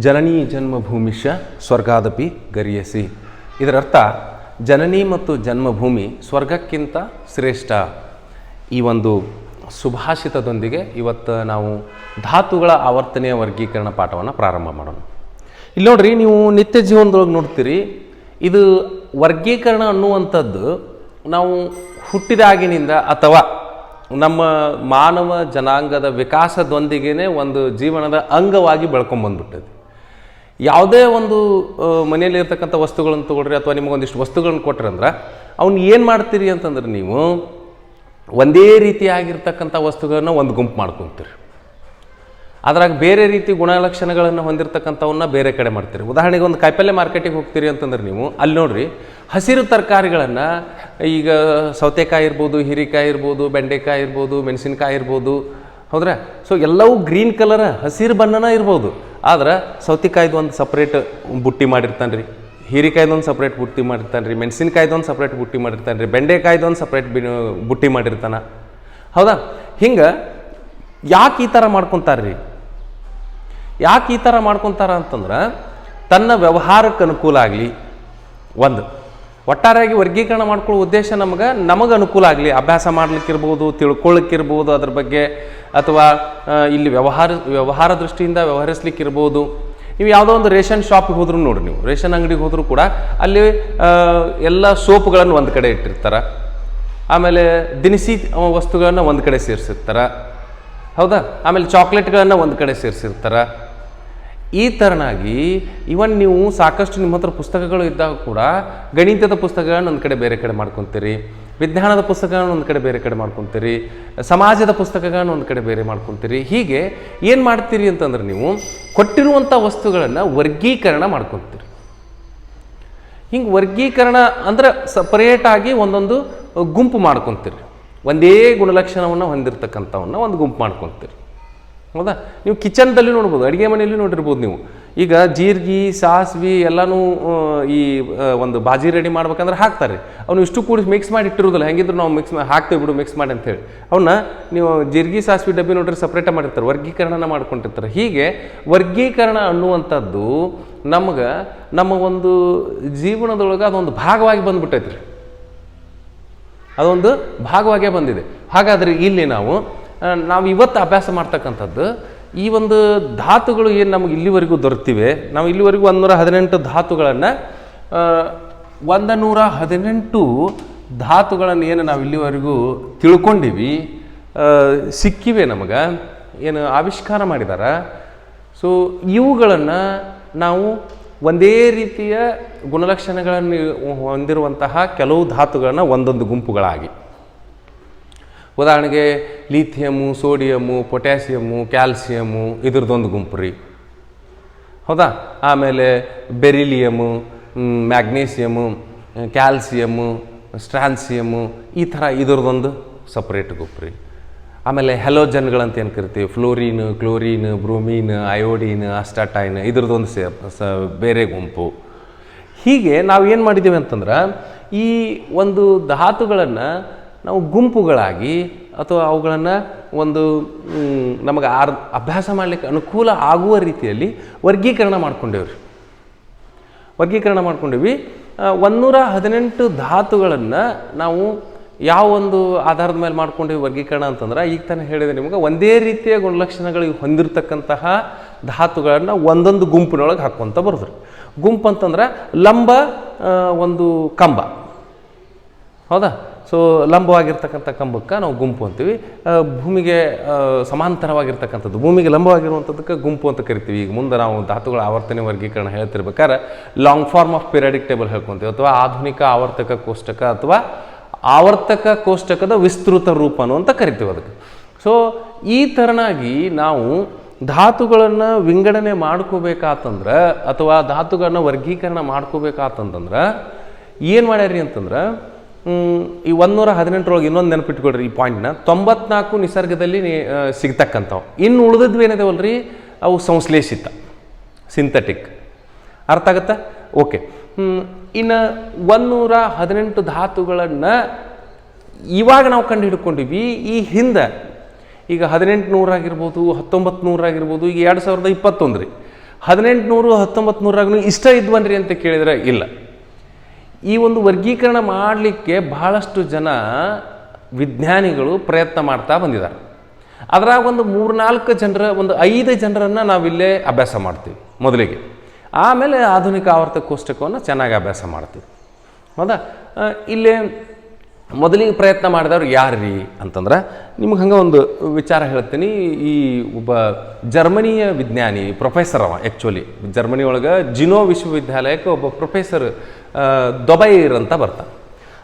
ಜನನೀ ಜನ್ಮಭೂಮಿಶ ಸ್ವರ್ಗಾದಪಿ ಗರಿಯಸಿ. ಇದರರ್ಥ ಜನನಿ ಮತ್ತು ಜನ್ಮಭೂಮಿ ಸ್ವರ್ಗಕ್ಕಿಂತ ಶ್ರೇಷ್ಠ. ಈ ಒಂದು ಸುಭಾಷಿತದೊಂದಿಗೆ ಇವತ್ತು ನಾವು ಧಾತುಗಳ ಆವರ್ತನೆಯ ವರ್ಗೀಕರಣ ಪಾಠವನ್ನು ಪ್ರಾರಂಭ ಮಾಡೋಣ. ಇಲ್ಲಿ ನೋಡ್ರಿ, ನೀವು ನಿತ್ಯ ಜೀವನದೊಳಗೆ ನೋಡ್ತೀರಿ, ಇದು ವರ್ಗೀಕರಣ ಅನ್ನುವಂಥದ್ದು ನಾವು ಹುಟ್ಟಿದಾಗಿನಿಂದ ಅಥವಾ ನಮ್ಮ ಮಾನವ ಜನಾಂಗದ ವಿಕಾಸದೊಂದಿಗೆ ಒಂದು ಜೀವನದ ಅಂಗವಾಗಿ ಬೆಳ್ಕೊಂಬಂದ್ಬಿಟ್ಟದೆ. ಯಾವುದೇ ಒಂದು ಮನೆಯಲ್ಲಿ ಇರ್ತಕ್ಕಂಥ ವಸ್ತುಗಳನ್ನು ತೊಗೊಳ್ರಿ ಅಥವಾ ನಿಮಗೊಂದಿಷ್ಟು ವಸ್ತುಗಳನ್ನು ಕೊಟ್ರಿ ಅಂದ್ರೆ ಅವ್ನು ಏನು ಮಾಡ್ತೀರಿ ಅಂತಂದ್ರೆ ನೀವು ಒಂದೇ ರೀತಿಯಾಗಿರ್ತಕ್ಕಂಥ ವಸ್ತುಗಳನ್ನು ಒಂದು ಗುಂಪು ಮಾಡ್ಕೊತೀರಿ. ಅದ್ರಾಗ ಬೇರೆ ರೀತಿ ಗುಣಲಕ್ಷಣಗಳನ್ನು ಹೊಂದಿರತಕ್ಕಂಥವನ್ನ ಬೇರೆ ಕಡೆ ಮಾಡ್ತೀರಿ. ಉದಾಹರಣೆಗೆ ಒಂದು ಕಾಯಿಪಲ್ಯ ಮಾರ್ಕೆಟಿಗೆ ಹೋಗ್ತೀರಿ ಅಂತಂದ್ರೆ ನೀವು ಅಲ್ಲಿ ನೋಡ್ರಿ, ಹಸಿರು ತರಕಾರಿಗಳನ್ನು, ಈಗ ಸೌತೆಕಾಯಿ ಇರ್ಬೋದು, ಹೀರೆಕಾಯಿ ಇರ್ಬೋದು, ಬೆಂಡೆಕಾಯಿ ಇರ್ಬೋದು, ಮೆಣಸಿನ್ಕಾಯಿ ಇರ್ಬೋದು, ಹೌದ್ರಾ? ಸೊ ಎಲ್ಲವೂ ಗ್ರೀನ್ ಕಲರ್ ಹಸಿರು ಬಣ್ಣನ ಇರ್ಬೋದು. ಆದ್ರೆ ಸೌತೆಕಾಯ್ದು ಒಂದು ಸಪ್ರೇಟ್ ಬುಟ್ಟಿ ಮಾಡಿರ್ತಾನೆ ರೀ, ಹೀರೆಕಾಯ್ದೊಂದು ಸಪ್ರೇಟ್ ಬುಟ್ಟಿ ಮಾಡಿರ್ತಾನೆ ರೀ, ಮೆಣಸಿನ್ಕಾಯ್ದೊಂದು ಸಪ್ರೇಟ್ ಬುಟ್ಟಿ ಮಾಡಿರ್ತಾನೆ ರೀ, ಬೆಂಡೆಕಾಯ್ದೊಂದು ಸಪ್ರೇಟ್ ಬುಟ್ಟಿ ಮಾಡಿರ್ತಾನೆ. ಹೌದಾ? ಹಿಂಗೆ ಯಾಕೆ ಈ ಥರ ಮಾಡ್ಕೊತಾರ್ರಿ? ಯಾಕೆ ಈ ಥರ ಮಾಡ್ಕೊತಾರ ಅಂತಂದ್ರೆ ತನ್ನ ವ್ಯವಹಾರಕ್ಕೆ ಅನುಕೂಲ ಆಗಲಿ. ಒಂದು ಒಟ್ಟಾರೆಯಾಗಿ ವರ್ಗೀಕರಣ ಮಾಡ್ಕೊಳ್ಳೋ ಉದ್ದೇಶ ನಮಗೆ ಅನುಕೂಲ ಆಗಲಿ, ಅಭ್ಯಾಸ ಮಾಡ್ಲಿಕ್ಕಿರ್ಬೋದು, ತಿಳ್ಕೊಳ್ಳಿಕ್ಕಿರ್ಬೋದು ಅದ್ರ ಬಗ್ಗೆ, ಅಥವಾ ಇಲ್ಲಿ ವ್ಯವಹಾರ ದೃಷ್ಟಿಯಿಂದ ವ್ಯವಹರಿಸ್ಲಿಕ್ಕಿರ್ಬೋದು. ನೀವು ಯಾವುದೋ ಒಂದು ರೇಷನ್ ಶಾಪಿಗೆ ಹೋದ್ರೂ ನೋಡ್ರಿ, ನೀವು ರೇಷನ್ ಅಂಗಡಿಗೆ ಹೋದರೂ ಕೂಡ ಅಲ್ಲಿ ಎಲ್ಲ ಸೋಪುಗಳನ್ನು ಒಂದು ಕಡೆ ಇಟ್ಟಿರ್ತಾರೆ, ಆಮೇಲೆ ದಿನಸಿ ವಸ್ತುಗಳನ್ನು ಒಂದು ಕಡೆ ಸೇರಿಸಿರ್ತಾರೆ. ಹೌದಾ? ಆಮೇಲೆ ಚಾಕ್ಲೇಟ್ಗಳನ್ನು ಒಂದು ಕಡೆ ಸೇರಿಸಿರ್ತಾರೆ. ಈ ಥರನಾಗಿ ಇವನ್ ನೀವು ಸಾಕಷ್ಟು ನಿಮ್ಮ ಹತ್ರ ಪುಸ್ತಕಗಳು ಇದ್ದಾಗ ಕೂಡ ಗಣಿತದ ಪುಸ್ತಕಗಳನ್ನು ಒಂದು ಕಡೆ ಬೇರೆ ಕಡೆ ಮಾಡ್ಕೊತೀರಿ, ವಿಜ್ಞಾನದ ಪುಸ್ತಕಗಳನ್ನು ಒಂದು ಕಡೆ ಬೇರೆ ಕಡೆ ಮಾಡ್ಕೊತೀರಿ, ಸಮಾಜದ ಪುಸ್ತಕಗಳನ್ನು ಒಂದು ಕಡೆ ಬೇರೆ ಮಾಡ್ಕೊತೀರಿ. ಹೀಗೆ ಏನು ಮಾಡ್ತೀರಿ ಅಂತಂದ್ರೆ ನೀವು ಕೊಟ್ಟಿರುವಂಥ ವಸ್ತುಗಳನ್ನು ವರ್ಗೀಕರಣ ಮಾಡ್ಕೊತೀರಿ. ಹಿಂಗೆ ವರ್ಗೀಕರಣ ಅಂದರೆ ಸಪರೇಟಾಗಿ ಒಂದೊಂದು ಗುಂಪು ಮಾಡ್ಕೊತೀರಿ. ಒಂದೇ ಗುಣಲಕ್ಷಣವನ್ನು ಹೊಂದಿರತಕ್ಕಂಥವನ್ನ ಒಂದು ಗುಂಪು ಮಾಡ್ಕೊತೀರಿ. ಹೌದಾ? ನೀವು ಕಿಚನ್ದಲ್ಲಿ ನೋಡ್ಬೋದು, ಅಡುಗೆ ಮನೆಯಲ್ಲಿ ನೋಡಿರ್ಬೋದು. ನೀವು ಈಗ ಜೀರಿಗೆ, ಸಾಸಿವೆ ಎಲ್ಲನೂ ಈ ಒಂದು ಬಾಜಿ ರೆಡಿ ಮಾಡ್ಬೇಕಂದ್ರೆ ಹಾಕ್ತಾರೆ. ಅವನು ಇಷ್ಟು ಕೂಡಿ ಮಿಕ್ಸ್ ಮಾಡಿ ಇಟ್ಟಿರೋದಿಲ್ಲ, ಹೆಂಗಿದ್ರು ನಾವು ಹಾಕ್ತೇವೆ ಬಿಡು ಮಿಕ್ಸ್ ಮಾಡಿ ಅಂತೇಳಿ ಅವನ್ನ ನೀವು ಜೀರಿಗೆ ಸಾಸಿವೆ ಡಬ್ಬಿ ನೋಡ್ರಿ ಸಪ್ರೇಟಾಗಿ ಮಾಡಿರ್ತಾರೆ, ವರ್ಗೀಕರಣ ಮಾಡ್ಕೊಂಡಿರ್ತಾರೆ. ಹೀಗೆ ವರ್ಗೀಕರಣ ಅನ್ನುವಂಥದ್ದು ನಮ್ಮ ಒಂದು ಜೀವನದೊಳಗೆ ಅದೊಂದು ಭಾಗವಾಗಿ ಬಂದ್ಬಿಟ್ಟೈತ್ರಿ, ಅದೊಂದು ಭಾಗವಾಗೇ ಬಂದಿದೆ. ಹಾಗಾದರೆ ಇಲ್ಲಿ ನಾವು ಇವತ್ತು ಅಭ್ಯಾಸ ಮಾಡ್ತಕ್ಕಂಥದ್ದು ಈ ಒಂದು ಧಾತುಗಳು ಏನು ನಮಗೆ ಇಲ್ಲಿವರೆಗೂ ದೊರೆತಿವೆ. ನಾವು ಇಲ್ಲಿವರೆಗೂ 118 ಧಾತುಗಳನ್ನು 118 ಧಾತುಗಳನ್ನು ಏನು ನಾವು ಇಲ್ಲಿವರೆಗೂ ತಿಳ್ಕೊಂಡಿವಿ, ಸಿಕ್ಕಿವೆ, ನಮಗೆ ಏನು ಆವಿಷ್ಕಾರ ಮಾಡಿದಾರ. ಸೊ ಇವುಗಳನ್ನು ನಾವು ಒಂದೇ ರೀತಿಯ ಗುಣಲಕ್ಷಣಗಳನ್ನು ಹೊಂದಿರುವಂತಹ ಕೆಲವು ಧಾತುಗಳನ್ನು ಒಂದೊಂದು ಗುಂಪುಗಳಾಗಿ, ಉದಾಹರಣೆಗೆ ಲಿಥಿಯಮು, ಸೋಡಿಯಮು, ಪೊಟ್ಯಾಸಿಯಮು, ಕ್ಯಾಲ್ಸಿಯಮು ಇದ್ರದ್ದೊಂದು ಗುಂಪು ರೀ. ಹೌದಾ? ಆಮೇಲೆ ಬೆರಿಲಿಯಮು, ಮ್ಯಾಗ್ನೀಸಿಯಮು, ಕ್ಯಾಲ್ಸಿಯಮು, ಸ್ಟ್ರಾನ್ಸಿಯಮು, ಈ ಥರ ಇದ್ರದ್ದೊಂದು ಸಪ್ರೇಟ್ ಗುಂಪು ರೀ. ಆಮೇಲೆ ಹೆಲೋಜನ್ಗಳಂತ ಏನು ಕರಿತೀವಿ, ಫ್ಲೋರಿನ್, ಕ್ಲೋರಿನ್, ಬ್ರೋಮೀನ್, ಅಯೋಡಿನ್, ಅಸ್ಟಾಟೈನ್ ಇದ್ರದ್ದೊಂದು ಬೇರೆ ಗುಂಪು. ಹೀಗೆ ನಾವು ಏನು ಮಾಡಿದ್ದೀವಿ ಅಂತಂದ್ರೆ ಈ ಒಂದು ಧಾತುಗಳನ್ನು ನಾವು ಗುಂಪುಗಳಾಗಿ ಅಥವಾ ಅವುಗಳನ್ನು ಒಂದು ನಮಗೆ ಅಭ್ಯಾಸ ಮಾಡಲಿಕ್ಕೆ ಅನುಕೂಲ ಆಗುವ ರೀತಿಯಲ್ಲಿ ವರ್ಗೀಕರಣ ಮಾಡ್ಕೊಂಡೇವ್ರಿ. 118 ಧಾತುಗಳನ್ನು ನಾವು ಯಾವ ಒಂದು ಆಧಾರದ ಮೇಲೆ ಮಾಡ್ಕೊಂಡೇವಿ ವರ್ಗೀಕರಣ ಅಂತಂದ್ರೆ, ಈಗ ತಾನೇ ಹೇಳಿದೆ ನಿಮಗೆ, ಒಂದೇ ರೀತಿಯ ಗುಣಲಕ್ಷಣಗಳಿಗೆ ಹೊಂದಿರತಕ್ಕಂತಹ ಧಾತುಗಳನ್ನು ಒಂದೊಂದು ಗುಂಪಿನೊಳಗೆ ಹಾಕ್ಕೊಂತ ಬರೋದ್ರಿ. ಗುಂಪು ಅಂತಂದ್ರೆ ಲಂಬ ಒಂದು ಕಂಬ. ಹೌದಾ? ಸೊ ಲಂಬವಾಗಿರ್ತಕ್ಕಂಥ ಕಂಬಕ್ಕೆ ನಾವು ಗುಂಪು ಅಂತೀವಿ. ಭೂಮಿಗೆ ಸಮಾಂತರವಾಗಿರ್ತಕ್ಕಂಥದ್ದು, ಭೂಮಿಗೆ ಲಂಬವಾಗಿರುವಂಥದ್ದಕ್ಕೆ ಗುಂಪು ಅಂತ ಕರಿತೀವಿ. ಈಗ ಮುಂದೆ ನಾವು ಧಾತುಗಳ ಆವರ್ತನೆ ವರ್ಗೀಕರಣ ಹೇಳ್ತಿರ್ಬೇಕಾದ್ರೆ long form of periodic table ಹೇಳ್ಕೊತೀವಿ, ಅಥವಾ ಆಧುನಿಕ ಆವರ್ತಕ ಕೋಷ್ಟಕ ಅಥವಾ ಆವರ್ತಕ ಕೋಷ್ಟಕದ ವಿಸ್ತೃತ ರೂಪನು ಅಂತ ಕರಿತೀವಿ ಅದಕ್ಕೆ. ಸೊ ಈ ಥರನಾಗಿ ನಾವು ಧಾತುಗಳನ್ನು ವಿಂಗಡಣೆ ಮಾಡ್ಕೋಬೇಕಾತಂದ್ರೆ ಅಥವಾ ಧಾತುಗಳನ್ನ ವರ್ಗೀಕರಣ ಮಾಡ್ಕೋಬೇಕಾತಂತಂದ್ರೆ ಏನು ಮಾಡ್ಯಾರಿ ಅಂತಂದ್ರೆ, ಈ 118 ಇನ್ನೊಂದು ನೆನಪಿಟ್ಕೊಳ್ರಿ ಈ ಪಾಯಿಂಟ್ನ, 94 ನಿಸರ್ಗದಲ್ಲಿ ಸಿಗ್ತಕ್ಕಂಥವು. ಇನ್ನು ಉಳಿದದ್ವು ಏನಿದಾವಲ್ರಿ ಅವು ಸಂಶ್ಲೇಷಿತ, ಸಿಂಥೆಟಿಕ್. ಅರ್ಥ ಆಗತ್ತಾ? ಓಕೆ. ಇನ್ನು 118 ಧಾತುಗಳನ್ನು ಇವಾಗ ನಾವು ಕಂಡು ಹಿಡ್ಕೊಂಡಿವಿ. ಈ ಹಿಂದೆ ಈಗ 1800 ಆಗಿರ್ಬೋದು, 1900 ಆಗಿರ್ಬೋದು, ಈಗ 2021 ರೀ, 1800 1900 ಇಷ್ಟ ಇದ್ವನ್ರಿ ಅಂತ ಕೇಳಿದರೆ ಇಲ್ಲ. ಈ ಒಂದು ವರ್ಗೀಕರಣ ಮಾಡಲಿಕ್ಕೆ ಬಹಳಷ್ಟು ಜನ ವಿಜ್ಞಾನಿಗಳು ಪ್ರಯತ್ನ ಮಾಡ್ತಾ ಬಂದಿದ್ದಾರೆ. ಅದರಾಗ ಒಂದು 3-4 ಜನರ, ಒಂದು 5 ಜನರನ್ನು ನಾವಿಲ್ಲೇ ಅಭ್ಯಾಸ ಮಾಡ್ತೀವಿ ಮೊದಲಿಗೆ. ಆಮೇಲೆ ಆಧುನಿಕ ಆವರ್ತ ಕೋಷ್ಟಕವನ್ನು ಚೆನ್ನಾಗಿ ಅಭ್ಯಾಸ ಮಾಡ್ತೀವಿ. ಹೌದಾ? ಇಲ್ಲೇ ಮೊದಲಿಗೆ ಪ್ರಯತ್ನ ಮಾಡಿದವ್ರು ಯಾರ್ರೀ ಅಂತಂದ್ರೆ, ನಿಮ್ಗೆ ಹಂಗೆ ಒಂದು ವಿಚಾರ ಹೇಳ್ತೀನಿ. ಈ ಒಬ್ಬ ಜರ್ಮನಿಯ ವಿಜ್ಞಾನಿ, ಪ್ರೊಫೆಸರ್ ಅವ, ಆ್ಯಕ್ಚುಲಿ ಜರ್ಮನಿ ಒಳಗೆ ಜಿನೋ ವಿಶ್ವವಿದ್ಯಾಲಯಕ್ಕೆ ಒಬ್ಬ ಪ್ರೊಫೆಸರ್ ದೊಬೈರ್ ಅಂತ ಬರ್ತಾನೆ.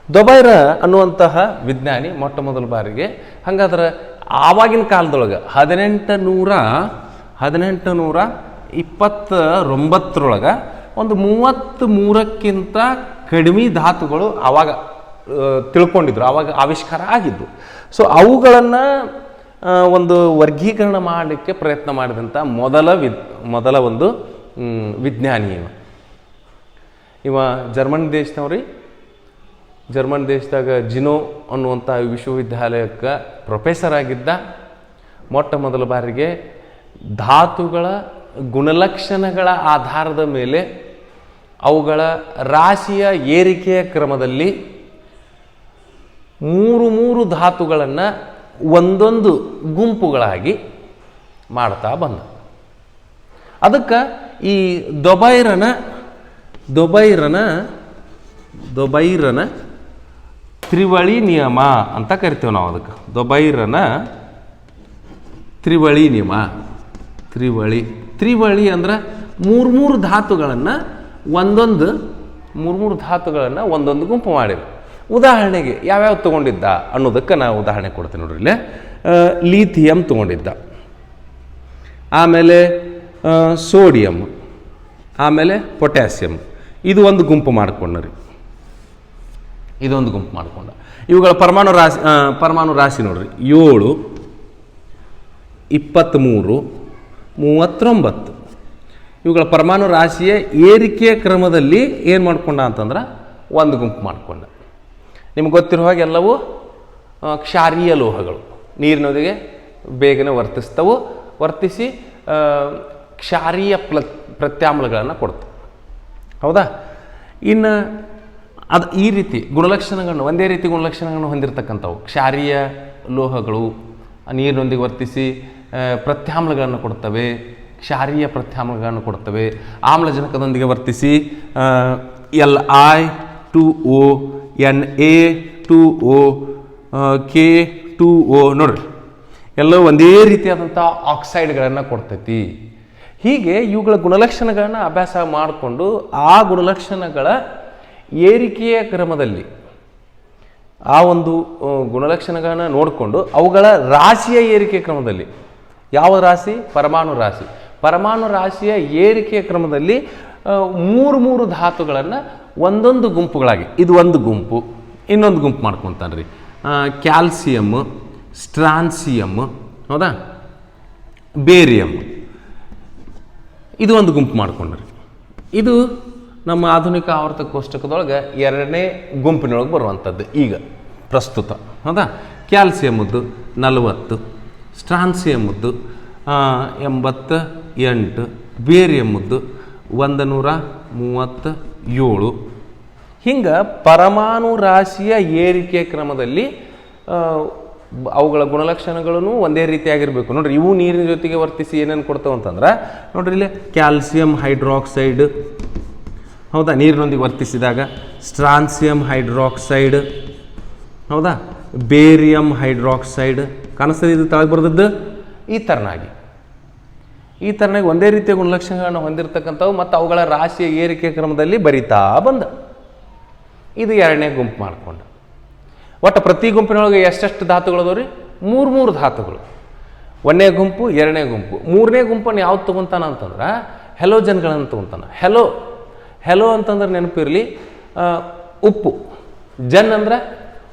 ದೊಬೈರ ಅನ್ನುವಂತಹ ವಿಜ್ಞಾನಿ ಮೊಟ್ಟ ಮೊದಲ ಬಾರಿಗೆ ಹಂಗಾದ್ರೆ ಆವಾಗಿನ ಕಾಲದೊಳಗೆ 1829 ಒಂದು 33ಕ್ಕಿಂತ ಕಡಿಮೆ ಧಾತುಗಳು ಆವಾಗ ತಿಳ್ಕೊಂಡಿದ್ರು, ಆವಾಗ ಆವಿಷ್ಕಾರ ಆಗಿದ್ದು. ಸೊ ಅವುಗಳನ್ನು ಒಂದು ವರ್ಗೀಕರಣ ಮಾಡಲಿಕ್ಕೆ ಪ್ರಯತ್ನ ಮಾಡಿದಂಥ ಮೊದಲ ಒಂದು ವಿಜ್ಞಾನಿ ಇವ ಜರ್ಮನ್ ದೇಶದವ್ರಿ. ಜರ್ಮನ್ ದೇಶದಾಗ ಜಿನೋ ಅನ್ನುವಂಥ ವಿಶ್ವವಿದ್ಯಾಲಯಕ್ಕೆ ಪ್ರೊಫೆಸರ್ ಆಗಿದ್ದ. ಮೊಟ್ಟ ಮೊದಲ ಬಾರಿಗೆ ಧಾತುಗಳ ಗುಣಲಕ್ಷಣಗಳ ಆಧಾರದ ಮೇಲೆ ಅವುಗಳ ರಾಶಿಯ ಏರಿಕೆಯ ಕ್ರಮದಲ್ಲಿ 3 ಧಾತುಗಳನ್ನು ಒಂದೊಂದು ಗುಂಪುಗಳಾಗಿ ಮಾಡ್ತಾ ಬಂದ. ಅದಕ್ಕೆ ಈ ದೊಬೈರನ ತ್ರಿವಳಿ ನಿಯಮ ಅಂತ ಕರಿತೇವೆ ನಾವು. ಅದಕ್ಕೆ ದೊಬೈರನ ತ್ರಿವಳಿ ನಿಯಮ. ತ್ರಿವಳಿ ಅಂದ್ರೆ 3 ಧಾತುಗಳನ್ನು ಒಂದೊಂದು ಗುಂಪು ಮಾಡಿದೆ. ಉದಾಹರಣೆಗೆ ಯಾವ್ಯಾವ ತೊಗೊಂಡಿದ್ದ ಅನ್ನೋದಕ್ಕೆ ನಾವು ಉದಾಹರಣೆ ಕೊಡ್ತೀನಿ ನೋಡ್ರಿ. ಇಲ್ಲೇ ಲೀಥಿಯಂ ತೊಗೊಂಡಿದ್ದ, ಆಮೇಲೆ ಸೋಡಿಯಂ, ಆಮೇಲೆ ಪೊಟ್ಯಾಸಿಯಂ. ಇದು ಒಂದು ಗುಂಪು ಮಾಡಿಕೊಂಡ್ರಿ. ಇದೊಂದು ಗುಂಪು ಮಾಡಿಕೊಂಡ. ಇವುಗಳ ಪರಮಾಣು ರಾಶಿ ನೋಡ್ರಿ, 7, 23, 39. ಇವುಗಳ ಪರಮಾಣು ರಾಶಿಯ ಏರಿಕೆಯ ಕ್ರಮದಲ್ಲಿ ಏನು ಮಾಡ್ಕೊಂಡ ಅಂತಂದ್ರೆ ಒಂದು ಗುಂಪು ಮಾಡಿಕೊಂಡ. ನಿಮ್ಗೆ ಗೊತ್ತಿರೋ ಹಾಗೆ ಎಲ್ಲವೂ ಕ್ಷಾರೀಯ ಲೋಹಗಳು, ನೀರಿನೊಂದಿಗೆ ಬೇಗನೆ ವರ್ತಿಸಿ ಕ್ಷಾರೀಯ ಪ್ರತ್ಯಾಮ್ಲಗಳನ್ನು ಕೊಡ್ತವೆ. ಹೌದಾ? ಇನ್ನು ಅದು ಈ ರೀತಿ ಗುಣಲಕ್ಷಣಗಳನ್ನು, ಒಂದೇ ರೀತಿ ಗುಣಲಕ್ಷಣಗಳನ್ನು ಹೊಂದಿರತಕ್ಕಂಥವು ಕ್ಷಾರೀಯ ಲೋಹಗಳು ನೀರಿನೊಂದಿಗೆ ವರ್ತಿಸಿ ಪ್ರತ್ಯಾಮ್ಲಗಳನ್ನು ಕೊಡ್ತವೆ, ಕ್ಷಾರೀಯ ಪ್ರತ್ಯಾಮ್ಲಗಳನ್ನು ಕೊಡ್ತವೆ. ಆಮ್ಲಜನಕದೊಂದಿಗೆ ವರ್ತಿಸಿ Li2O, Na2O, K2O ನೋಡ್ರಿ, ಎಲ್ಲವೂ ಒಂದೇ ರೀತಿಯಾದಂಥ ಆಕ್ಸೈಡ್ಗಳನ್ನು ಕೊಡ್ತೈತಿ. ಹೀಗೆ ಇವುಗಳ ಗುಣಲಕ್ಷಣಗಳನ್ನು ಅಭ್ಯಾಸ ಮಾಡಿಕೊಂಡು ಆ ಗುಣಲಕ್ಷಣಗಳ ಏರಿಕೆಯ ಕ್ರಮದಲ್ಲಿ ಆ ಒಂದು ಗುಣಲಕ್ಷಣಗಳನ್ನು ನೋಡಿಕೊಂಡು ಅವುಗಳ ರಾಶಿಯ ಏರಿಕೆ ಕ್ರಮದಲ್ಲಿ, ಯಾವ ರಾಶಿ? ಪರಮಾಣು ರಾಶಿಯ ಏರಿಕೆಯ ಕ್ರಮದಲ್ಲಿ 3 ಧಾತುಗಳನ್ನು ಒಂದೊಂದು ಗುಂಪುಗಳಾಗಿ, ಇದು ಒಂದು ಗುಂಪು, ಇನ್ನೊಂದು ಗುಂಪು ಮಾಡ್ಕೊತಾನೆ ರೀ. ಕ್ಯಾಲ್ಸಿಯಮ್, ಸ್ಟ್ರಾನ್ಸಿಯಮ್, ಹೌದಾ, ಬೇರಿಯಮ್, ಇದು ಒಂದು ಗುಂಪು ಮಾಡ್ಕೊಂಡ್ರಿ. ಇದು ನಮ್ಮ ಆಧುನಿಕ ಆವರ್ತ ಕೋಷ್ಟಕದೊಳಗೆ 2ನೇ ಗುಂಪಿನೊಳಗೆ ಬರುವಂಥದ್ದು ಈಗ ಪ್ರಸ್ತುತ. ಹೌದಾ? ಕ್ಯಾಲ್ಸಿಯಮ್ಮದ್ದು 40, ಸ್ಟ್ರಾನ್ಸಿಯಮ್ಮದ್ದು 88, ಬೇರಿಯಮ್ಮದ್ದು 137. ಹಿಂಗೆ ಪರಮಾಣು ರಾಶಿಯ ಏರಿಕೆ ಕ್ರಮದಲ್ಲಿ ಅವುಗಳ ಗುಣಲಕ್ಷಣಗಳನ್ನು ಒಂದೇ ರೀತಿಯಾಗಿರಬೇಕು. ನೋಡ್ರಿ, ಇವು ನೀರಿನ ಜೊತೆಗೆ ವರ್ತಿಸಿ ಏನೇನು ಕೊಡ್ತಾವೆ ಅಂತಂದ್ರೆ ನೋಡ್ರಿ, ಇಲ್ಲಿ ಕ್ಯಾಲ್ಸಿಯಂ ಹೈಡ್ರಾಕ್ಸೈಡ್, ಹೌದಾ, ನೀರಿನೊಂದಿಗೆ ವರ್ತಿಸಿದಾಗ ಸ್ಟ್ರಾನ್ಸಿಯಂ ಹೈಡ್ರಾಕ್ಸೈಡ್, ಹೌದಾ, ಬೇರಿಯಂ ಹೈಡ್ರಾಕ್ಸೈಡ್ ಕಾಣಿಸ್ತದೆ. ಇದು ತಳಗೆ ಬರೆದದ್ದು ಈ ಥರನಾಗಿ ಒಂದೇ ರೀತಿಯ ಗುಣಲಕ್ಷಣಗಳನ್ನು ಹೊಂದಿರತಕ್ಕಂಥವು ಮತ್ತು ಅವುಗಳ ರಾಶಿಯ ಏರಿಕೆ ಕ್ರಮದಲ್ಲಿ ಬರಿತಾ ಬಂದ. ಇದು 2ನೇ ಗುಂಪು ಮಾಡಿಕೊಂಡ. ಒಟ್ಟು ಪ್ರತಿ ಗುಂಪಿನೊಳಗೆ ಎಷ್ಟೆಷ್ಟು ಧಾತುಗಳು ಅದಾವ ರೀ? 3 ಧಾತುಗಳು. 1ನೇ ಗುಂಪು, 2ನೇ ಗುಂಪು. 3ನೇ ಗುಂಪನ್ನು ಯಾವ್ದು ತೊಗೊತಾನ ಅಂತಂದ್ರೆ ಹೆಲೋಜನ್ಗಳನ್ನು ತೊಗೊತಾನ. ಹೆಲೋ ಅಂತಂದ್ರೆ ನೆನಪಿರಲಿ, ಉಪ್ಪು. ಜನ್ ಅಂದ್ರೆ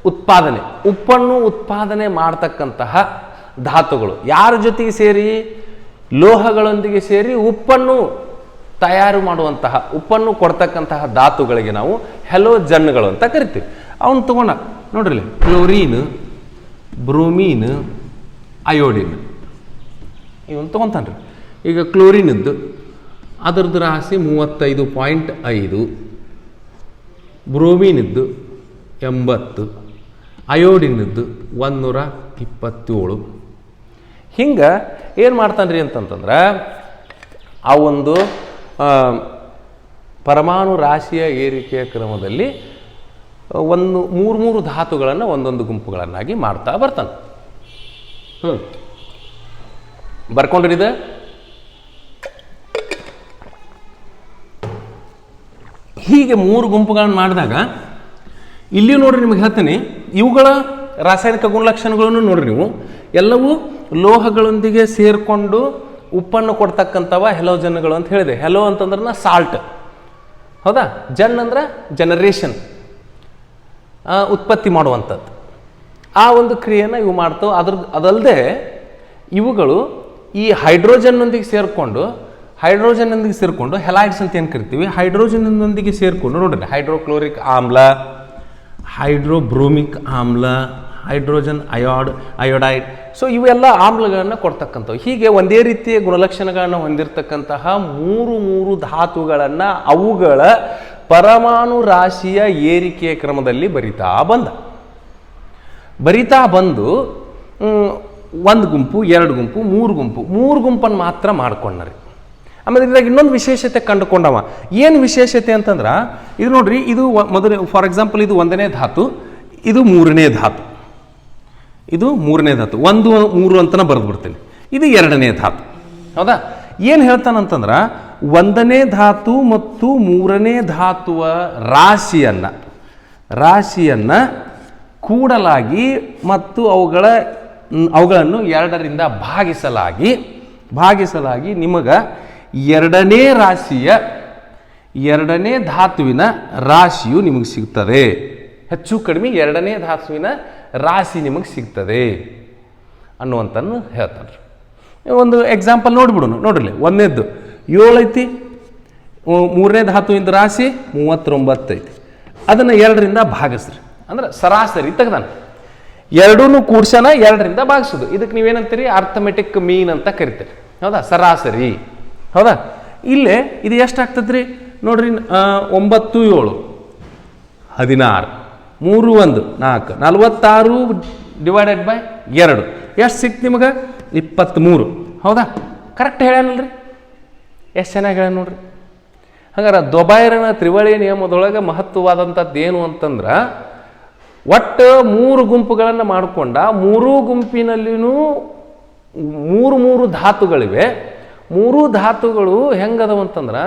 ಉತ್ಪಾದನೆ, ಉಪ್ಪನ್ನು ಉತ್ಪಾದನೆ ಮಾಡ್ತಕ್ಕಂತಹ ಧಾತುಗಳು ಯಾರ ಜೊತೆಗೆ ಸೇರಿ? ಲೋಹಗಳೊಂದಿಗೆ ಸೇರಿ ಉಪ್ಪನ್ನು ತಯಾರು ಮಾಡುವಂತಹ, ಉಪ್ಪನ್ನು ಕೊಡ್ತಕ್ಕಂತಹ ಧಾತುಗಳಿಗೆ ನಾವು ಹೆಲೋಜನ್ಗಳು ಅಂತ ಕರಿತೀವಿ. ಅವನು ತಗೊಂಡ ನೋಡ್ರಿ, ಕ್ಲೋರಿನ್, ಬ್ರೋಮೀನ್, ಅಯೋಡಿನ್, ಇವನು ತೊಗೊತಾನ್ರಿ. ಈಗ ಕ್ಲೋರಿನದ್ದು ಅದರದ್ದು ರಾಶಿ 35.5, ಬ್ರೋಮಿನಿದ್ದು 80, ಅಯೋಡಿನದ್ದು 127. ಹಿಂಗೆ ಏನು ಮಾಡ್ತಾನೆ ರೀ ಅಂತಂತಂದ್ರೆ ಆ ಒಂದು ಪರಮಾಣು ರಾಶಿಯ ಏರಿಕೆಯ ಕ್ರಮದಲ್ಲಿ ಒಂದು ಮೂರು ಧಾತುಗಳನ್ನು ಒಂದೊಂದು ಗುಂಪುಗಳನ್ನಾಗಿ ಮಾಡ್ತಾ ಬರ್ತಾನೆ. ಬರ್ಕೊಂಡ್ರಿ ಇದು? ಹೀಗೆ 3 ಗುಂಪುಗಳನ್ನು ಮಾಡಿದಾಗ ಇಲ್ಲಿ ನೋಡ್ರಿ ನಿಮಗೆ ಹೇಳ್ತೀನಿ, ಇವುಗಳ ರಾಸಾಯನಿಕ ಗುಣಲಕ್ಷಣಗಳನ್ನು ನೋಡ್ರಿ ನೀವು. ಎಲ್ಲವೂ ಲೋಹಗಳೊಂದಿಗೆ ಸೇರಿಕೊಂಡು ಉಪ್ಪನ್ನು ಕೊಡ್ತಕ್ಕಂಥವ ಹೆಲೋಜನ್ಗಳು ಅಂತ ಹೇಳಿದೆ. ಹೆಲೋ ಅಂತಂದ್ರೆ ಸಾಲ್ಟ್, ಹೌದಾ? ಜನ್ ಅಂದ್ರೆ ಜನರೇಷನ್, ಉತ್ಪತ್ತಿ ಮಾಡುವಂಥದ್ದು. ಆ ಒಂದು ಕ್ರಿಯೆಯನ್ನು ಇವು ಮಾಡ್ತಾವೆ. ಅದಲ್ಲದೆ ಇವುಗಳು ಈ ಹೈಡ್ರೋಜನ್ನೊಂದಿಗೆ ಸೇರಿಕೊಂಡು ಹೆಲೈಡ್ಸ್ ಅಂತ ಏನು ಕರಿತೀವಿ, ಹೈಡ್ರೋಜನ್ನೊಂದಿಗೆ ಸೇರಿಕೊಂಡು ನೋಡ್ರಿ, ಹೈಡ್ರೋಕ್ಲೋರಿಕ್ ಆಮ್ಲ, ಹೈಡ್ರೋಬ್ರೋಮಿಕ್ ಆಮ್ಲ, ಹೈಡ್ರೋಜನ್ ಅಯೋಡೈಡ್. ಸೊ ಇವೆಲ್ಲ ಆಮ್ಲಗಳನ್ನು ಕೊಡ್ತಕ್ಕಂಥವು. ಹೀಗೆ ಒಂದೇ ರೀತಿಯ ಗುಣಲಕ್ಷಣಗಳನ್ನು ಹೊಂದಿರತಕ್ಕಂತಹ ಮೂರು ಧಾತುಗಳನ್ನು ಅವುಗಳ ಪರಮಾಣು ರಾಶಿಯ ಏರಿಕೆಯ ಕ್ರಮದಲ್ಲಿ ಬರಿತಾ ಬಂದು 1 ಗುಂಪು, 2 ಗುಂಪು, 3 ಗುಂಪನ್ನು ಮಾತ್ರ ಮಾಡ್ಕೊಂಡ್ರಿ. ಆಮೇಲೆ ಇದ್ರಾಗ ಇನ್ನೊಂದು ವಿಶೇಷತೆ ಕಂಡುಕೊಂಡವ. ಏನು ವಿಶೇಷತೆ ಅಂತಂದ್ರೆ ಇದು ನೋಡ್ರಿ, ಇದು ಮೊದಲು ಫಾರ್ ಎಕ್ಸಾಂಪಲ್ ಇದು 1ನೇ ಧಾತು, ಇದು 3ನೇ ಧಾತು, ಇದು 3ನೇ ಧಾತು, 1 3 ಅಂತನ ಬರೆದು ಬಿಡ್ತೀನಿ. ಇದು 2ನೇ ಧಾತು, ಹೌದಾ? ಏನು ಹೇಳ್ತಾನಂತಂದ್ರೆ 1ನೇ ಧಾತು ಮತ್ತು 3ನೇ ಧಾತುವ ರಾಶಿಯನ್ನು ಕೂಡಲಾಗಿ ಮತ್ತು ಅವುಗಳನ್ನು 2ರಿಂದ ಭಾಗಿಸಲಾಗಿ ನಿಮಗೆ 2ನೇ ಧಾತುವಿನ ರಾಶಿಯು ನಿಮಗೆ ಸಿಗ್ತದೆ. ಹೆಚ್ಚು ಕಡಿಮೆ 2ನೇ ಧಾತುವಿನ ರಾಶಿ ನಿಮಗೆ ಸಿಗ್ತದೆ ಅನ್ನುವಂಥನ್ನು ಹೇಳ್ತಾನೆ. ಒಂದು ಎಕ್ಸಾಂಪಲ್ ನೋಡ್ಬಿಡೋಣ. ನೋಡ್ರಿ, 1ನೇದ್ದು 7 ಐತಿ, 3ನೇ ಧಾತುವಿನ ರಾಶಿ 39 ಐತಿ. ಅದನ್ನು 2ರಿಂದ ಭಾಗಿಸ್ರಿ, ಅಂದ್ರೆ ಸರಾಸರಿ ತೆಗ್ದಾನ. 2 ಕೂಡ್ಸನ 2ರಿಂದ ಭಾಗಿಸೋದು. ಇದಕ್ಕೆ ನೀವೇನಂತೀರಿ? ಅರ್ಥಮೆಟಿಕ್ ಮೀನ್ ಅಂತ ಕರಿತೀರಿ, ಹೌದಾ? ಸರಾಸರಿ, ಹೌದಾ? ಇಲ್ಲೇ ಇದು ಎಷ್ಟಾಗ್ತದ್ರಿ ನೋಡ್ರಿ, 9 7 16, 3 1 4, 46 ಡಿವೈಡೆಡ್ ಬೈ 2 ಎಷ್ಟು ಸಿಕ್ತು ನಿಮಗೆ? 23, ಹೌದಾ? ಕರೆಕ್ಟ್ ಹೇಳ್ಯಾನಲ್ರಿ? ಎಷ್ಟು ಚೆನ್ನಾಗಿ ಹೇಳ್ಯಾನ ನೋಡ್ರಿ. ಹಾಗಾದ್ರೆ ದೊಬೈರನ ತ್ರಿವಳಿ ನಿಯಮದೊಳಗೆ ಮಹತ್ವವಾದಂಥದ್ದು ಏನು ಅಂತಂದ್ರೆ, ಒಟ್ಟು 3 ಗುಂಪುಗಳನ್ನು ಮಾಡಿಕೊಂಡ 3 ಗುಂಪಿನಲ್ಲಿನೂ 3 ಧಾತುಗಳಿವೆ. 3 ಧಾತುಗಳು ಹೆಂಗದವು ಅಂತಂದ್ರೆ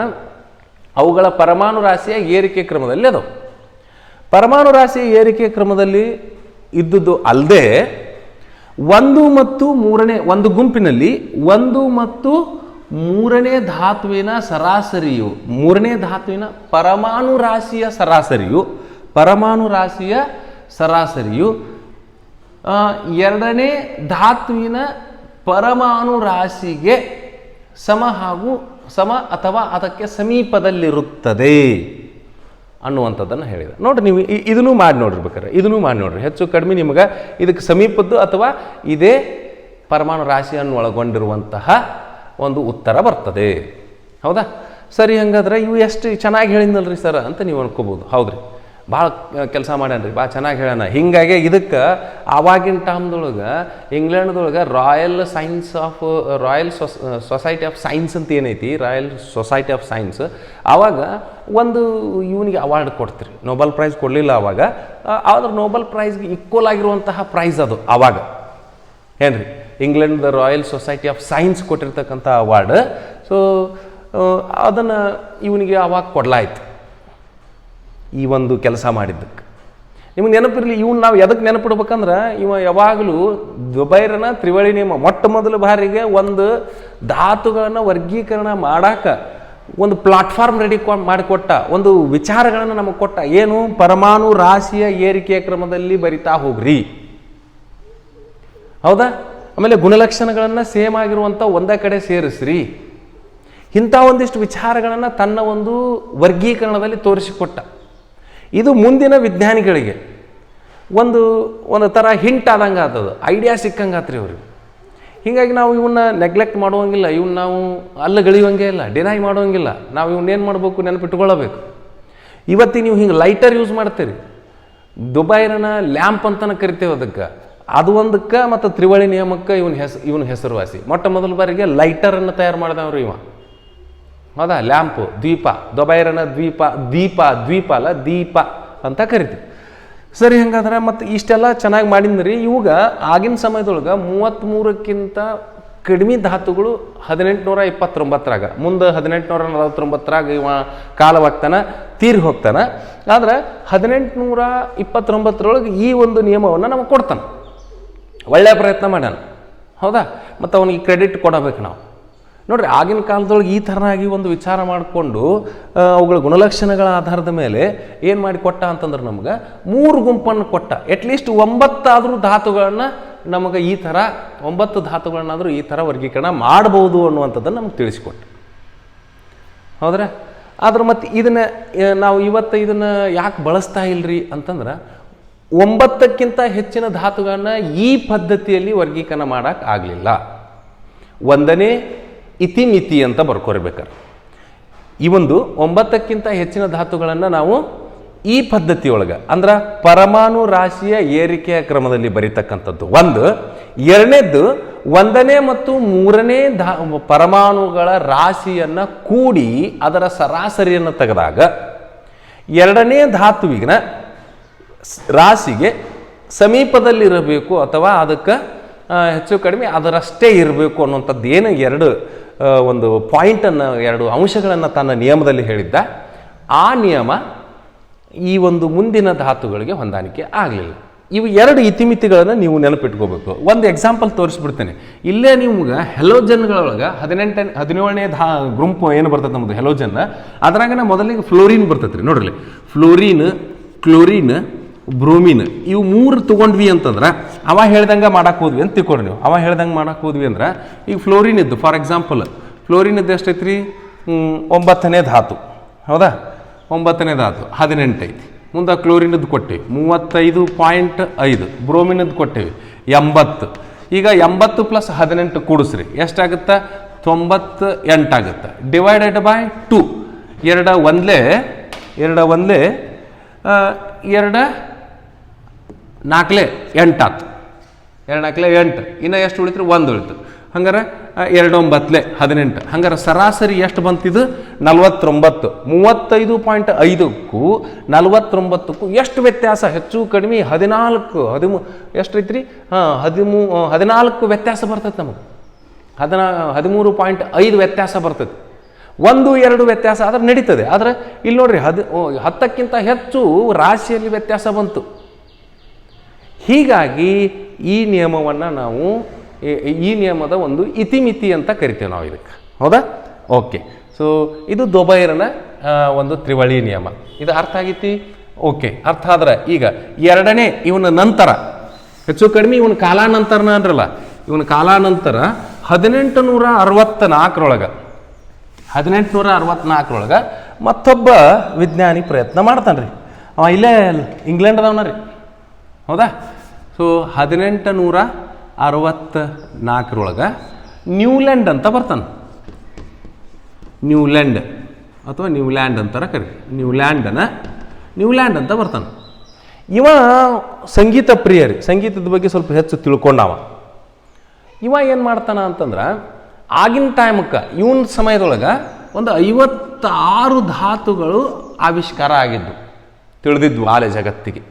ಅವುಗಳ ಪರಮಾಣು ರಾಶಿಯ ಏರಿಕೆ ಕ್ರಮದಲ್ಲಿ ಅದಾವೆ. ಪರಮಾಣು ರಾಶಿಯ ಏರಿಕೆ ಕ್ರಮದಲ್ಲಿ ಇದ್ದುದು ಅಲ್ಲದೆ 1 ಮತ್ತು 3ನೇ ಒಂದು ಗುಂಪಿನಲ್ಲಿ 1 ಮತ್ತು 3ನೇ ಧಾತುವಿನ ಸರಾಸರಿಯು, 3ನೇ ಧಾತುವಿನ ಪರಮಾಣು ರಾಶಿಯ ಸರಾಸರಿಯು 2ನೇ ಧಾತುವಿನ ಪರಮಾಣು ರಾಶಿಗೆ ಸಮ ಅಥವಾ ಅದಕ್ಕೆ ಸಮೀಪದಲ್ಲಿರುತ್ತದೆ ಅನ್ನುವಂಥದ್ದನ್ನು ಹೇಳಿದ. ನೋಡ್ರಿ, ನೀವು ಇದನ್ನು ಮಾಡಿ ನೋಡ್ರಿ, ಹೆಚ್ಚು ಕಡಿಮೆ ನಿಮಗೆ ಇದಕ್ಕೆ ಸಮೀಪದ್ದು ಅಥವಾ ಇದೇ ಪರಮಾಣು ರಾಶಿಯನ್ನು ಒಳಗೊಂಡಿರುವಂತಹ ಒಂದು ಉತ್ತರ ಬರ್ತದೆ, ಹೌದಾ? ಸರಿ, ಹಂಗಾದ್ರೆ ಇವು ಎಷ್ಟು ಚೆನ್ನಾಗಿ ಹೇಳಿದ್ನಲ್ರಿ ಸರ್ ಅಂತ ನೀವು ಅನ್ಕೋಬೋದು. ಹೌದ್ರಿ, ಭಾಳ ಕೆಲಸ ಮಾಡ್ಯಾನ್ರಿ, ಭಾಳ ಚೆನ್ನಾಗಿ ಹೇಳ್ಯಾನ. ಹೀಗಾಗಿ ಇದಕ್ಕೆ ಆವಾಗಿನ ಟೈಮ್ದೊಳಗೆ ಇಂಗ್ಲೆಂಡ್ದೊಳಗೆ ರಾಯಲ್ ಸೊಸೈಟಿ ಆಫ್ ಸೈನ್ಸ್ ಅಂತ ಏನೈತಿ, ರಾಯಲ್ ಸೊಸೈಟಿ ಆಫ್ ಸೈನ್ಸ್, ಆವಾಗ ಒಂದು ಇವನಿಗೆ ಅವಾರ್ಡ್ ಕೊಡ್ತೀರಿ. ನೊಬೆಲ್ ಪ್ರೈಸ್ ಕೊಡಲಿಲ್ಲ ಆವಾಗ, ಆದ್ರೆ ನೊಬೆಲ್ ಪ್ರೈಸ್ಗೆ ಈಕ್ವಲ್ ಆಗಿರುವಂತಹ ಪ್ರೈಸ್ ಅದು ಆವಾಗ. ಏನ್ರಿ, England royal society of science ಕೊಟ್ಟಿರ್ತಕ್ಕಂಥ ಅವಾರ್ಡ್. ಸೊ ಅದನ್ನು ಇವನಿಗೆ ಅವಾಗ ಕೊಡಲಾಯ್ತು ಈ ಒಂದು ಕೆಲಸ ಮಾಡಿದ್ದಕ್ಕೆ. ನಿಮ್ಗೆ ನೆನಪಿರಲಿ, ಇವ್ನು ನಾವು ಎದಕ್ಕೆ ನೆನಪಿಡ್ಬೇಕಂದ್ರೆ, ಇವ ಯಾವಾಗಲೂ ದುಬೈರನ ತ್ರಿವಳಿ ನಿಯಮ ಮೊಟ್ಟ ಮೊದಲ ಬಾರಿಗೆ ಒಂದು ಧಾತುಗಳನ್ನು ವರ್ಗೀಕರಣ ಮಾಡಾಕ ಒಂದು ಪ್ಲಾಟ್ಫಾರ್ಮ್ ರೆಡಿ ಮಾಡಿಕೊಟ್ಟ, ಒಂದು ವಿಚಾರಗಳನ್ನು ನಮಗೆ ಕೊಟ್ಟ. ಏನು? ಪರಮಾಣು ರಾಶಿಯ ಏರಿಕೆಯ ಕ್ರಮದಲ್ಲಿ ಬರಿತಾ ಹೋಗ್ರಿ, ಹೌದಾ? ಆಮೇಲೆ ಗುಣಲಕ್ಷಣಗಳನ್ನು ಸೇಮ್ ಆಗಿರುವಂಥ ಒಂದೇ ಕಡೆ ಸೇರಿಸ್ರಿ. ಇಂಥ ಒಂದಿಷ್ಟು ವಿಚಾರಗಳನ್ನು ತನ್ನ ಒಂದು ವರ್ಗೀಕರಣದಲ್ಲಿ ತೋರಿಸಿಕೊಟ್ಟ. ಇದು ಮುಂದಿನ ವಿಜ್ಞಾನಿಗಳಿಗೆ ಒಂದು ಥರ ಹಿಂಟ್ ಆದಂಗೆ ಆಗ್ತದೆ, ಐಡಿಯಾ ಸಿಕ್ಕಂಗೆ ಆತ್ರಿ ಅವ್ರಿಗೆ. ಹೀಗಾಗಿ ನಾವು ಇವನ್ನ ನೆಗ್ಲೆಕ್ಟ್ ಮಾಡುವಂಗಿಲ್ಲ, ಇವನ್ನ ನಾವು ಅಲ್ಲಗಳೆಯುವಂಗೆ ಇಲ್ಲ, ಡಿನೈ ಮಾಡುವಂಗಿಲ್ಲ. ನಾವು ಇವನ್ನೇನು ಮಾಡಬೇಕು, ನೆನಪಿಟ್ಕೊಳ್ಳಬೇಕು. ಇವತ್ತಿಗೆ ನೀವು ಹಿಂಗೆ ಲೈಟರ್ ಯೂಸ್ ಮಾಡ್ತೀರಿ, ದುಬೈರನ ಲ್ಯಾಂಪ್ ಅಂತಲೇ ಕರಿತೇವೆ ಅದಕ್ಕೆ. ಅದು ಒಂದಕ್ಕೆ ಮತ್ತು ತ್ರಿವಳಿ ನಿಯಮಕ್ಕೆ ಇವನ ಹೆಸರುವಾಸಿ. ಮೊಟ್ಟ ಮೊದಲ ಬಾರಿಗೆ ಲೈಟರನ್ನು ತಯಾರು ಮಾಡಿದವ್ರು ಇವ. ಹೌದಾ? ಲ್ಯಾಂಪು, ದ್ವೀಪ, ದುಬೈರನ ದ್ವೀಪ ಅಲ್ಲ, ದೀಪ ಅಂತ ಕರಿತೀವಿ. ಸರಿ, ಹಂಗಾದ್ರೆ ಮತ್ತು ಇಷ್ಟೆಲ್ಲ ಚೆನ್ನಾಗಿ ಮಾಡಿದ್ರಿ. ಇವಾಗ ಆಗಿನ ಸಮಯದೊಳಗೆ 33ಕ್ಕಿಂತ ಕಡಿಮೆ ಧಾತುಗಳು 1829ರಾಗ, ಮುಂದೆ 1849ರಾಗ ಇವ ಕಾಲವಾಗ್ತಾನೆ, ತೀರಿ ಹೋಗ್ತಾನೆ. ಆದ್ರೆ 1829ರೊಳಗೆ ಈ ಒಂದು ನಿಯಮವನ್ನು ನಮಗೆ ಕೊಡ್ತಾನೆ. ಒಳ್ಳೆಯ ಪ್ರಯತ್ನ ಮಾಡ್ಯಾನ. ಹೌದಾ? ಮತ್ತು ಅವನಿಗೆ ಕ್ರೆಡಿಟ್ ಕೊಡಬೇಕು ನಾವು. ನೋಡ್ರಿ, ಆಗಿನ ಕಾಲದೊಳಗೆ ಈ ಥರನಾಗಿ ಒಂದು ವಿಚಾರ ಮಾಡಿಕೊಂಡು ಅವುಗಳ ಗುಣಲಕ್ಷಣಗಳ ಆಧಾರದ ಮೇಲೆ ಏನು ಮಾಡಿ ಕೊಟ್ಟ ಅಂತಂದ್ರೆ ನಮ್ಗೆ 3 ಗುಂಪನ್ನು ಕೊಟ್ಟ. ಅಟ್ಲೀಸ್ಟ್ 9 ಆದರೂ ಧಾತುಗಳನ್ನು ನಮಗೆ ಈ ಥರ 9 ಧಾತುಗಳನ್ನಾದರೂ ಈ ಥರ ವರ್ಗೀಕರಣ ಮಾಡ್ಬೋದು ಅನ್ನುವಂಥದ್ದನ್ನು ನಮ್ಗೆ ತಿಳಿಸ್ಕೊಟ್ಟ. ಹೌದ್ರೆ? ಆದ್ರೆ ಮತ್ತು ಇದನ್ನು ನಾವು ಇವತ್ತು ಇದನ್ನು ಯಾಕೆ ಬಳಸ್ತಾ ಇಲ್ರಿ ಅಂತಂದ್ರೆ 9ಕ್ಕಿಂತ ಹೆಚ್ಚಿನ ಧಾತುಗಳನ್ನ ಈ ಪದ್ಧತಿಯಲ್ಲಿ ವರ್ಗೀಕರಣ ಮಾಡೋಕ್ಕೆ ಆಗಲಿಲ್ಲ. 1ನೇ ಇತಿಮಿತಿ ಅಂತ ಬರ್ಕೋರ್ಬೇಕಾರೆ ಈ ಒಂದು 9ಕ್ಕಿಂತ ಹೆಚ್ಚಿನ ಧಾತುಗಳನ್ನು ನಾವು ಈ ಪದ್ಧತಿಯೊಳಗೆ ಅಂದ್ರೆ ಪರಮಾಣು ರಾಶಿಯ ಏರಿಕೆಯ ಕ್ರಮದಲ್ಲಿ ಬರೀತಕ್ಕಂಥದ್ದು ಒಂದು. ಎರಡನೇದ್ದು 1ನೇ ಮತ್ತು 3ನೇ ಪರಮಾಣುಗಳ ರಾಶಿಯನ್ನು ಕೂಡಿ ಅದರ ಸರಾಸರಿಯನ್ನು ತೆಗೆದಾಗ 2ನೇ ಧಾತುವಿನ ರಾಶಿಗೆ ಸಮೀಪದಲ್ಲಿರಬೇಕು ಅಥವಾ ಅದಕ್ಕೆ ಹೆಚ್ಚು ಕಡಿಮೆ ಅದರಷ್ಟೇ ಇರಬೇಕು ಅನ್ನುವಂಥದ್ದು ಏನು ಒಂದು ಪಾಯಿಂಟನ್ನು, 2 ಅಂಶಗಳನ್ನು ತನ್ನ ನಿಯಮದಲ್ಲಿ ಹೇಳಿದ್ದ. ಆ ನಿಯಮ ಈ ಒಂದು ಮುಂದಿನ ಧಾತುಗಳಿಗೆ ಹೊಂದಾಣಿಕೆ ಆಗಲಿಲ್ಲ. ಇವು 2 ಇತಿಮಿತಿಗಳನ್ನು ನೀವು ನೆನಪಿಟ್ಕೋಬೇಕು. ಒಂದು ಎಕ್ಸಾಂಪಲ್ ತೋರಿಸ್ಬಿಡ್ತೇನೆ. ಇಲ್ಲೇ ನಿಮ್ಗೆ ಹೆಲೋಜನ್ಗಳೊಳಗೆ 17ನೇ ಗುಂಪು ಏನು ಬರ್ತದೆ ನಮ್ಮದು ಹೆಲೋಜನ್, ಅದ್ರಾಗ ಮೊದಲಿಗೆ ಫ್ಲೋರಿನ್ ಬರ್ತೈತೆ ರೀ. ನೋಡ್ರಿ, ಫ್ಲೋರಿನ್, ಕ್ಲೋರಿನ್, ಬ್ರೋಮಿನ್ ಇವು 3 ತೊಗೊಂಡ್ವಿ ಅಂತಂದ್ರೆ ಅವ ಹೇಳ್ದಂಗೆ ಮಾಡಕ್ಕೆ ಹೋದ್ವಿ ಅಂತ ತಿಳ್ಕೊಡ್ರಿ ನೀವು. ಅವ ಹೇಳ್ದಂಗೆ ಮಾಡಕ್ಕೆ ಹೋದ್ವಿ ಅಂದ್ರೆ ಈಗ ಫ್ಲೋರಿನ್ ಇದ್ದು, ಫಾರ್ ಎಕ್ಸಾಂಪಲ್ ಫ್ಲೋರಿನ್ ಇದ್ದು ಎಷ್ಟೈತಿ ರೀ? 9ನೇ ಧಾತು. ಹೌದಾ? 9ನೇ ಧಾತು 18 ಐತಿ. ಮುಂದೆ ಕ್ಲೋರಿನದ್ದು ಕೊಟ್ಟೇವಿ 35.5, ಬ್ರೋಮಿನದ್ದು ಕೊಟ್ಟೇವಿ 80. ಈಗ 80 + 18 ಕೂಡಿಸ್ರಿ ಎಷ್ಟಾಗುತ್ತೆ? 98 ಆಗುತ್ತೆ. Divided by 2. 2 1 2 1 2 4 8 ಆಯ್ತು. 2 4 8. ಇನ್ನು ಎಷ್ಟು ಉಳಿತ್ರಿ? 1 ಉಳಿತು. ಹಂಗಾರೆ 2 9 18. ಹಂಗಾರೆ ಸರಾಸರಿ ಎಷ್ಟು ಬಂತಿದ್ದು? 49. 35.5ಕ್ಕೂ 49ಕ್ಕೂ ಎಷ್ಟು ವ್ಯತ್ಯಾಸ? ಹೆಚ್ಚು ಕಡಿಮೆ 13 ಎಷ್ಟು ಐತ್ರಿ? 14 ವ್ಯತ್ಯಾಸ ಬರ್ತೈತೆ ನಮಗೆ. 13.5 ವ್ಯತ್ಯಾಸ ಬರ್ತೈತೆ. 1 2 ವ್ಯತ್ಯಾಸ ಆದ್ರೆ ನಡೀತದೆ. ಆದರೆ ಇಲ್ಲಿ ನೋಡ್ರಿ 10ಕ್ಕಿಂತ ಹೆಚ್ಚು ರಾಶಿಯಲ್ಲಿ ವ್ಯತ್ಯಾಸ ಬಂತು. ಹೀಗಾಗಿ ಈ ನಿಯಮವನ್ನು ನಾವು ಈ ನಿಯಮದ ಒಂದು ಇತಿಮಿತಿ ಅಂತ ಕರಿತೇವೆ ನಾವು ಇದಕ್ಕೆ. ಹೌದಾ? ಓಕೆ. ಸೊ ಇದು ದೊಬೈರನ ಒಂದು ತ್ರಿವಳಿ ನಿಯಮ. ಇದು ಅರ್ಥ ಆಗೈತಿ? ಓಕೆ, ಅರ್ಥ ಆದ್ರೆ ಈಗ 2ನೇ ಇವನ ನಂತರ ಹೆಚ್ಚು ಕಡಿಮೆ ಇವನ ಕಾಲಾನಂತರನ ಅಂದ್ರಲ್ಲ, ಇವನ ಕಾಲಾನಂತರ 1864ರೊಳಗೆ 1864ರೊಳಗೆ ಮತ್ತೊಬ್ಬ ವಿಜ್ಞಾನಿ ಪ್ರಯತ್ನ ಮಾಡ್ತಾನೆ ರೀ. ಅವ ಇಲ್ಲೇ ಇಂಗ್ಲೆಂಡ್ದವನ ರೀ. ಹೌದಾ? ಸೊ 1864ರೊಳಗೆ ನ್ಯೂಲ್ಯಾಂಡ್ ಅಂತ ಬರ್ತಾನೆ. ನ್ಯೂಲ್ಯಾಂಡ್ ಅಥವಾ ನ್ಯೂಲ್ಯಾಂಡ್ ಅಂತಾರ ಕರಿ. ನ್ಯೂಲ್ಯಾಂಡ್ ಅಂತ ಬರ್ತಾನೆ. ಇವ ಸಂಗೀತ ಪ್ರಿಯ ರೀ. ಸಂಗೀತದ ಬಗ್ಗೆ ಸ್ವಲ್ಪ ಹೆಚ್ಚು ತಿಳ್ಕೊಂಡವ. ಇವ ಏನು ಮಾಡ್ತಾನ ಅಂತಂದ್ರೆ ಆಗಿನ ಟೈಮಕ್ಕೆ ಇವನ ಸಮಯದೊಳಗೆ ಒಂದು 56 ಧಾತುಗಳು ಆವಿಷ್ಕಾರ ಆಗಿದ್ದು ತಿಳಿದಿದ್ವು ಆಲೆ ಜಗತ್ತಿಗೆ.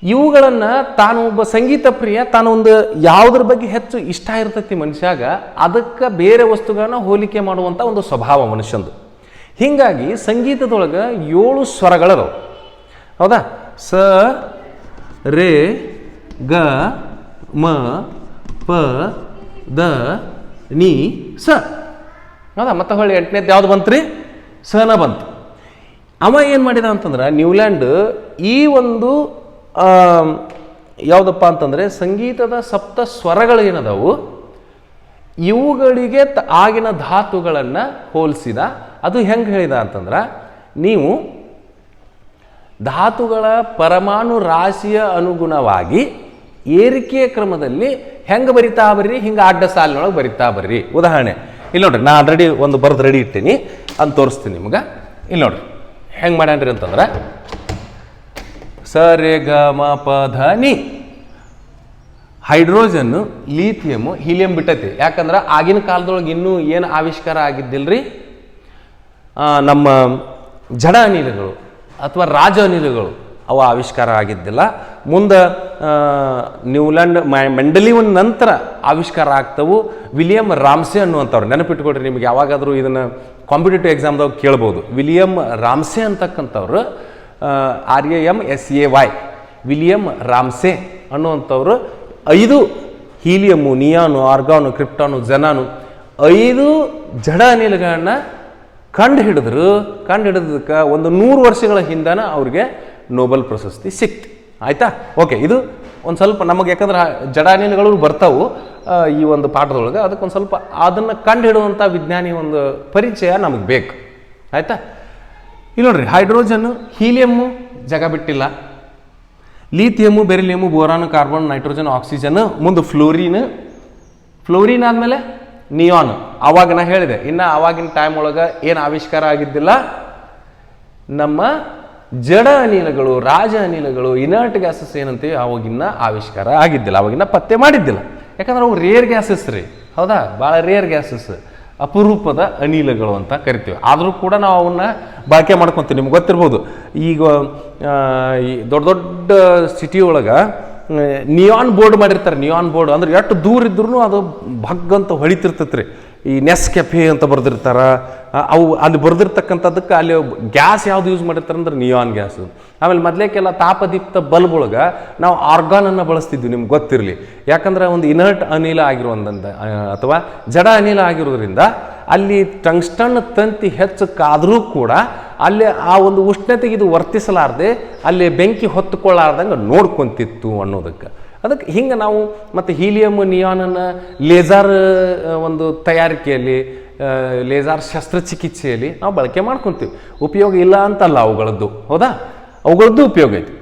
ಇವುಗಳನ್ನು ತಾನು ಒಬ್ಬ ಸಂಗೀತ ಪ್ರಿಯ, ತಾನು ಒಂದು ಯಾವುದ್ರ ಬಗ್ಗೆ ಹೆಚ್ಚು ಇಷ್ಟ ಇರ್ತೈತಿ ಮನುಷ್ಯಾಗ, ಅದಕ್ಕೆ ಬೇರೆ ವಸ್ತುಗಳನ್ನ ಹೋಲಿಕೆ ಮಾಡುವಂಥ ಒಂದು ಸ್ವಭಾವ ಮನುಷ್ಯಂದು. ಹೀಗಾಗಿ ಸಂಗೀತದೊಳಗೆ 7 ಸ್ವರಗಳದಾವು. ಹೌದಾ? ಸ ರೇ ಗ ಮ ಪ ದ ನೀ ಸ. ಹೌದಾ? ಮತ್ತೆ ಹೊಳ್ಳಿ 8ನೇದು ಯಾವ್ದು ಬಂತು ರೀ? ಸನ ಬಂತು. ಅವ ಏನು ಮಾಡಿದ ಅಂತಂದ್ರೆ ನ್ಯೂಲ್ಯಾಂಡ್ ಈ ಒಂದು ಯಾವುದಪ್ಪ ಅಂತಂದರೆ ಸಂಗೀತದ ಸಪ್ತ ಸ್ವರಗಳು ಏನದವು ಇವುಗಳಿಗೆ ಆಗಿನ ಧಾತುಗಳನ್ನು ಹೋಲಿಸಿದ. ಅದು ಹೆಂಗೆ ಹೇಳಿದ ಅಂತಂದ್ರೆ, ನೀವು ಧಾತುಗಳ ಪರಮಾಣು ರಾಶಿಯ ಅನುಗುಣವಾಗಿ ಏರಿಕೆಯ ಕ್ರಮದಲ್ಲಿ ಹೆಂಗೆ ಬರಿತಾ ಬರ್ರಿ, ಹಿಂಗೆ ಅಡ್ಡ ಸಾಲಿನೊಳಗೆ ಬರಿತಾ ಬರ್ರಿ. ಉದಾಹರಣೆ ಇಲ್ಲಿ ನೋಡ್ರಿ, ನಾ ಆಲ್ರೆಡಿ ಒಂದು ಬರೆದು ರೆಡಿ ಇಟ್ಟೀನಿ, ಅಂತ ತೋರಿಸ್ತೀನಿ ನಿಮ್ಗೆ. ಇಲ್ಲಿ ನೋಡ್ರಿ ಹೆಂಗೆ ಮಾಡ್ಯಾನ್ರಿ ಅಂತಂದ್ರೆ ಸ ರೇ ಗ ಮ ಪ ಧ ನಿ. ಹೈಡ್ರೋಜನ್ನು, ಲೀಥಿಯಮು, ಹೀಲಿಯಂ ಬಿಟ್ಟೈತಿ. ಯಾಕಂದ್ರೆ ಆಗಿನ ಕಾಲದೊಳಗೆ ಇನ್ನೂ ಏನು ಆವಿಷ್ಕಾರ ಆಗಿದ್ದಿಲ್ರಿ, ನಮ್ಮ ಜಡ ಅನಿಲಗಳು ಅಥವಾ ರಾಜ ಅನಿಲಗಳು ಅವು ಆವಿಷ್ಕಾರ ಆಗಿದ್ದಿಲ್ಲ. ಮುಂದೆ ನ್ಯೂಲ್ಯಾಂಡ್ ಮೆಂಡಲಿವನ್ ನಂತರ ಆವಿಷ್ಕಾರ ಆಗ್ತವು. ವಿಲಿಯಂ ರಾಮ್ಸೆ ಅನ್ನುವಂಥವ್ರು, ನೆನಪಿಟ್ಕೊಡ್ರಿ, ನಿಮ್ಗೆ ಯಾವಾಗಾದರೂ ಇದನ್ನು ಕಾಂಪಿಟೇಟಿವ್ ಎಕ್ಸಾಮ್ದಾಗ ಕೇಳ್ಬೋದು. ವಿಲಿಯಂ ರಾಮ್ಸೆ ಅಂತಕ್ಕಂಥವ್ರು, RAMSAY, ವಿಲಿಯಂ ರಾಮ್ಸೆ ಅನ್ನುವಂಥವ್ರು 5 helium, neon, argon, krypton, xenon 5 ಜಡ ಅನಿಲಗಳನ್ನ ಕಂಡು ಹಿಡಿದಕ್ಕೆ ಒಂದು 100 ವರ್ಷಗಳ ಹಿಂದನ ಅವ್ರಿಗೆ ನೋಬೆಲ್ ಪ್ರಶಸ್ತಿ ಸಿಕ್ತು. ಆಯ್ತಾ? ಓಕೆ, ಇದು ಒಂದು ಸ್ವಲ್ಪ ನಮಗೆ, ಯಾಕಂದ್ರೆ ಜಡ ಅನಿಲಗಳು ಬರ್ತಾವು ಈ ಒಂದು ಪಾಠದೊಳಗೆ, ಅದಕ್ಕೊಂದು ಸ್ವಲ್ಪ ಅದನ್ನು ಕಂಡು ಹಿಡುವಂಥ ವಿಜ್ಞಾನಿ ಒಂದು ಪರಿಚಯ ನಮಗೆ ಬೇಕು. ಆಯ್ತಾ? ಇಲ್ಲಿ ನೋಡ್ರಿ, ಹೈಡ್ರೋಜನ್ನು, ಹೀಲಿಯಮ್ಮು ಜಗ ಬಿಟ್ಟಿಲ್ಲ, ಲೀಥಿಯಮು, beryllium, boron, carbon, nitrogen, oxygen, ಮುಂದೆ ಫ್ಲೋರಿನ್ ಆದಮೇಲೆ ನಿಯಾನ್. ಆವಾಗ ನಾ ಹೇಳಿದೆ, ಇನ್ನು ಆವಾಗಿನ ಟೈಮ್ ಒಳಗೆ ಏನು ಆವಿಷ್ಕಾರ ಆಗಿದ್ದಿಲ್ಲ, ನಮ್ಮ ಜಡ ಅನಿಲಗಳು, ರಾಜ ಅನಿಲಗಳು, ಇನರ್ಟ್ ಗ್ಯಾಸಸ್ ಏನಂತೀವಿ ಅವಾಗಿನ್ನ ಆವಿಷ್ಕಾರ ಆಗಿದ್ದಿಲ್ಲ, ಅವಾಗಿನ್ನ ಪತ್ತೆ ಮಾಡಿದ್ದಿಲ್ಲ. ಯಾಕಂದ್ರೆ ಅವು ರೇರ್ ಗ್ಯಾಸಸ್ ರೀ, ಹೌದಾ? ಭಾಳ ರೇರ್ ಗ್ಯಾಸಸ್, ಅಪರೂಪದ ಅನಿಲಗಳು ಅಂತ ಕರಿತೀವಿ. ಆದರೂ ಕೂಡ ನಾವು ಅವನ್ನ ಬಳಕೆ ಮಾಡ್ಕೊತೀವಿ. ನಿಮ್ಗೆ ಗೊತ್ತಿರ್ಬೋದು, ಈಗ ಈ ದೊಡ್ಡ ದೊಡ್ಡ ಸಿಟಿ ಒಳಗೆ ನಿಯಾನ್ ಬೋರ್ಡ್ ಮಾಡಿರ್ತಾರೆ. ನಿಯಾನ್ ಬೋರ್ಡ್ ಅಂದ್ರೆ ಎಷ್ಟು ದೂರ ಇದ್ರೂ ಅದು ಭಗ್ಗಂತ ಹೊಳಿತಿರ್ತೈತೆ ರೀ. ಈ ನೆಸ್ ಕೆಫೆ ಅಂತ ಬರೆದಿರ್ತಾರ, ಅವು ಅಲ್ಲಿ ಬರೆದಿರ್ತಕ್ಕಂಥದ್ದಕ್ಕೆ ಅಲ್ಲಿ ಗ್ಯಾಸ್ ಯಾವ್ದು ಯೂಸ್ ಮಾಡಿರ್ತಾರೆ ಅಂದ್ರೆ ನಿಯಾನ್ ಗ್ಯಾಸು. ಆಮೇಲೆ ಮೊದಲೇಕೆಲ್ಲ ತಾಪದೀಪ್ತ ಬಲ್ಬ್ ಒಳಗೆ ನಾವು ಆರ್ಗಾನನ್ನು ಬಳಸ್ತಿದ್ವಿ, ನಿಮ್ಗೆ ಗೊತ್ತಿರಲಿ. ಯಾಕಂದ್ರೆ ಒಂದು ಇನರ್ಟ್ ಅನಿಲ ಆಗಿರುವಂಥ ಅಥವಾ ಜಡ ಅನಿಲ ಆಗಿರೋದ್ರಿಂದ ಅಲ್ಲಿ ಟಂಗ್ಸ್ಟನ್ ತಂತಿ ಹೆಚ್ಚು ಕಾದರೂ ಕೂಡ ಅಲ್ಲಿ ಆ ಒಂದು ಉಷ್ಣತೆಗೆ ಇದು ವರ್ತಿಸಲಾರದೆ ಅಲ್ಲಿ ಬೆಂಕಿ ಹೊತ್ತುಕೊಳ್ಳಾರ್ದಂಗೆ ನೋಡ್ಕೊಂತಿತ್ತು ಅನ್ನೋದಕ್ಕೆ. ಅದಕ್ಕೆ ಹಿಂಗೆ ನಾವು ಮತ್ತು ಹೀಲಿಯಮ್, ನಿಯಾನನ್ನು ಲೇಸರ್ ಒಂದು ತಯಾರಿಕೆಯಲ್ಲಿ, ಲೇಸರ್ ಶಸ್ತ್ರಚಿಕಿತ್ಸೆಯಲ್ಲಿ ನಾವು ಬಳಕೆ ಮಾಡ್ಕೊತೀವಿ. ಉಪಯೋಗ ಇಲ್ಲ ಅಂತಲ್ಲ ಅವುಗಳದ್ದು, ಹೌದಾ? ಅವುಗಳದ್ದು ಉಪಯೋಗ ಐತಿ.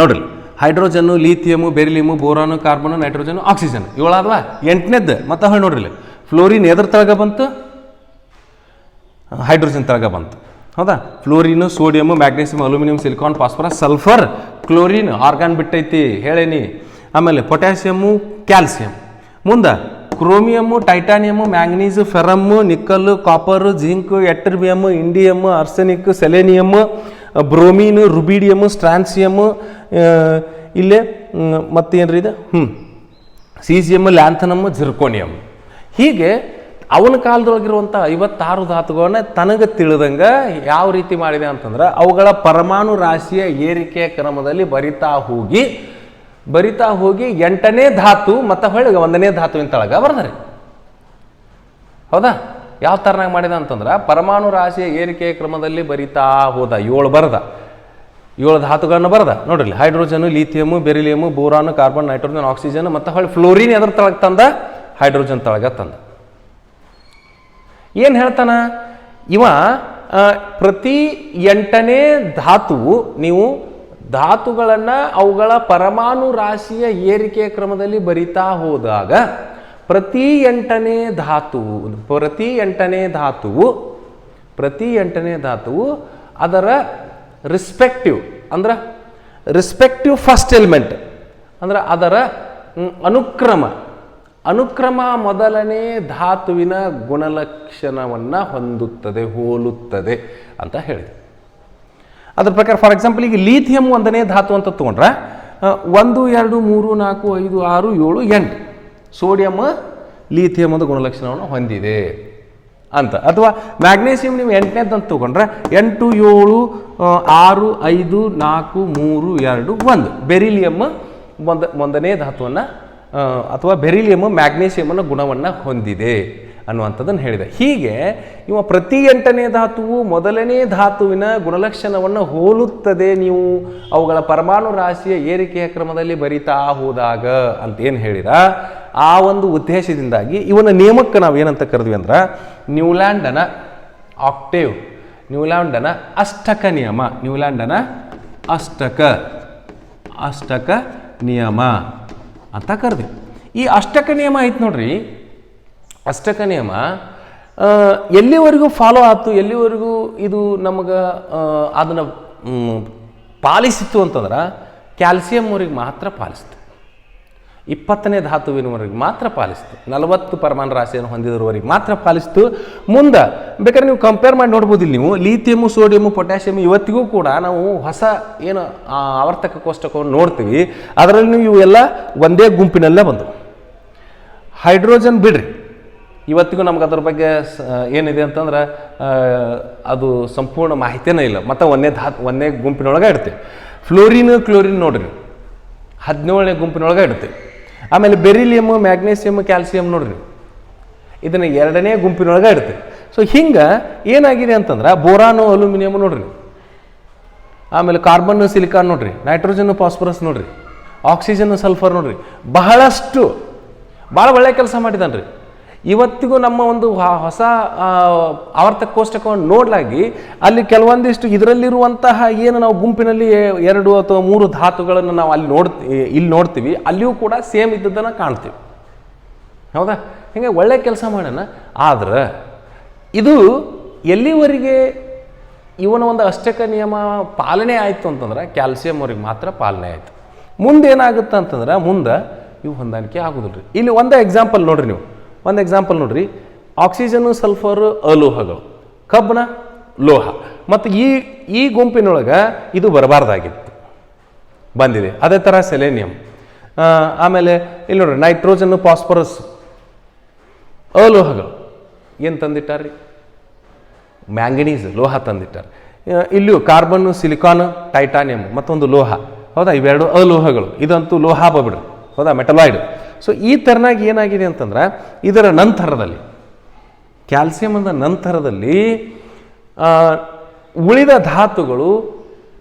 ನೋಡ್ರಿ, ಹೈಡ್ರೋಜನ್ನು, ಲೀಥಿಯಮು, ಬೆರಿಲಿಯಮು, ಬೋರಾನು, ಕಾರ್ಬನು, ನೈಟ್ರೋಜನ್, ಆಕ್ಸಿಜನ್ ಇವಳಾದ್ವಾ 8ನೇದ್ದು. ಮತ್ತೆ ಹೇಳಿ ನೋಡ್ರಿ, ಫ್ಲೋರಿನ್ ಎದ್ರ ತಳಗ ಬಂತು? ಹೈಡ್ರೋಜನ್ ತಳಗ ಬಂತು, ಹೌದಾ? Fluorine, sodium, magnesium, aluminium, silicon, phosphorus, sulphur, chlorine argon ಬಿಟ್ಟೈತಿ ಹೇಳೇನಿ. ಆಮೇಲೆ ಪೊಟ್ಯಾಸಿಯಮ್ಮು, ಕ್ಯಾಲ್ಸಿಯಂ. ಮುಂದೆ chromium, titanium, manganese, ferrum, nickel, copper, zinc, ytterbium, indium, arsenic, selenium, bromine, rubidium, strontium, ಇಲ್ಲೇ ಮತ್ತೇನ್ರಿ ಇದು ಸೀಸಿಯಮ್ಮು, ಲ್ಯಾಂಥನಮ್ಮು, ಜಿರ್ಕೋನಿಯಮ್. ಹೀಗೆ ಅವನ ಕಾಲದೊಳಗಿರುವಂಥ 56 ಧಾತುಗಳನ್ನ ತನಗೆ ತಿಳಿದಂಗೆ ಯಾವ ರೀತಿ ಮಾಡಿದೆ ಅಂತಂದ್ರೆ ಅವುಗಳ ಪರಮಾಣು ರಾಶಿಯ ಏರಿಕೆಯ ಕ್ರಮದಲ್ಲಿ ಬರಿತಾ ಹೋಗಿ 8ನೇ ಧಾತು ಮತ್ತು ಹೊಳ್ಳಿ 1ನೇ ಧಾತುವಿನ ತಳಗ ಬರ್ದಾರೆ, ಹೌದಾ? ಯಾವ ಥರನಾಗ ಮಾಡಿದ ಅಂತಂದ್ರೆ ಪರಮಾಣು ರಾಶಿಯ ಏರಿಕೆಯ ಕ್ರಮದಲ್ಲಿ ಬರಿತಾ ಹೋದ 7 ಧಾತುಗಳನ್ನು ಬರದ. ನೋಡ್ರಿ, hydrogen, lithium, beryllium, boron, carbon, nitrogen, oxygen ಮತ್ತು ಹೊಳ್ಳಿ ಫ್ಲೋರಿನ್ ಎದ್ರ ತಳಗ ತಂದ? ಹೈಡ್ರೋಜನ್ ತಳಗ ತಂದ. ಏನು ಹೇಳ್ತಾನ ಇವ? ಪ್ರತಿ 8ನೇ ಧಾತುವು ನೀವು ಧಾತುಗಳನ್ನು ಅವುಗಳ ಪರಮಾಣು ರಾಶಿಯ ಏರಿಕೆಯ ಕ್ರಮದಲ್ಲಿ ಬರಿತಾ ಹೋದಾಗ ಪ್ರತಿ 8ನೇ ಧಾತುವು ಅದರ ರಿಸ್ಪೆಕ್ಟಿವ್ ಫಸ್ಟ್ ಎಲಿಮೆಂಟ್ ಅಂದ್ರೆ ಅದರ ಅನುಕ್ರಮ ಮೊದಲನೇ ಧಾತುವಿನ ಗುಣಲಕ್ಷಣವನ್ನು ಹೋಲುತ್ತದೆ ಅಂತ ಹೇಳಿದೆ. ಅದ್ರ ಪ್ರಕಾರ ಫಾರ್ ಎಕ್ಸಾಂಪಲ್ ಈಗ ಲೀಥಿಯಂ 1ನೇ ಧಾತು ಅಂತ ತಗೊಂಡ್ರೆ 1, 2, 3, 4, 5, 6, 7, 8 ಸೋಡಿಯಂ ಲೀಥಿಯಮದ ಗುಣಲಕ್ಷಣವನ್ನು ಹೊಂದಿದೆ ಅಂತ. ಅಥವಾ ಮ್ಯಾಗ್ನೀಸಿಯಂ ನೀವು 8ನೇದು ಅಂತ ತಗೊಂಡ್ರೆ 8, 7, 6, 5, 4, 3, 2, 1 ಬೆರಿಲಿಯಂ 1ನೇ ಧಾತುವನ್ನು ಅಥವಾ ಬೆರಿಲಿಯಂ ಮ್ಯಾಗ್ನೀಸಿಯಮನ ಗುಣವನ್ನು ಹೊಂದಿದೆ ಅನ್ನುವಂಥದ್ದನ್ನು ಹೇಳಿದೆ. ಹೀಗೆ ಇವ ಪ್ರತಿ 8ನೇ ಧಾತುವು ಮೊದಲನೇ ಧಾತುವಿನ ಗುಣಲಕ್ಷಣವನ್ನು ಹೋಲುತ್ತದೆ ನೀವು ಅವುಗಳ ಪರಮಾಣು ರಾಶಿಯ ಏರಿಕೆಯ ಕ್ರಮದಲ್ಲಿ ಬರಿತಾ ಹೋದಾಗ ಅಂತ ಏನು ಹೇಳಿದ. ಆ ಒಂದು ಉದ್ದೇಶದಿಂದಾಗಿ ಇವನ ನಿಯಮಕ್ಕೆ ನಾವು ಏನಂತ ಕರೆದ್ವಿ ಅಂದ್ರೆ ನ್ಯೂಲ್ಯಾಂಡನ ಆಕ್ಟೇವ್, ನ್ಯೂಲ್ಯಾಂಡನ ಅಷ್ಟಕ ನಿಯಮ, ನ್ಯೂಲ್ಯಾಂಡನ ಅಷ್ಟಕ ನಿಯಮ ಅಂತ ಕರೆದ್ವಿ. ಈ ಅಷ್ಟಕ ನಿಯಮ ಐತೆ ನೋಡ್ರಿ, ಅಷ್ಟಕ ನಿಯಮ ಎಲ್ಲಿವರೆಗೂ ಫಾಲೋ ಆಯ್ತು, ಎಲ್ಲಿವರೆಗೂ ಇದು ನಮಗೆ ಅದನ್ನು ಪಾಲಿಸಿತ್ತು ಅಂತಂದ್ರೆ ಕ್ಯಾಲ್ಸಿಯಂ ಅವ್ರಿಗೆ ಮಾತ್ರ ಪಾಲಿಸ್ತು, 20ನೇ ಧಾತುವಿನವರೆಗೆ ಮಾತ್ರ ಪಾಲಿಸ್ತು, 40 ಪರಮಾಣು ರಾಶಿಯನ್ನು ಹೊಂದಿದವರಿಗೆ ಮಾತ್ರ ಪಾಲಿಸ್ತು. ಮುಂದೆ ಬೇಕಾದ್ರೆ ನೀವು ಕಂಪೇರ್ ಮಾಡಿ ನೋಡ್ಬೋದಿಲ್ಲ ನೀವು, ಲೀಥಿಯಮು, ಸೋಡಿಯಮು, ಪೊಟ್ಯಾಷಿಯಮ್ ಇವತ್ತಿಗೂ ಕೂಡ ನಾವು ಹೊಸ ಏನು ಆವರ್ತಕ ಕೋಷ್ಟಕವನ್ನು ನೋಡ್ತೀವಿ, ಅದರಲ್ಲಿ ನೀವು ಇವೆಲ್ಲ ಒಂದೇ ಗುಂಪಿನಲ್ಲೇ ಬಂದು. ಹೈಡ್ರೋಜನ್ ಬಿಡ್ರಿ, ಇವತ್ತಿಗೂ ನಮ್ಗೆ ಅದ್ರ ಬಗ್ಗೆ ಏನಿದೆ ಅಂತಂದ್ರೆ ಅದು ಸಂಪೂರ್ಣ ಮಾಹಿತಿನೇ ಇಲ್ಲ, ಮತ್ತು ಒಂದೇ ಗುಂಪಿನೊಳಗೆ ಇಡ್ತೀವಿ. ಫ್ಲೋರಿನ್, ಕ್ಲೋರಿನ್ ನೋಡ್ರಿ 17ನೇ ಗುಂಪಿನೊಳಗೆ ಇಡ್ತೀವಿ. ಆಮೇಲೆ ಬೆರಿಲಿಯಮ್, ಮ್ಯಾಗ್ನೇಸಿಯಮ್, ಕ್ಯಾಲ್ಸಿಯಂ ನೋಡ್ರಿ ಇದನ್ನು 2ನೇ ಗುಂಪಿನೊಳಗೆ ಇಡ್ತೀವಿ. ಸೊ ಹಿಂಗೆ ಏನಾಗಿದೆ ಅಂತಂದ್ರೆ ಬೋರಾನು, ಅಲ್ಯೂಮಿನಿಯಮ್ ನೋಡ್ರಿ, ಆಮೇಲೆ ಕಾರ್ಬನ್, ಸಿಲಿಕಾನ್ ನೋಡ್ರಿ, ನೈಟ್ರೋಜನ್, ಫಾಸ್ಫರಸ್ ನೋಡ್ರಿ, ಆಕ್ಸಿಜನ್, ಸಲ್ಫರ್ ನೋಡ್ರಿ, ಭಾಳ ಒಳ್ಳೆ ಕೆಲಸ ಮಾಡಿದಾನೆ ರೀ. ಇವತ್ತಿಗೂ ನಮ್ಮ ಒಂದು ಹೊಸ ಆವರ್ತಕ ಕೋಷ್ಟಕವನ್ನು ನೋಡಲಾಗಿ ಅಲ್ಲಿ ಕೆಲವೊಂದಿಷ್ಟು ಇದರಲ್ಲಿರುವಂತಹ ಏನು ನಾವು ಗುಂಪಿನಲ್ಲಿ 2 ಅಥವಾ 3 ಧಾತುಗಳನ್ನು ನಾವು ಇಲ್ಲಿ ನೋಡ್ತೀವಿ, ಅಲ್ಲಿಯೂ ಕೂಡ ಸೇಮ್ ಇದ್ದದ್ದನ್ನು ಕಾಣ್ತೀವಿ. ಹೌದಾ? ಹೀಗೆ ಒಳ್ಳೆ ಕೆಲಸ ಮಾಡೋಣ. ಆದ್ರೆ ಇದು ಎಲ್ಲಿವರೆಗೆ ಇವನ ಒಂದು ಅಷ್ಟಕ ನಿಯಮ ಪಾಲನೆ ಆಯಿತು ಅಂತಂದ್ರೆ ಕ್ಯಾಲ್ಸಿಯಂ ಅವ್ರಿಗೆ ಮಾತ್ರ ಪಾಲನೆ ಆಯಿತು. ಮುಂದೆ ಏನಾಗುತ್ತೆ ಅಂತಂದ್ರೆ ಮುಂದೆ ಇವು ಹೊಂದಾಣಿಕೆ ಆಗೋದಿಲ್ಲ ರೀ. ಇಲ್ಲಿ ಒಂದು ಎಕ್ಸಾಂಪಲ್ ನೋಡ್ರಿ, ನೀವು ಒಂದು ಎಕ್ಸಾಂಪಲ್ ನೋಡ್ರಿ, ಆಕ್ಸಿಜನ್, ಸಲ್ಫರ್ ಅಲೋಹಗಳು, ಕಬ್ಬಿಣ ಲೋಹ, ಮತ್ತು ಈ ಗುಂಪಿನೊಳಗೆ ಇದು ಬರಬಾರ್ದಾಗಿತ್ತು, ಬಂದಿದೆ. ಅದೇ ಥರ ಸೆಲೆನಿಯಂ, ಆಮೇಲೆ ಇಲ್ಲಿ ನೋಡ್ರಿ ನೈಟ್ರೋಜನ್, ಫಾಸ್ಫರಸ್ ಅಲೋಹಗಳು ಏನು ತಂದಿಟ್ಟಾರ್ರಿ? ಮ್ಯಾಂಗನೀಸ್ ಲೋಹ ತಂದಿಟ್ಟಾರೆ. ಇಲ್ಲಿಯೂ ಕಾರ್ಬನ್, ಸಿಲಿಕಾನ್, ಟೈಟಾನಿಯಂ ಮತ್ತೊಂದು ಲೋಹ. ಹೌದಾ? ಇವೆರಡು ಅಲೋಹಗಳು, ಇದಂತೂ ಲೋಹ ಬಿಡ್ರಿ. ಹೌದಾ? ಮೆಟಲಾಯ್ಡ್. ಸೊ ಈ ಥರನಾಗಿ ಏನಾಗಿದೆ ಅಂತಂದ್ರೆ ಇದರ ನಂತರದಲ್ಲಿ ಕ್ಯಾಲ್ಸಿಯಂನ ನಂತರದಲ್ಲಿ ಉಳಿದ ಧಾತುಗಳು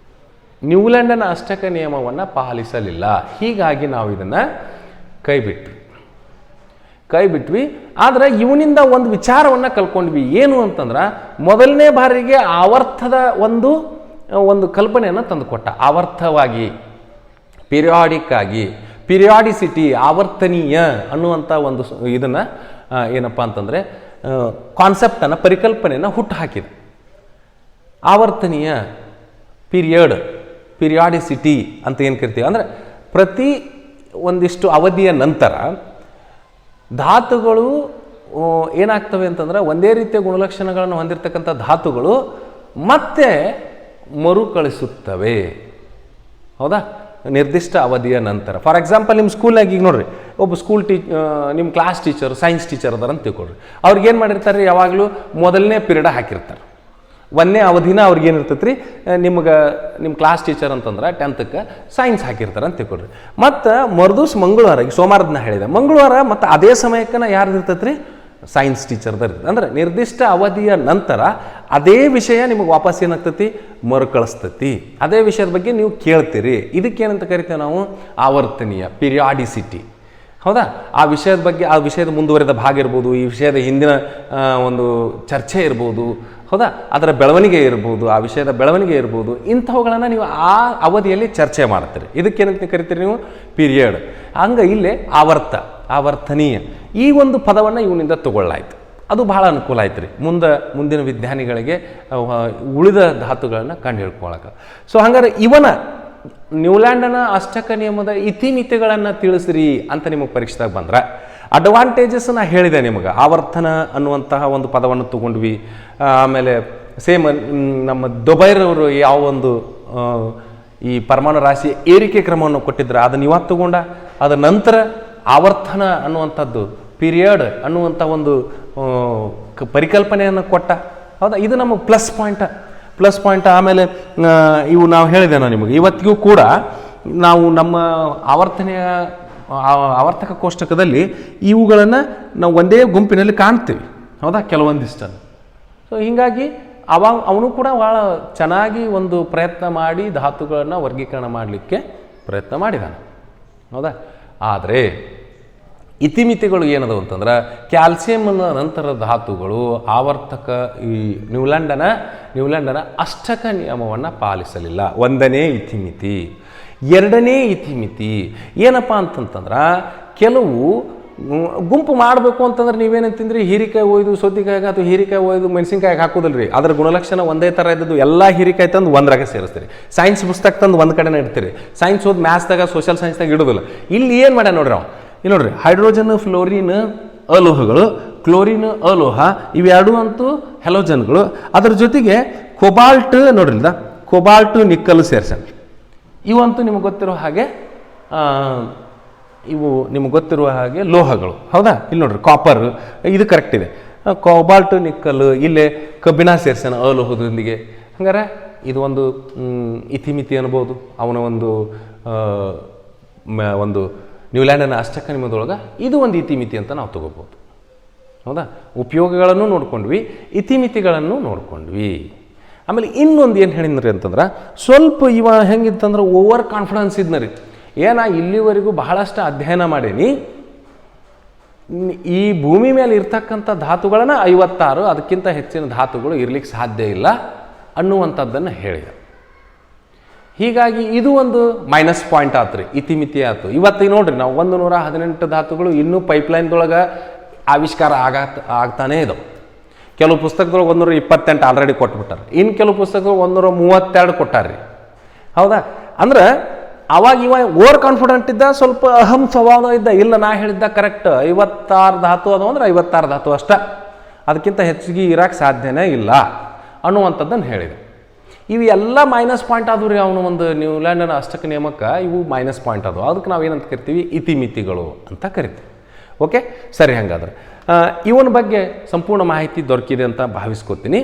ನ್ಯೂಲ್ಯಾಂಡನ ಅಷ್ಟಕ ನಿಯಮವನ್ನು ಪಾಲಿಸಲಿಲ್ಲ. ಹೀಗಾಗಿ ನಾವು ಇದನ್ನು ಕೈ ಬಿಟ್ವಿ. ಆದರೆ ಇವನಿಂದ ಒಂದು ವಿಚಾರವನ್ನು ಕಲ್ಕೊಂಡ್ವಿ. ಏನು ಅಂತಂದ್ರೆ ಮೊದಲನೇ ಬಾರಿಗೆ ಆವರ್ತದ ಒಂದು ಕಲ್ಪನೆಯನ್ನು ತಂದುಕೊಟ್ಟ. ಆವರ್ತವಾಗಿ, ಪಿರಿಯಾಡಿಕ್ ಆಗಿ, ಪಿರಿಯಾಡಿಸಿಟಿ, ಆವರ್ತನೀಯ ಅನ್ನುವಂಥ ಒಂದು ಇದನ್ನು ಏನಪ್ಪ ಅಂತಂದರೆ ಕಾನ್ಸೆಪ್ಟನ್ನು, ಪರಿಕಲ್ಪನೆಯನ್ನು ಹುಟ್ಟು ಹಾಕಿದೆ. ಆವರ್ತನೀಯ, ಪಿರಿಯಾಡಿಸಿಟಿ ಅಂತ ಏನು ಕರಿತೀವಿ ಅಂದರೆ ಪ್ರತಿ ಒಂದಿಷ್ಟು ಅವಧಿಯ ನಂತರ ಧಾತುಗಳು ಏನಾಗ್ತವೆ ಅಂತಂದ್ರೆ ಒಂದೇ ರೀತಿಯ ಗುಣಲಕ್ಷಣಗಳನ್ನು ಹೊಂದಿರತಕ್ಕಂಥ ಧಾತುಗಳು ಮತ್ತೆ ಮರುಕಳಿಸುತ್ತವೆ. ಹೌದಾ? ನಿರ್ದಿಷ್ಟ ಅವಧಿಯ ನಂತರ. ಫಾರ್ ಎಕ್ಸಾಂಪಲ್ ನಿಮ್ಮ ಸ್ಕೂಲ್ನಾಗ ಈಗ ನೋಡ್ರಿ, ಒಬ್ಬ ನಿಮ್ಮ ಕ್ಲಾಸ್ ಟೀಚರ್, ಸೈನ್ಸ್ ಟೀಚರ್ ಅದಾರ ಅಂತ ತಿಳ್ಕೊಳ್ರಿ. ಅವ್ರಿಗೆ ಏನು ಮಾಡಿರ್ತಾರೆ, ಯಾವಾಗಲೂ ಮೊದಲನೇ ಪಿರಿಯಡ್ ಹಾಕಿರ್ತಾರೆ, 1ನೇ ಅವಧಿನ ಅವ್ರಿಗೆ ಏನಿರ್ತೈತೆ ರೀ, ನಿಮ್ಮ ಕ್ಲಾಸ್ ಟೀಚರ್ ಅಂತಂದ್ರೆ 10ಕ್ಕೆ ಸೈನ್ಸ್ ಹಾಕಿರ್ತಾರೆ ಅಂತ ತಿಳ್ಕೊಳ್ರಿ. ಮತ್ತು ಮರುದಿವ್ಸ ಮಂಗಳವಾರ, ಈಗ ಸೋಮವಾರದನ್ನ ಹೇಳಿದೆ, ಮಂಗಳವಾರ ಮತ್ತು ಅದೇ ಸಮಯಕ್ಕೆ ಯಾರ್ದು ಇರ್ತೈತೆ ರೀ, ಸೈನ್ಸ್ ಟೀಚರ್ದು ಇರ್ತದೆ. ಅಂದರೆ ನಿರ್ದಿಷ್ಟ ಅವಧಿಯ ನಂತರ ಅದೇ ವಿಷಯ ನಿಮಗೆ ವಾಪಸ್ ಏನಾಗ್ತೈತಿ, ಮರುಕಳಿಸ್ತೈತಿ. ಅದೇ ವಿಷಯದ ಬಗ್ಗೆ ನೀವು ಕೇಳ್ತೀರಿ. ಇದಕ್ಕೇನಂತ ಕರಿತೇವೆ ನಾವು, ಆವರ್ತನೀಯ, ಪಿರಿಯಾಡಿಸಿಟಿ. ಹೌದಾ? ಆ ವಿಷಯದ ಬಗ್ಗೆ, ಆ ವಿಷಯದ ಮುಂದುವರೆದ ಭಾಗ ಇರ್ಬೋದು, ಈ ವಿಷಯದ ಹಿಂದಿನ ಒಂದು ಚರ್ಚೆ ಇರ್ಬೋದು. ಹೌದಾ? ಅದರ ಬೆಳವಣಿಗೆ ಇರ್ಬೋದು, ಆ ವಿಷಯದ ಬೆಳವಣಿಗೆ ಇರ್ಬೋದು. ಇಂಥವುಗಳನ್ನು ನೀವು ಆ ಅವಧಿಯಲ್ಲಿ ಚರ್ಚೆ ಮಾಡ್ತೀರಿ. ಇದಕ್ಕೇನಂತ ಕರಿತೀರಿ ನೀವು, ಪೀರಿಯಡ್. ಹಂಗೆ ಇಲ್ಲೇ ಆವರ್ತನೀಯ ಈ ಒಂದು ಪದವನ್ನು ಇವನಿಂದ ತಗೊಳ್ಳಾಯ್ತು. ಅದು ಬಹಳ ಅನುಕೂಲ ಆಯ್ತು ರೀ ಮುಂದಿನ ವಿಜ್ಞಾನಿಗಳಿಗೆ ಉಳಿದ ಧಾತುಗಳನ್ನು ಕಂಡು ಹಿಡ್ಕೊಳಕ್ಕೆ. ಸೊ ಹಂಗಾರೆ ಇವನ ನ್ಯೂಲ್ಯಾಂಡನ ಅಷ್ಟಕ ನಿಯಮದ ಇತಿಮಿತಿಗಳನ್ನು ತಿಳಿಸ್ರಿ ಅಂತ ನಿಮಗೆ ಪರೀಕ್ಷೆದಾಗ ಬಂದ್ರೆ ಅಡ್ವಾಂಟೇಜಸ್ ನಾ ಹೇಳಿದೆ ನಿಮಗೆ. ಆವರ್ತನ ಅನ್ನುವಂತಹ ಒಂದು ಪದವನ್ನು ತಗೊಂಡ್ವಿ. ಆಮೇಲೆ ಸೇಮ್ ನಮ್ಮ ದೊಬೈರವರು ಯಾವ ಒಂದು ಈ ಪರಮಾಣು ರಾಶಿ ಏರಿಕೆ ಕ್ರಮವನ್ನು ಕೊಟ್ಟಿದ್ರೆ ಅದನ್ನು ಇವತ್ತು ತಗೊಂಡ. ಅದರ ನಂತರ ಆವರ್ತನ ಅನ್ನುವಂಥದ್ದು, ಪೀರಿಯಡ್ ಅನ್ನುವಂಥ ಒಂದು ಪರಿಕಲ್ಪನೆಯನ್ನು ಕೊಟ್ಟ. ಹೌದಾ? ಇದು ನಮ್ಮ ಪ್ಲಸ್ ಪಾಯಿಂಟ್. ಆಮೇಲೆ ಇವು ನಾವು ಹೇಳಿದೆ ನಾನು ನಿಮಗೆ, ಇವತ್ತಿಗೂ ಕೂಡ ನಾವು ನಮ್ಮ ಆವರ್ತಕ ಕೋಷ್ಟಕದಲ್ಲಿ ಇವುಗಳನ್ನು ನಾವು ಒಂದೇ ಗುಂಪಿನಲ್ಲಿ ಕಾಣ್ತೀವಿ. ಹೌದಾ? ಕೆಲವೊಂದಿಷ್ಟನ್ನು. ಸೊ ಹೀಗಾಗಿ ಅವನು ಕೂಡ ಭಾಳ ಚೆನ್ನಾಗಿ ಒಂದು ಪ್ರಯತ್ನ ಮಾಡಿ ಧಾತುಗಳನ್ನು ವರ್ಗೀಕರಣ ಮಾಡಲಿಕ್ಕೆ ಪ್ರಯತ್ನ ಮಾಡಿದ್ದಾನೆ. ಹೌದಾ? ಆದರೆ ಇತಿಮಿತಿಗಳು ಏನದು ಅಂತಂದ್ರೆ ಕ್ಯಾಲ್ಸಿಯಂನ ನಂತರ ಧಾತುಗಳು ಆವರ್ತಕ ಈ ನ್ಯೂಲ್ಯಾಂಡನ ಅಷ್ಟಕ ನಿಯಮವನ್ನು ಪಾಲಿಸಲಿಲ್ಲ. 1ನೇ ಇತಿಮಿತಿ. 2ನೇ ಇತಿಮಿತಿ ಏನಪ್ಪ ಅಂತಂತಂದ್ರೆ ಕೆಲವು ಗುಂಪು ಮಾಡಬೇಕು ಅಂತಂದ್ರೆ ನೀವೇನಂತಂದ್ರಿ ಹೀರಿಕಾಯಿ ಒಯ್ದು ಸೌತೆಕಾಯಿಗೆ ಅಥವಾ ಹೀರಿಕಾಯಿ ಒಯ್ದು ಮೆಣಸಿನ್ಕಾಯಿಗೆ ಹಾಕೋದಿಲ್ರಿ. ಅದರ ಗುಣಲಕ್ಷಣ ಒಂದೇ ಥರ ಇದ್ದದ್ದು ಎಲ್ಲ ಹೀರಿಕಾಯಿ ತಂದು ಒಂದ್ರಾಗ ಸೇರಿಸ್ತೀರಿ. ಸೈನ್ಸ್ ಪುಸ್ತಕ ತಂದು ಒಂದು ಕಡೆನೇ ಇಡ್ತೀರಿ. ಸೈನ್ಸ್ ಓದಿ ಮ್ಯಾಥ್ಸ್ದಾಗ ಸೋಷಿಯಲ್ ಸೈನ್ಸ್ದಾಗ ಇಡೋದಿಲ್ಲ. ಇಲ್ಲಿ ಏನು ಮಾಡ್ಯಾನ ನೋಡ್ರಿ ಅವ, ಇಲ್ಲಿ ನೋಡ್ರಿ ಹೈಡ್ರೋಜನ್ ಫ್ಲೋರಿನ್ ಅಲೋಹಗಳು, ಕ್ಲೋರಿನ್ ಅಲೋಹ, ಇವೆರಡು ಅಂತೂ ಹೆಲೋಜನ್ಗಳು. ಅದರ ಜೊತೆಗೆ ಕೊಬಾಲ್ಟ್ ನೋಡ್ರಿಲ್ದ ಕೊಬಾಲ್ಟ್ ನಿಕ್ಕಲ್ ಸೇರ್ಸನ್. ಇವಂತೂ ನಿಮಗೆ ಗೊತ್ತಿರೋ ಹಾಗೆ ಇವು ನಿಮ್ಗೆ ಗೊತ್ತಿರುವ ಹಾಗೆ ಲೋಹಗಳು. ಹೌದಾ? ಇಲ್ಲಿ ನೋಡ್ರಿ ಕಾಪರ್, ಇದು ಕರೆಕ್ಟ್ ಇದೆ. ಕೋಬಾಲ್ಟ್ ನಿಕ್ಕಲ್, ಇಲ್ಲೇ ಕಬ್ಬಿಣ ಸೇರ್ಸನ ಅಲೋಹದೊಂದಿಗೆ. ಹಂಗಾರೆ ಇದು ಒಂದು ಇತಿಮಿತಿ ಅನ್ಬೋದು. ಅವನ ಒಂದು ನ್ಯೂಲ್ಯಾಂಡನ ಅಷ್ಟಕ ನಿಮ್ಮದೊಳಗೆ ಇದು ಒಂದು ಇತಿಮಿತಿ ಅಂತ ನಾವು ತಗೋಬೋದು. ಹೌದಾ? ಉಪಯೋಗಗಳನ್ನು ನೋಡ್ಕೊಂಡ್ವಿ, ಇತಿಮಿತಿಗಳನ್ನು ನೋಡ್ಕೊಂಡ್ವಿ. ಆಮೇಲೆ ಇನ್ನೊಂದು ಏನು ಹೇಳಿದ್ರಿ ಅಂತಂದ್ರೆ, ಸ್ವಲ್ಪ ಇವ ಹೆಂಗಿತ್ತಂದ್ರೆ ಓವರ್ ಕಾನ್ಫಿಡೆನ್ಸ್ ಇದ್ನ ರೀ. ಇಲ್ಲಿವರೆಗೂ ಬಹಳಷ್ಟು ಅಧ್ಯಯನ ಮಾಡೀನಿ, ಈ ಭೂಮಿ ಮೇಲೆ ಇರ್ತಕ್ಕಂಥ ಧಾತುಗಳನ್ನು 56, ಅದಕ್ಕಿಂತ ಹೆಚ್ಚಿನ ಧಾತುಗಳು ಇರ್ಲಿಕ್ಕೆ ಸಾಧ್ಯ ಇಲ್ಲ ಅನ್ನುವಂಥದ್ದನ್ನು ಹೇಳಿದ. ಹೀಗಾಗಿ ಇದು ಒಂದು ಮೈನಸ್ ಪಾಯಿಂಟ್ ಆತು ರೀ, ಇತಿಮಿತಿ ಆಯ್ತು. ಇವತ್ತಿಗೆ ನೋಡ್ರಿ ನಾವು 118 ಧಾತುಗಳು ಇನ್ನೂ ಪೈಪ್ಲೈನ್ದೊಳಗೆ ಆವಿಷ್ಕಾರ ಆಗ್ತಾನೇ ಇದಾವೆ. ಕೆಲವು ಪುಸ್ತಕದೊಳಗೆ 128 ಆಲ್ರೆಡಿ ಕೊಟ್ಬಿಟ್ಟಾರೆ. ಇನ್ನು ಕೆಲವು ಪುಸ್ತಕಗಳು 132 ಕೊಟ್ಟಾರ್ರಿ. ಹೌದಾ? ಅಂದ್ರೆ ಅವಾಗ ಇವ ಓವರ್ ಕಾನ್ಫಿಡೆಂಟ್ ಇದ್ದ, ಸ್ವಲ್ಪ ಅಹಂ ಸ್ವಭಾವ ಇದ್ದ. ಇಲ್ಲ, ನಾ ಹೇಳಿದ್ದ ಕರೆಕ್ಟ್, 56 ಧಾತು ಅದು ಅಂದ್ರೆ 56 ಧಾತು ಅಷ್ಟ, ಅದಕ್ಕಿಂತ ಹೆಚ್ಚಿಗೆ ಇರಕ್ಕೆ ಸಾಧ್ಯನೇ ಇಲ್ಲ ಅನ್ನುವಂಥದ್ದನ್ನು ಹೇಳಿದೆ. ಇವು ಎಲ್ಲ ಮೈನಸ್ ಪಾಯಿಂಟ್ ಆದವು ರೀ. ಅವನು ಒಂದು ನ್ಯೂಲ್ಯಾಂಡನ ಅಷ್ಟಕ ನಿಯಮಕ್ಕೆ ಇವು ಮೈನಸ್ ಪಾಯಿಂಟ್ ಆದವು. ಅದಕ್ಕೆ ನಾವು ಏನಂತ ಕರಿತೀವಿ, ಇತಿಮಿತಿಗಳು ಅಂತ ಕರಿತೀವಿ. ಓಕೆ, ಸರಿ. ಹಾಗಾದ್ರೆ ಇವನ ಬಗ್ಗೆ ಸಂಪೂರ್ಣ ಮಾಹಿತಿ ದೊರಕಿದೆ ಅಂತ ಭಾವಿಸ್ಕೊತೀನಿ.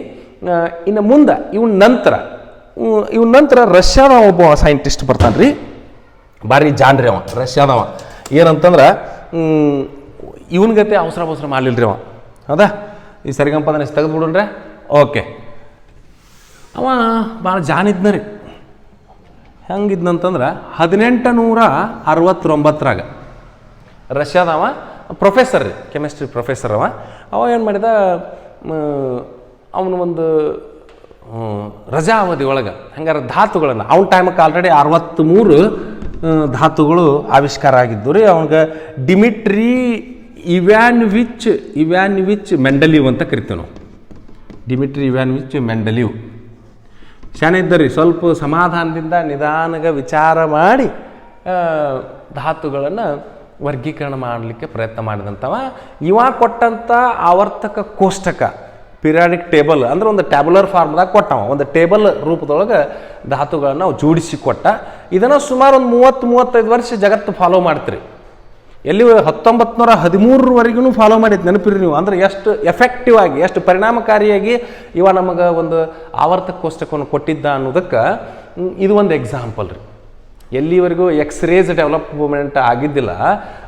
ಇನ್ನು ಮುಂದೆ ಇವನ ನಂತರ ರಷ್ಯಾದ ಒಬ್ಬ ಸೈಂಟಿಸ್ಟ್ ಬರ್ತಾನೆ ರೀ, ಭಾರಿ ಜಾನ್ರಿ ಅವ, ರಷ್ಯಾದವ. ಏನಂತಂದ್ರೆ ಇವನ ಗತೆ ಅವಸರ ಮಾಡಲಿಲ್ಲ ರೀ ಅವ. ಹೌದಾ? ಈ ಸರಿಗಂಪದನ್ನ ತೆಗೆದು ಬಿಡೋಣ್ರೆ. ಓಕೆ, ಅವ ಭಾಳ ಜಾನಿದ್ನ ರೀ. ಹೆಂಗಿದ್ನಂತಂದ್ರೆ 1869 ರಷ್ಯಾದವ ಪ್ರೊಫೆಸರ್ ರೀ, ಕೆಮಿಸ್ಟ್ರಿ ಪ್ರೊಫೆಸರ್ ಅವ ಏನು ಮಾಡಿದ, ಅವನು ಒಂದು ರಜಾ ಅವಧಿ ಒಳಗೆ ಹಂಗಾರೆ ಧಾತುಗಳನ್ನು, ಅವನ ಟೈಮಕ್ಕೆ ಆಲ್ರೆಡಿ 63 ಧಾತುಗಳು ಆವಿಷ್ಕಾರ ಆಗಿದ್ದು ರೀ. ಅವನಿಗೆ ಡಿಮಿಟ್ರಿ ಇವ್ಯಾನ್ವಿಚ್ ಮೆಂಡಲೀವ್ ಅಂತ ಕರಿತೀವಿ ನಾವು. ಡಿಮಿಟ್ರಿ ಇವ್ಯಾನ್ವಿಚ್ ಮೆಂಡಲೀವ್ ಶಾನೆ ಇದ್ದರಿ. ಸ್ವಲ್ಪ ಸಮಾಧಾನದಿಂದ ನಿಧಾನಗ ವಿಚಾರ ಮಾಡಿ ಧಾತುಗಳನ್ನು ವರ್ಗೀಕರಣ ಮಾಡಲಿಕ್ಕೆ ಪ್ರಯತ್ನ ಮಾಡಿದಂಥವ. ಇವ ಕೊಟ್ಟಂಥ ಆವರ್ತಕ ಕೋಷ್ಟಕ, ಪಿರಿಯಾಡಿಕ್ ಟೇಬಲ್ ಅಂದ್ರೆ ಒಂದು ಟ್ಯಾಬುಲರ್ ಫಾರ್ಮ್ದಾಗ ಕೊಟ್ಟವ. ಒಂದು ಟೇಬಲ್ ರೂಪದೊಳಗೆ ಧಾತುಗಳನ್ನು ನಾವು ಜೋಡಿಸಿ ಕೊಟ್ಟ. ಇದನ್ನು ಸುಮಾರು ಒಂದು 30-35 ವರ್ಷ ಜಗತ್ತು ಫಾಲೋ ಮಾಡ್ತೀರಿ. ಎಲ್ಲಿ 1913ವರೆಗೂ ಫಾಲೋ ಮಾಡಿದ್ದು ನೆನಪಿರಿ ನೀವು. ಅಂದ್ರೆ ಎಷ್ಟು ಎಫೆಕ್ಟಿವ್ ಆಗಿ, ಎಷ್ಟು ಪರಿಣಾಮಕಾರಿಯಾಗಿ ಇವ ನಮಗೆ ಒಂದು ಆವರ್ತಕ ಕೋಷ್ಟಕವನ್ನು ಕೊಟ್ಟಿದ್ದ ಅನ್ನೋದಕ್ಕೆ ಇದು ಒಂದು ಎಕ್ಸಾಂಪಲ್ ರೀ. ಎಲ್ಲಿವರೆಗೂ ಎಕ್ಸ್ರೇಸ್ ಡೆವಲಪ್ಮೆಂಟ್ ಆಗಿದ್ದಿಲ್ಲ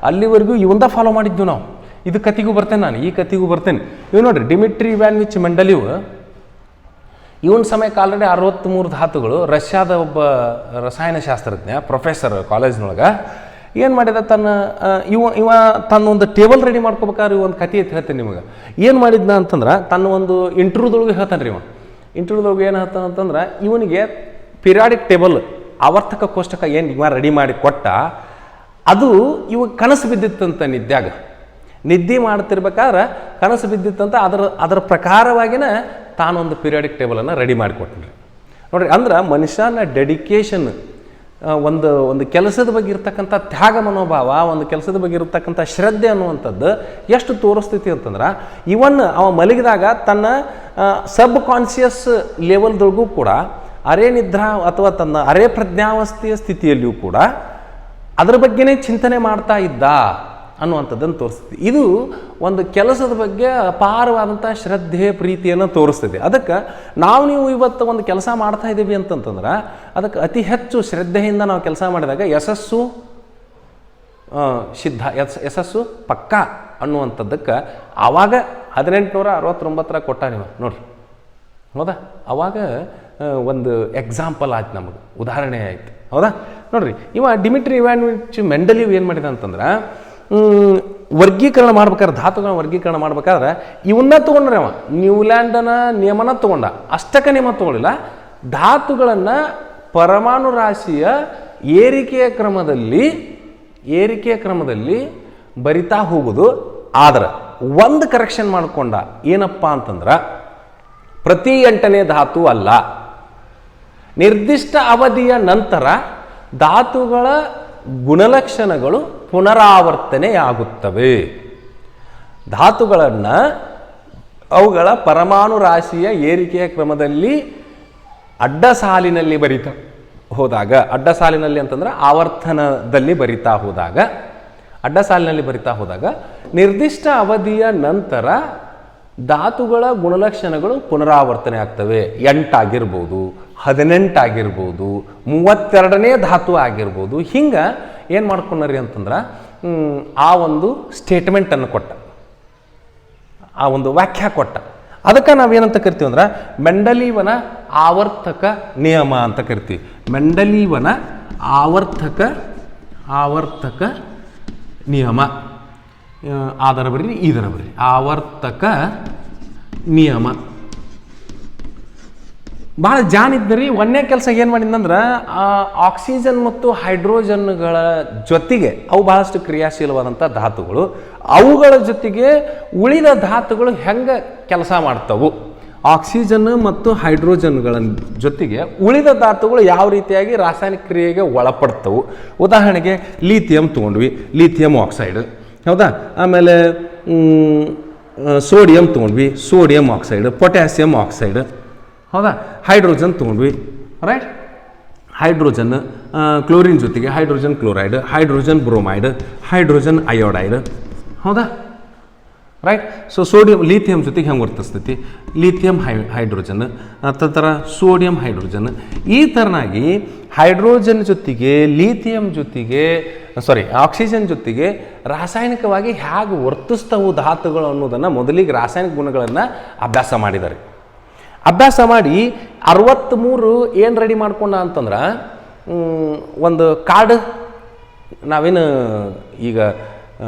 ಅಲ್ಲಿವರೆಗೂ ಇವಂದ ಫಾಲೋ ಮಾಡಿದ್ದು ನಾವು. ಇದು ಕತೆಗೂ ಬರ್ತೇನೆ ನಾನು, ಈ ಕತೆಗೂ ಬರ್ತೇನೆ. ಇವು ನೋಡ್ರಿ, ಡಿಮಿಟ್ರಿ ಇವ್ಯಾನ್ವಿಚ್ ಮೆಂಡಲೀವ್ ಇವನ ಸಮಯಕ್ಕೆ ಆಲ್ರೆಡಿ 63 ಧಾತುಗಳು. ರಷ್ಯಾದ ಒಬ್ಬ ರಸಾಯನಶಾಸ್ತ್ರಜ್ಞ ಪ್ರೊಫೆಸರ್ ಕಾಲೇಜ್ನೊಳಗೆ ಏನು ಮಾಡಿದ, ಇವ ತನ್ನ ಒಂದು ಟೇಬಲ್ ರೆಡಿ ಮಾಡ್ಕೋಬೇಕಾದ್ರೆ ಒಂದು ಕತೆ ಅಂತ ಹೇಳ್ತೇನೆ ನಿಮಗೆ. ಏನು ಮಾಡಿದ್ನ ಅಂತಂದ್ರೆ, ತನ್ನ ಒಂದು ಇಂಟರ್ವ್ಯೂದೊಳಗೆ ಹೇಳ್ತಾನೆ ರೀ. ಇಂಟರ್ವ್ಯೂದೊಳಗೆ ಏನು ಹೇಳ್ತಾನೆ ಅಂತಂದ್ರೆ, ಇವನಿಗೆ ಪಿರಿಯಾಡಿಕ್ ಟೇಬಲ್ ಆವರ್ತಕ ಕೋಷ್ಟಕ ಏನು ಇವ ರೆಡಿ ಮಾಡಿ ಕೊಟ್ಟ, ಅದು ಇವಾಗ ಕನಸು ಬಿದ್ದಿತ್ತಂತ ನಿದ್ಯಾಗ. ನಿದ್ದೆ ಮಾಡ್ತಿರ್ಬೇಕಾದ್ರೆ ಕನಸು ಬಿದ್ದಿತ್ತಂತ ಅದರ ಪ್ರಕಾರವಾಗಿನ ತಾನೊಂದು ಪಿರಿಯಾಡಿಕ್ ಟೇಬಲನ್ನು ರೆಡಿ ಮಾಡಿಕೊಟ್ರಿ. ನೋಡ್ರಿ, ಅಂದ್ರೆ ಮನುಷ್ಯನ ಡೆಡಿಕೇಶನ್, ಒಂದು ಕೆಲಸದ ಬಗ್ಗೆ ಇರ್ತಕ್ಕಂಥ ತ್ಯಾಗ ಮನೋಭಾವ, ಒಂದು ಕೆಲಸದ ಬಗ್ಗೆ ಇರತಕ್ಕಂಥ ಶ್ರದ್ಧೆ ಅನ್ನುವಂಥದ್ದು ಎಷ್ಟು ತೋರಿಸ್ತೈತಿ ಅಂತಂದ್ರೆ, ಅವ ಮಲಗಿದಾಗ ತನ್ನ ಸಬ್ ಕಾನ್ಷಿಯಸ್ ಲೆವೆಲ್ದೊಳಗೂ ಕೂಡ ಅರೆ ನಿದ್ರಾ ಅಥವಾ ತನ್ನ ಅರೆ ಪ್ರಜ್ಞಾವಸ್ಥೆಯ ಸ್ಥಿತಿಯಲ್ಲಿಯೂ ಕೂಡ ಅದರ ಬಗ್ಗೆನೇ ಚಿಂತನೆ ಮಾಡ್ತಾ ಇದ್ದ ಅನ್ನುವಂಥದ್ದನ್ನು ತೋರಿಸ್ತದೆ. ಇದು ಒಂದು ಕೆಲಸದ ಬಗ್ಗೆ ಅಪಾರವಾದಂಥ ಶ್ರದ್ಧೆ ಪ್ರೀತಿಯನ್ನು ತೋರಿಸ್ತದೆ. ಅದಕ್ಕೆ ನೀವು ಇವತ್ತು ಒಂದು ಕೆಲಸ ಮಾಡ್ತಾ ಇದ್ದೀವಿ ಅಂತಂತಂದ್ರೆ ಅದಕ್ಕೆ ಅತಿ ಹೆಚ್ಚು ಶ್ರದ್ಧೆಯಿಂದ ನಾವು ಕೆಲಸ ಮಾಡಿದಾಗ ಯಶಸ್ಸು ಯಶಸ್ಸು ಪಕ್ಕಾ ಅನ್ನುವಂಥದ್ದಕ್ಕೆ ಆವಾಗ 1869 ಕೊಟ್ಟ ನೀವು ನೋಡ್ರಿ. ಹೌದಾ? ಅವಾಗ ಒಂದು ಎಕ್ಸಾಂಪಲ್ ಆಯ್ತು, ನಮಗೆ ಉದಾಹರಣೆ ಆಯ್ತು. ಹೌದಾ? ನೋಡ್ರಿ, ಇವ ಡಿಮಿಟ್ರಿ ಇವ್ಯಾನ್ವಿಚ್ ಮೆಂಡಲೀವ್ ಏನು ಮಾಡಿದ ಅಂತಂದ್ರೆ, ವರ್ಗೀಕರಣ ಮಾಡ್ಬೇಕಾದ್ರೆ, ಧಾತುಗಳನ್ನ ವರ್ಗೀಕರಣ ಮಾಡ್ಬೇಕಾದ್ರೆ ಇವನ್ನ ತೊಗೊಂಡ್ರೆ ಅವ ನ್ಯೂಲ್ಯಾಂಡನ ನಿಯಮನ ತೊಗೊಂಡ. ಅಷ್ಟಕ ನಿಯಮ ತೊಗೊಳ್ಳಿಲ್ಲ. ಧಾತುಗಳನ್ನು ಪರಮಾಣು ರಾಶಿಯ ಏರಿಕೆಯ ಕ್ರಮದಲ್ಲಿ ಬರಿತಾ ಹೋಗೋದು. ಆದ್ರೆ ಒಂದು ಕರೆಕ್ಷನ್ ಮಾಡಿಕೊಂಡ, ಏನಪ್ಪ ಅಂತಂದ್ರೆ ಪ್ರತಿ 8ನೇ ಧಾತು ಅಲ್ಲ, ನಿರ್ದಿಷ್ಟ ಅವಧಿಯ ನಂತರ ಧಾತುಗಳ ಗುಣಲಕ್ಷಣಗಳು ಪುನರಾವರ್ತನೆಯಾಗುತ್ತವೆ. ಧಾತುಗಳನ್ನು ಅವುಗಳ ಪರಮಾಣು ರಾಶಿಯ ಏರಿಕೆಯ ಕ್ರಮದಲ್ಲಿ ಅಡ್ಡ ಸಾಲಿನಲ್ಲಿ ಬರಿತಾ ಹೋದಾಗ, ಅಡ್ಡ ಸಾಲಿನಲ್ಲಿ ಅಂತಂದ್ರೆ ಆವರ್ತನದಲ್ಲಿ ಬರಿತಾ ಹೋದಾಗ, ಅಡ್ಡ ಸಾಲಿನಲ್ಲಿ ಬರಿತಾ ಹೋದಾಗ ನಿರ್ದಿಷ್ಟ ಅವಧಿಯ ನಂತರ ಧಾತುಗಳ ಗುಣಲಕ್ಷಣಗಳು ಪುನರಾವರ್ತನೆ ಆಗ್ತವೆ. 8 ಆಗಿರ್ಬೋದು, 18 ಆಗಿರ್ಬೋದು, 32ನೇ ಧಾತು ಆಗಿರ್ಬೋದು. ಹಿಂಗೆ ಏನು ಮಾಡ್ಕೊಂಡ್ರಿ ಅಂತಂದ್ರೆ ಆ ಒಂದು ಸ್ಟೇಟ್ಮೆಂಟನ್ನು ಕೊಟ್ಟ, ಆ ಒಂದು ವ್ಯಾಖ್ಯಾ ಕೊಟ್ಟ. ಅದಕ್ಕೆ ನಾವೇನಂತ ಕರಿತೀವಿ ಅಂದ್ರೆ ಮೆಂಡಲೀವನ ಆವರ್ತಕ ನಿಯಮ ಅಂತ ಕರಿತೀವಿ. ಮೆಂಡಲೀವನ ಆವರ್ತಕ ನಿಯಮ. ಆದರ ಬರ್ರಿ ಇದರ ಬರ್ರಿ ಆವರ್ತಕ ನಿಯಮ. ಭಾಳ ಜಾನಿದ್ದರಿ. ಒಂದೇ ಕೆಲಸ ಏನು ಮಾಡಿದಂದ್ರೆ ಆಕ್ಸಿಜನ್ ಮತ್ತು ಹೈಡ್ರೋಜನ್ಗಳ ಜೊತೆಗೆ ಅವು ಬಹಳಷ್ಟು ಕ್ರಿಯಾಶೀಲವಾದಂಥ ಧಾತುಗಳು, ಅವುಗಳ ಜೊತೆಗೆ ಉಳಿದ ಧಾತುಗಳು ಹೆಂಗೆ ಕೆಲಸ ಮಾಡ್ತವು, ಆಕ್ಸಿಜನ್ ಮತ್ತು ಹೈಡ್ರೋಜನ್ಗಳ ಜೊತೆಗೆ ಉಳಿದ ಧಾತುಗಳು ಯಾವ ರೀತಿಯಾಗಿ ರಾಸಾಯನಿಕ ಕ್ರಿಯೆಗೆ ಒಳಪಡ್ತವು. ಉದಾಹರಣೆಗೆ ಲಿಥಿಯಂ ತೊಗೊಂಡ್ವಿ, ಲಿಥಿಯಂ ಆಕ್ಸೈಡ್, ಹೌದಾ. ಆಮೇಲೆ ಸೋಡಿಯಂ ತೊಗೊಂಡ್ವಿ, ಸೋಡಿಯಂ ಆಕ್ಸೈಡ್, ಪೊಟ್ಯಾಸಿಯಂ ಆಕ್ಸೈಡ್, ಹೌದಾ. ಹೈಡ್ರೋಜನ್ ತೊಗೊಂಡ್ವಿ, ರೈಟ್. ಹೈಡ್ರೋಜನ್ ಕ್ಲೋರಿನ್ ಜೊತೆಗೆ hydrogen chloride, hydrogen bromide, hydrogen iodide, ಹೌದಾ, ರೈಟ್. ಸೊ ಸೋಡಿಯಂ ಲಿಥಿಯಂ ಜೊತೆಗೆ ಹೆಂಗೆ ವರ್ತಿಸ್ತೈತಿ, ಲಿಥಿಯಂ ಹೈಡ್ರೋಜನ್, ತದರ ಸೋಡಿಯಂ ಹೈಡ್ರೋಜನ್. ಈ ಥರನಾಗಿ ಹೈಡ್ರೋಜನ್ ಜೊತೆಗೆ ಲಿಥಿಯಂ ಜೊತೆಗೆ ಆಕ್ಸಿಜನ್ ಜೊತೆಗೆ ರಾಸಾಯನಿಕವಾಗಿ ಹೇಗೆ ವರ್ತಿಸ್ತವು ಧಾತುಗಳು ಅನ್ನೋದನ್ನು ಮೊದಲಿಗೆ ರಾಸಾಯನಿಕ ಗುಣಗಳನ್ನು ಅಭ್ಯಾಸ ಮಾಡಿದ್ದಾರೆ. ಅಭ್ಯಾಸ ಮಾಡಿ 63 ಏನು ರೆಡಿ ಮಾಡ್ಕೊಂಡ ಅಂತಂದ್ರೆ ಒಂದು ಕಾರ್ಡ್, ನಾವೇನು ಈಗ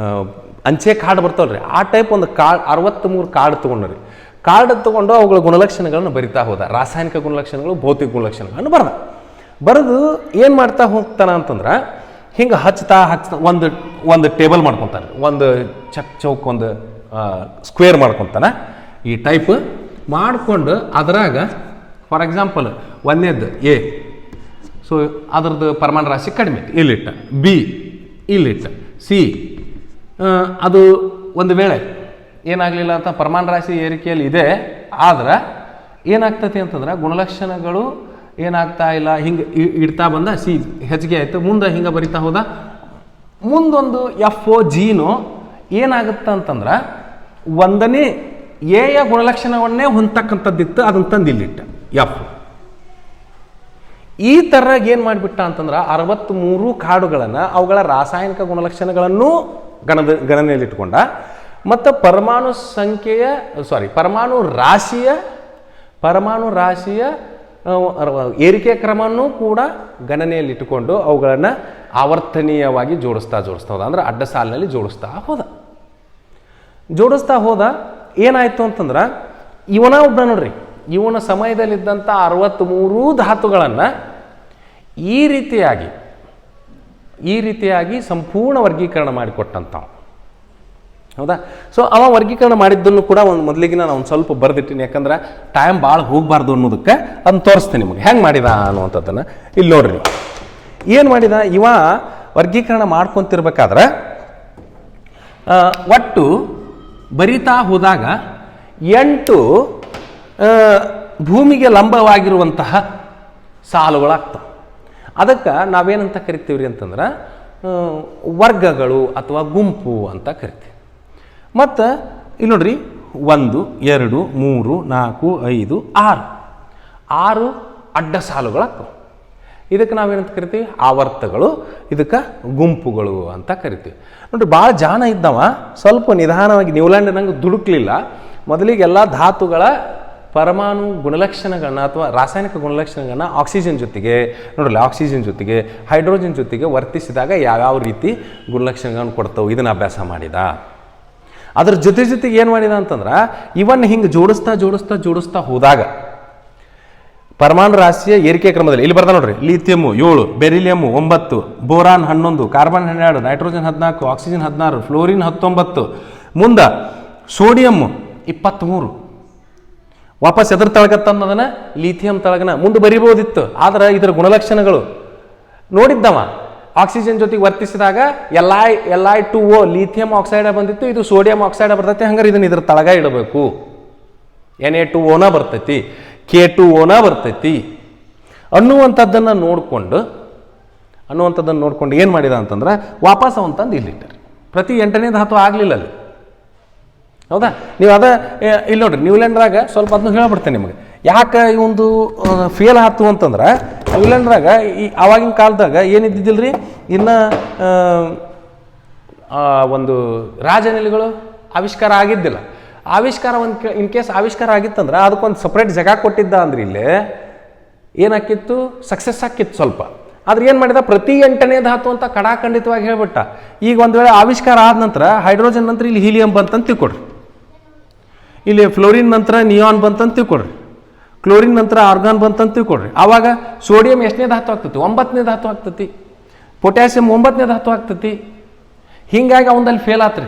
ಅಂಚೆ ಕಾರ್ಡ್ ಬರ್ತಾವಲ್ರಿ, ಆ ಟೈಪ್ ಒಂದು ಕಾರ್ಡ್ 63 ಕಾರ್ಡ್ ತೊಗೊಂಡ್ರಿ. ಕಾರ್ಡ್ ತೊಗೊಂಡು ಅವುಗಳ ಗುಣಲಕ್ಷಣಗಳನ್ನು ಬರಿತಾ ಹೋದ, ರಾಸಾಯನಿಕ ಗುಣಲಕ್ಷಣಗಳು, ಭೌತಿಕ ಗುಣಲಕ್ಷಣಗಳನ್ನು ಬರೆದು ಏನು ಮಾಡ್ತಾ ಹೋಗ್ತಾನ ಅಂತಂದ್ರೆ ಹಿಂಗೆ ಹಚ್ತಾ ಒಂದು ಟೇಬಲ್ ಮಾಡ್ಕೊತಾನೆ, ಒಂದು ಚೌಕ್ ಒಂದು ಸ್ಕ್ವೇರ್ ಮಾಡ್ಕೊತಾನೆ. ಈ ಟೈಪ್ ಮಾಡಿಕೊಂಡು ಅದರಾಗ ಫಾರ್ ಎಕ್ಸಾಂಪಲ್ ಒಂದೇದ್ದು ಎ, ಸೊ ಅದ್ರದ್ದು ಪರಮಾಣು ರಾಶಿ ಕಡಿಮೆ ಇಲ್ಲಿಟ್ಟ, ಬಿ ಇಲ್ಲಿಟ್ಟ, ಸಿ ಅದು ಒಂದು ವೇಳೆ ಏನಾಗಲಿಲ್ಲ ಅಂತ ಪರಮಾಣು ರಾಶಿ ಏರಿಕೆಯಲ್ಲಿ ಇದೆ, ಆದ್ರೆ ಏನಾಗ್ತೈತಿ ಅಂತಂದ್ರೆ ಗುಣಲಕ್ಷಣಗಳು ಏನಾಗ್ತಾ ಇಲ್ಲ, ಹಿಂಗೆ ಇಡ್ತಾ ಬಂದ ಸಿ ಹೆಚ್ಚಿಗೆ ಆಯಿತು, ಮುಂದೆ ಹಿಂಗೆ ಬರಿತಾ ಹೋದ, ಮುಂದೊಂದು ಎಫ್ ಒ ಜಿನೋ ಏನಾಗುತ್ತೆ ಅಂತಂದ್ರೆ 1ನೇ ಎಯ ಗುಣಲಕ್ಷಣವನ್ನೇ ಹೊಂದತಕ್ಕಂಥದ್ದಿತ್ತು, ಅದನ್ನು ತಂದು ಇಲ್ಲಿಟ್ಟ ಎಫ್. ಈ ಥರ ಏನು ಮಾಡಿಬಿಟ್ಟ ಅಂತಂದ್ರೆ 63 ಕಾರ್ಡುಗಳನ್ನು ಅವುಗಳ ರಾಸಾಯನಿಕ ಗುಣಲಕ್ಷಣಗಳನ್ನು ಗಣನೆಯಲ್ಲಿಟ್ಕೊಂಡ, ಮತ್ತು ಪರಮಾಣು ರಾಶಿಯ ಏರಿಕೆ ಕ್ರಮವನ್ನು ಕೂಡ ಗಣನೆಯಲ್ಲಿಟ್ಟುಕೊಂಡು ಅವುಗಳನ್ನು ಆವರ್ತನೀಯವಾಗಿ ಜೋಡಿಸ್ತಾ ಹೋದ, ಅಂದರೆ ಅಡ್ಡ ಸಾಲಿನಲ್ಲಿ ಜೋಡಿಸ್ತಾ ಹೋದ. ಏನಾಯಿತು ಅಂತಂದ್ರೆ ಇವನ ಒಬ್ಬ ನೋಡ್ರಿ, ಇವನ ಸಮಯದಲ್ಲಿದ್ದಂಥ 63 ಧಾತುಗಳನ್ನು ಈ ರೀತಿಯಾಗಿ ಸಂಪೂರ್ಣ ವರ್ಗೀಕರಣ ಮಾಡಿಕೊಟ್ಟಂತ, ಹೌದಾ. ಸೊ ಅವ ವರ್ಗೀಕರಣ ಮಾಡಿದ್ದನ್ನು ಕೂಡ ಮೊದಲಿಗೆ ನಾನು ಒಂದು ಸ್ವಲ್ಪ ಬರೆದಿಟ್ಟಿನಿ, ಯಾಕಂದ್ರೆ ಟೈಮ್ ಭಾಳ ಹೋಗಬಾರ್ದು ಅನ್ನೋದಕ್ಕೆ ಅದನ್ನು ತೋರಿಸ್ತೀನಿ ನಿಮಗೆ ಹೆಂಗೆ ಮಾಡಿದ ಅನ್ನುವಂಥದ್ದನ್ನು. ಇಲ್ಲಿ ನೋಡ್ರಿ ಏನು ಮಾಡಿದ ಇವ ವರ್ಗೀಕರಣ ಮಾಡ್ಕೊತಿರ್ಬೇಕಾದ್ರೆ ಒಟ್ಟು ಬರಿತಾ ಹೋದಾಗ 8 ಭೂಮಿಗೆ ಲಂಬವಾಗಿರುವಂತಹ ಸಾಲುಗಳಾಗ್ತವೆ. ಅದಕ್ಕೆ ನಾವೇನಂತ ಕರಿತೀವಿ ರೀ ಅಂತಂದ್ರೆ ವರ್ಗಗಳು ಅಥವಾ ಗುಂಪು ಅಂತ ಕರಿತೀವಿ. ಮತ್ತು ಇಲ್ಲಿ ನೋಡ್ರಿ 1 2 3 4 5 6 ಅಡ್ಡ ಸಾಲುಗಳಾಗ್ತವೆ. ಇದಕ್ಕೆ ನಾವೇನಂತ ಕರಿತೀವಿ ಆವರ್ತಗಳು, ಇದಕ್ಕೆ ಗುಂಪುಗಳು ಅಂತ ಕರಿತೀವಿ. ನೋಡ್ರಿ ಭಾಳ ಜಾಣ ಇದ್ದವ ಸ್ವಲ್ಪ ನಿಧಾನವಾಗಿ ನ್ಯೂಲ್ಯಾಂಡ್ ನಂಗೆ ದುಡುಕ್ಲಿಲ್ಲ. ಮೊದಲಿಗೆ ಎಲ್ಲ ಧಾತುಗಳ ಪರಮಾಣು ಗುಣಲಕ್ಷಣಗಳನ್ನ ಅಥವಾ ರಾಸಾಯನಿಕ ಗುಣಲಕ್ಷಣಗಳನ್ನ ಆಕ್ಸಿಜನ್ ಜೊತೆಗೆ ಹೈಡ್ರೋಜನ್ ಜೊತೆಗೆ ವರ್ತಿಸಿದಾಗ ಯಾವ್ಯಾವ ರೀತಿ ಗುಣಲಕ್ಷಣಗಳನ್ನು ಕೊಡ್ತಾವೆ ಇದನ್ನು ಅಭ್ಯಾಸ ಮಾಡಿದ. ಅದ್ರ ಜೊತೆಗೆ ಏನು ಮಾಡಿದ ಅಂತಂದ್ರೆ ಇವನ್ನ ಹಿಂಗೆ ಜೋಡಿಸ್ತಾ ಹೋದಾಗ ಪರಮಾಣು ರಾಶಿಯ ಏರಿಕೆ ಕ್ರಮದಲ್ಲಿ ಇಲ್ಲಿ ಬರ್ತಾ ನೋಡ್ರಿ, ಲಿಥಿಯಮ್ಮು 7, ಬೆರಿಲಿಯಮ್ಮು 9, boron 11, carbon 12, nitrogen 14, oxygen 16, fluorine 19, ಮುಂದೆ ಸೋಡಿಯಮ್ಮು 23. ವಾಪಸ್ ಎದ್ರ ತಳಗತ್ತನ್ನೋದನ್ನ ಲಿಥಿಯಂ ತಳಗನ ಮುಂದೆ ಬರಿಬೋದಿತ್ತು. ಆದ್ರೆ ಇದರ ಗುಣಲಕ್ಷಣಗಳು ನೋಡಿದ್ದವ. ಆಕ್ಸಿಜನ್ ಜೊತೆಗೆ ವರ್ತಿಸಿದಾಗ Li2O ಲಿಥಿಯಂ ಆಕ್ಸೈಡ ಬಂದಿತ್ತು, ಇದು ಸೋಡಿಯಂ ಆಕ್ಸೈಡ ಬರ್ತೈತಿ. ಹಂಗಾರೆ ಇದನ್ನ ಇದ್ರ ತಳಗ ಇಡಬೇಕು. Na2O ಬರ್ತೈತಿ, K2O ಬರ್ತೈತಿ ಅನ್ನುವಂಥದ್ದನ್ನು ನೋಡ್ಕೊಂಡು ಏನು ಮಾಡಿದ ಅಂತಂದ್ರೆ ವಾಪಸ್ ಅವಂತಂದು ಇಲ್ಲಿಟ್ಟರು. ಪ್ರತಿ 8ನೇ ಧಾತು ಆಗಲಿಲ್ಲ ಅಲ್ಲಿ. ಹೌದಾ? ನೀವು ಇಲ್ಲಿ ನೋಡ್ರಿ, ನ್ಯೂಲ್ಯಾಂಡ್ರಾಗ ಸ್ವಲ್ಪ ಅದನ್ನು ಹೇಳ್ಬಿಡ್ತೇನೆ ನಿಮಗೆ. ಯಾಕೆ ಈ ಒಂದು ಫೇಲ್ ಆಯ್ತು ಅಂತಂದ್ರೆ, ನ್ಯೂಲ್ಯಾಂಡ್ರಾಗ ಆವಾಗಿನ ಕಾಲದಾಗ ಏನಿದ್ದಿದ್ದಿಲ್ರಿ, ಇನ್ನು ಒಂದು ರಾಜನಿಲಿಗಳು ಆವಿಷ್ಕಾರ ಆಗಿದ್ದಿಲ್ಲ. ಆವಿಷ್ಕಾರ ಇನ್ ಕೇಸ್ ಆವಿಷ್ಕಾರ ಆಗಿತ್ತಂದ್ರೆ ಅದಕ್ಕೊಂದು ಸಪ್ರೇಟ್ ಜಾಗ ಕೊಟ್ಟಿದ್ದ ಅಂದ್ರೆ ಇಲ್ಲೇ ಏನಾಕಿತ್ತು, ಸಕ್ಸಸ್ ಆಕಿತ್ತು ಸ್ವಲ್ಪ. ಆದ್ರೆ ಏನು ಮಾಡಿದ, ಪ್ರತಿ 8ನೇ ಧಾತು ಅಂತ ಕಡಾಖಂಡಿತವಾಗಿ ಹೇಳ್ಬಿಟ್ಟ. ಈಗ ಒಂದು ವೇಳೆ ಆವಿಷ್ಕಾರ ಆದ ನಂತರ ಹೈಡ್ರೋಜನ್ ನಂತರ ಇಲ್ಲಿ ಹೀಲಿಯಂ ಬಂತಂತ ತಿಳ್ಕೊಡ್ರಿ, ಇಲ್ಲಿ ಫ್ಲೋರಿನ್ ನಂತರ ನಿಯಾನ್ ಬಂತಂತ ತಿಳ್ಕೊಡ್ರಿ, ಕ್ಲೋರಿನ್ ನಂತರ ಆರ್ಗಾನ್ ಬಂತಂತ ತಿಳ್ಕೊಡ್ರಿ. ಆವಾಗ ಸೋಡಿಯಂ ಎಷ್ಟನೇ ಧಾತು ಆಗ್ತತಿ, 9ನೇ ಧಾತು ಆಗ್ತತಿ. ಪೊಟ್ಯಾಸಿಯಂ 9ನೇ ಧಾತು ಆಗ್ತತಿ. ಹೀಗಾಗಿ ಅವನಲ್ಲಿ ಫೇಲ್ ಆತ್ರಿ.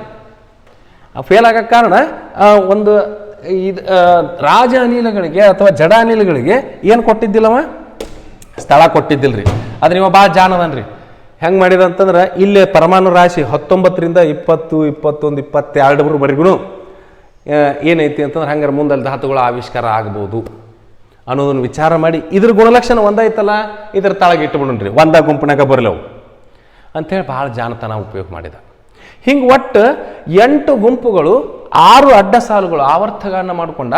ಫೇಲ್ ಆಗಕ್ಕೆ ಕಾರಣ ಒಂದು ಇದು ರಾಜ ಅನಿಲಗಳಿಗೆ ಅಥವಾ ಜಡ ಅನಿಲಗಳಿಗೆ ಏನು ಕೊಟ್ಟಿದ್ದಿಲ್ಲವ, ಸ್ಥಳ ಕೊಟ್ಟಿದ್ದಿಲ್ರಿ. ಆದ್ರೆ ನೀವು ಭಾಳ ಜಾಣದನ್ರಿ. ಹೆಂಗೆ ಮಾಡಿದ ಅಂತಂದ್ರೆ, ಇಲ್ಲೇ ಪರಮಾಣು ರಾಶಿ 19ರಿಂದ 20, 21, 22ವರೆಗೂ ಏನೈತಿ ಅಂತಂದ್ರೆ, ಹಂಗಾರೆ ಮುಂದಲ್ಲಿ ಧಾತುಗಳ ಆವಿಷ್ಕಾರ ಆಗ್ಬೋದು ಅನ್ನೋದನ್ನು ವಿಚಾರ ಮಾಡಿ ಇದ್ರ ಗುಣಲಕ್ಷಣ ಒಂದಾಯ್ತಲ್ಲ, ಇದ್ರ ತಳಗೆ ಇಟ್ಟುಬಿಡ್ರಿ, ಒಂದ ಗುಂಪಿನಾಗ ಬರಲವು ಅಂಥೇಳಿ ಭಾಳ ಜಾಣತನ ಉಪಯೋಗ ಮಾಡಿದ. ಹಿಂಗೆ ಒಟ್ಟು 8 ಗುಂಪುಗಳು 6 ಅಡ್ಡ ಸಾಲುಗಳು ಆವರ್ತಗಳನ್ನು ಮಾಡಿಕೊಂಡ,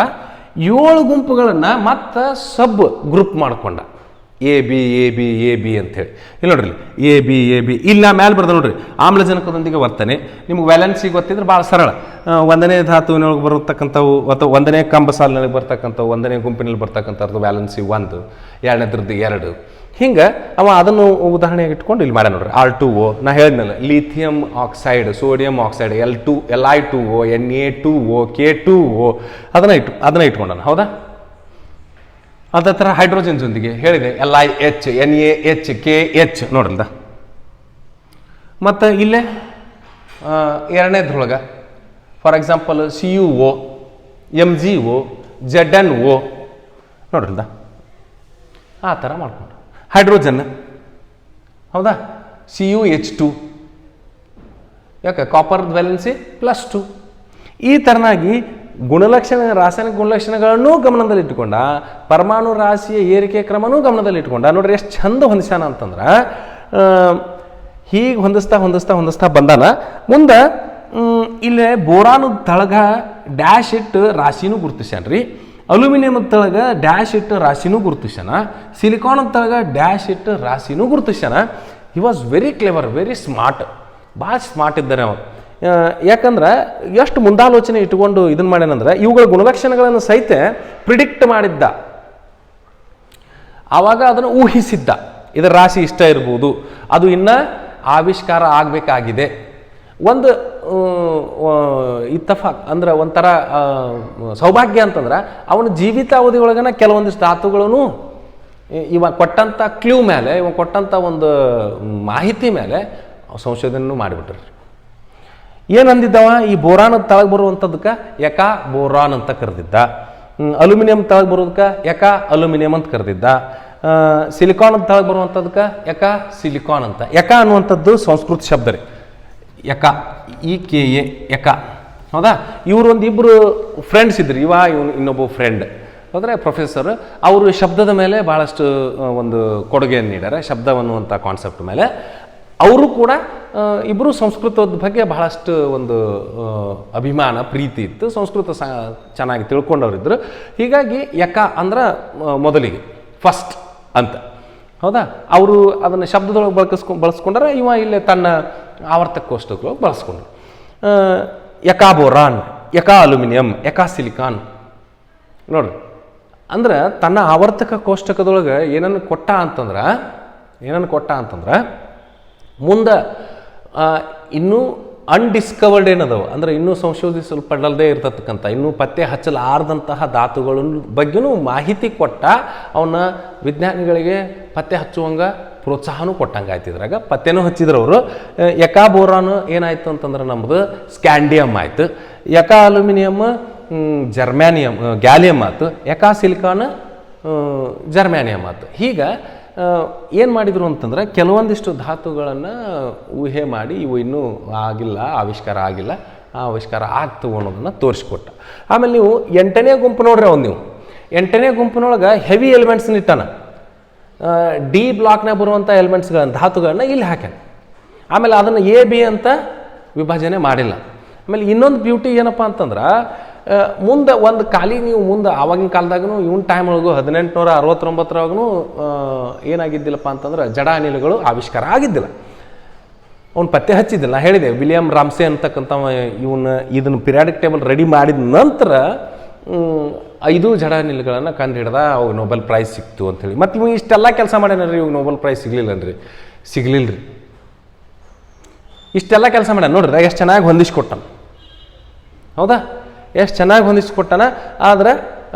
7 ಗುಂಪುಗಳನ್ನು ಮತ್ತೆ ಸಬ್ ಗ್ರೂಪ್ ಮಾಡಿಕೊಂಡ. ಎ ಬಿ ಅಂಥೇಳಿ ಇಲ್ಲಿ ನೋಡ್ರಿ, ಎ ಬಿ ಇಲ್ಲ ಮ್ಯಾಲೆ ಬರ್ದ ನೋಡ್ರಿ, ಆಮ್ಲಜನಕದೊಂದಿಗೆ ವರ್ತನೆ. ನಿಮ್ಗೆ ವ್ಯಾಲೆನ್ಸಿ ಗೊತ್ತಿದ್ರೆ ಭಾಳ ಸರಳ. 1ನೇ ಧಾತುವಿನೊಳಗೆ ಬರತಕ್ಕಂಥವು ಅಥವಾ 1ನೇ ಕಂಬ ಸಾಲಿನಲ್ಲಿ ಬರ್ತಕ್ಕಂಥವು, 1ನೇ ಗುಂಪಿನಲ್ಲಿ ಬರ್ತಕ್ಕಂಥದ್ದು ವ್ಯಾಲೆನ್ಸಿ 1, 2ನೇದ್ರದ್ದು 2. ಹಿಂಗೆ ಅವ ಅದನ್ನು ಉದಾಹರಣೆಯಾಗಿ ಇಟ್ಕೊಂಡು ಇಲ್ಲಿ ಮಾಡ್ಯ ನೋಡ್ರಿ. R2O ನಾ ಹೇಳಿದ್ನಲ್ಲ, lithium oxide, sodium oxide, Li2O, Na2O, K2O ಅದನ್ನ ಇಟ್ಕೊಂಡಾನ. ಹೌದಾ? ಅದೇ ಥರ ಹೈಡ್ರೋಜನ್ ಜೊಂದಿಗೆ ಹೇಳಿದೆ, LiH, NaH, KH ನೋಡ್ರಲ್ದ. ಮತ್ತು ಇಲ್ಲೇ 2ನೇದ್ರೊಳಗೆ for example CuO, MgO, ZnO ನೋಡ್ರಲ್ದ. ಆ ಥರ ಮಾಡ್ಕೊಂಡು ಹೈಡ್ರೋಜನ್, ಹೌದಾ, CuH2 ಯಾಕೆ ಕಾಪರ್ ವ್ಯಾಲೆನ್ಸಿ +2. ಈ ಥರನಾಗಿ ರಾಸಾಯನಿಕ ಗುಣಲಕ್ಷಣಗಳನ್ನು ಗಮನದಲ್ಲಿಟ್ಟುಕೊಂಡ, ಪರಮಾಣು ರಾಶಿಯ ಏರಿಕೆ ಕ್ರಮನೂ ಗಮನದಲ್ಲಿಟ್ಕೊಂಡ. ನೋಡ್ರಿ ಎಷ್ಟು ಚಂದ ಹೊಂದಿಸ್ಯಾನ ಅಂತಂದ್ರೆ, ಹೀಗೆ ಹೊಂದಿಸ್ತಾ ಬಂದಾನ. ಮುಂದೆ ಇಲ್ಲೇ ಬೋರಾನು ತಳಗ ಡ್ಯಾಶ್ ಇಟ್ಟು ರಾಶಿನೂ ಗುರುತಿಸ್ಯಾನ್ರಿ, ಅಲ್ಯೂಮಿನಿಯಂ ತಳಗ ಡ್ಯಾಶ್ ಇಟ್ಟು ರಾಶಿನೂ ಗುರುತಿಸ್ಯಾನ, ಸಿಲಿಕಾನ್ ತಳಗ ಡ್ಯಾಶ್ ಇಟ್ಟು ರಾಶಿನೂ ಗುರುತಿಸ್ಯಾನ. He was very clever, very smart, ಭಾಳ ಸ್ಮಾರ್ಟ್ ಇದ್ದಾರೆ ಅವರು. ಯಾಕಂದ್ರೆ ಎಷ್ಟು ಮುಂದಾಲೋಚನೆ ಇಟ್ಕೊಂಡು ಇದನ್ನು ಮಾಡ್ಯಾನಂದ್ರೆ, ಇವುಗಳ ಗುಣಲಕ್ಷಣಗಳನ್ನು ಸಹಿತ ಪ್ರಿಡಿಕ್ಟ್ ಮಾಡಿದ್ದ. ಆವಾಗ ಅದನ್ನು ಊಹಿಸಿದ್ದ, ಇದರ ರಾಶಿ ಇಷ್ಟ ಇರ್ಬೋದು, ಅದು ಇನ್ನು ಆವಿಷ್ಕಾರ ಆಗಬೇಕಾಗಿದೆ. ಒಂದು ಇತ್ತಫಾಕ್ ಅಂದ್ರೆ ಒಂಥರ ಸೌಭಾಗ್ಯ ಅಂತಂದ್ರೆ, ಅವನ ಜೀವಿತಾವಧಿ ಒಳಗನ ಕೆಲವೊಂದಿಷ್ಟು ಧಾತುಗಳನ್ನು ಇವ ಕೊಟ್ಟಂಥ ಕ್ಲೂ ಮೇಲೆ, ಇವ ಕೊಟ್ಟಂಥ ಒಂದು ಮಾಹಿತಿ ಮೇಲೆ ಸಂಶೋಧನೆ ಮಾಡಿಬಿಟ್ರಿ. ಏನಂದಿದ್ದವ, ಈ ಬೋರಾನ್ ತಳಗೆ ಬರುವಂಥದ್ದಕ್ಕೆ ಎಕಾ ಬೋರಾನ್ ಅಂತ ಕರೆದಿದ್ದ, ಅಲ್ಯೂಮಿನಿಯಂ ತಳಗೆ ಬರೋದಕ್ಕೆ ಎಕಾ ಅಲ್ಯೂಮಿನಿಯಂ ಅಂತ ಕರೆದಿದ್ದ, ಸಿಲಿಕಾನ್ ತಳಗೆ ಬರುವಂಥದ್ದಕ್ಕೆ ಎಕಾ ಸಿಲಿಕಾನ್ ಅಂತ. ಎಕಾ ಅನ್ನುವಂಥದ್ದು ಸಂಸ್ಕೃತ ಶಬ್ದ ರೀ, ಎಕಾ, EKA ಎಕಾ. ಹೌದಾ? ಇವರು ಒಂದಿಬ್ಬರು ಫ್ರೆಂಡ್ಸ್ ಇದ್ರಿ, ಇವನು ಇನ್ನೊಬ್ಬ ಫ್ರೆಂಡ್ ಅಂದರೆ ಪ್ರೊಫೆಸರ್. ಅವರು ಶಬ್ದದ ಮೇಲೆ ಭಾಳಷ್ಟು ಒಂದು ಕೊಡುಗೆಯನ್ನು ನೀಡ್ಯಾರ, ಶಬ್ದ ಅನ್ನುವಂಥ ಕಾನ್ಸೆಪ್ಟ್ ಮೇಲೆ. ಅವರು ಕೂಡ ಇಬ್ಬರು ಸಂಸ್ಕೃತದ ಬಗ್ಗೆ ಬಹಳಷ್ಟು ಒಂದು ಅಭಿಮಾನ, ಪ್ರೀತಿ ಇತ್ತು, ಸಂಸ್ಕೃತ ಚೆನ್ನಾಗಿ ತಿಳ್ಕೊಂಡವರಿದ್ದರು. ಹೀಗಾಗಿ ಎಕಾ ಅಂದ್ರೆ ಮೊದಲಿಗೆ ಫಸ್ಟ್ ಅಂತ. ಹೌದಾ? ಅವರು ಅದನ್ನು ಶಬ್ದದೊಳಗೆ ಬಳಸ್ಕೊಂಡ್ರೆ, ಇವ ಇಲ್ಲೇ ತನ್ನ ಆವರ್ತಕ ಕೋಷ್ಟಕದೊಳಗೆ ಬಳಸ್ಕೊಂಡ್ರು. ಎಕಾ ಬೋರಾನ್, ಎಕಾ ಅಲ್ಯೂಮಿನಿಯಂ, ಎಕಾ ಸಿಲಿಕಾನ್ ನೋಡ್ರಿ. ಅಂದ್ರೆ ತನ್ನ ಆವರ್ತಕ ಕೋಷ್ಟಕದೊಳಗೆ ಏನನ್ನು ಕೊಟ್ಟ ಅಂತಂದ್ರೆ ಮುಂದೆ ಇನ್ನೂ ಅನ್ಡಿಸ್ಕವರ್ಡ್ ಏನದವು ಅಂದರೆ ಇನ್ನೂ ಸಂಶೋಧಿಸಲ್ಪಡದೇ ಇರತಕ್ಕಂಥ ಇನ್ನೂ ಪತ್ತೆ ಹಚ್ಚಲಾರದಂತಹ ಧಾತುಗಳ ಬಗ್ಗೆನೂ ಮಾಹಿತಿ ಕೊಟ್ಟ ಅವನ್ನ ವಿಜ್ಞಾನಿಗಳಿಗೆ ಪತ್ತೆ ಹಚ್ಚುವಂಗೆ ಪ್ರೋತ್ಸಾಹನೂ ಕೊಟ್ಟಂಗೆ ಆಯ್ತು. ಇದ್ರಾಗ ಪತ್ತೆನೂ ಹಚ್ಚಿದ್ರು ಅವರು. ಎಕಾ ಬೋರಾನ್ ಏನಾಯ್ತು ಅಂತಂದ್ರೆ ನಮ್ಮದು ಸ್ಕ್ಯಾಂಡಿಯಮ್ ಆಯಿತು, ಎಕಾ ಅಲ್ಯೂಮಿನಿಯಮ್ ಜರ್ಮ್ಯಾನಿಯಮ್ ಗ್ಯಾಲಿಯಮ್ ಆಯ್ತು, ಎಕಾ ಸಿಲಿಕಾನ್ ಜರ್ಮ್ಯಾನಿಯಮ್ ಆಯ್ತು. ಹೀಗೆ ಏನು ಮಾಡಿದರು ಅಂತಂದ್ರೆ ಕೆಲವೊಂದಿಷ್ಟು ಧಾತುಗಳನ್ನು ಊಹೆ ಮಾಡಿ ಇವು ಇನ್ನೂ ಆಗಿಲ್ಲ, ಆವಿಷ್ಕಾರ ಆಗಿಲ್ಲ, ಆ ಆವಿಷ್ಕಾರ ಆಗ್ತವೆ ಅನ್ನೋದನ್ನು ತೋರಿಸ್ಕೊಟ್ಟ. ಆಮೇಲೆ ನೀವು 8ನೇ ಗುಂಪು ನೋಡ್ರಿ. ನೀವು 8ನೇ ಗುಂಪಿನೊಳಗೆ ಹೆವಿ ಎಲಿಮೆಂಟ್ಸ್ನ ಇಟ್ಟಾನ. ಡಿ ಬ್ಲಾಕ್ನಾಗ ಬರುವಂಥ ಎಲಿಮೆಂಟ್ಸ್ಗಳನ್ನ ಧಾತುಗಳನ್ನ ಇಲ್ಲಿ ಹಾಕ್ಯಾನ. ಆಮೇಲೆ ಅದನ್ನು ಎ ಬಿ ಅಂತ ವಿಭಜನೆ ಮಾಡಿಲ್ಲ. ಆಮೇಲೆ ಇನ್ನೊಂದು ಬ್ಯೂಟಿ ಏನಪ್ಪ ಅಂತಂದ್ರೆ ಮುಂದೆ ಒಂದು ಖಾಲಿ ನೀವು ಮುಂದೆ ಆವಾಗಿನ ಕಾಲದಾಗೂ ಇವನ್ ಟೈಮ್ ಒಳಗೂ 1869 ಏನಾಗಿದ್ದಿಲ್ಲಪ್ಪ ಅಂತಂದ್ರೆ ಜಡ ಅನಿಲಗಳು ಆವಿಷ್ಕಾರ ಆಗಿದ್ದಿಲ್ಲ, ಅವ್ನು ಪತ್ತೆ ಹಚ್ಚಿದ್ದಿಲ್ಲ. ನಾ ಹೇಳಿದೆ ವಿಲಿಯಂ ರಾಮ್ಸೆ ಅಂತಕ್ಕಂಥ ಇದನ್ನು ಪಿರಿಯಾಡಿಕ್ ಟೇಬಲ್ ರೆಡಿ ಮಾಡಿದ ನಂತರ 5 ಜಡ ಅನಿಲಗಳನ್ನು ಕಂಡು ಹಿಡ್ದ, ಅವಾಗ ನೊಬೆಲ್ ಪ್ರೈಸ್ ಸಿಕ್ತು ಅಂಥೇಳಿ. ಮತ್ತು ಇವು ಇಷ್ಟೆಲ್ಲ ಕೆಲಸ ಮಾಡ್ಯಾನ್ರಿ, ಇವಾಗ ನೊಬೆಲ್ ಪ್ರೈಸ್ ಸಿಗ್ಲಿಲ್ಲನ್ರಿ, ಸಿಗ್ಲಿಲ್ಲ. ಇಷ್ಟೆಲ್ಲ ಕೆಲಸ ಮಾಡ್ಯಾನ ನೋಡ್ರಿ, ಎಷ್ಟು ಚೆನ್ನಾಗಿ ಹೊಂದಿಸ್ಕೊಟ್ಟಾನ. ಹೌದಾ, ಎಷ್ಟು ಚೆನ್ನಾಗಿ ಹೊಂದಿಸ್ಕೊಟ್ಟಾನ. ಆದ್ರೆ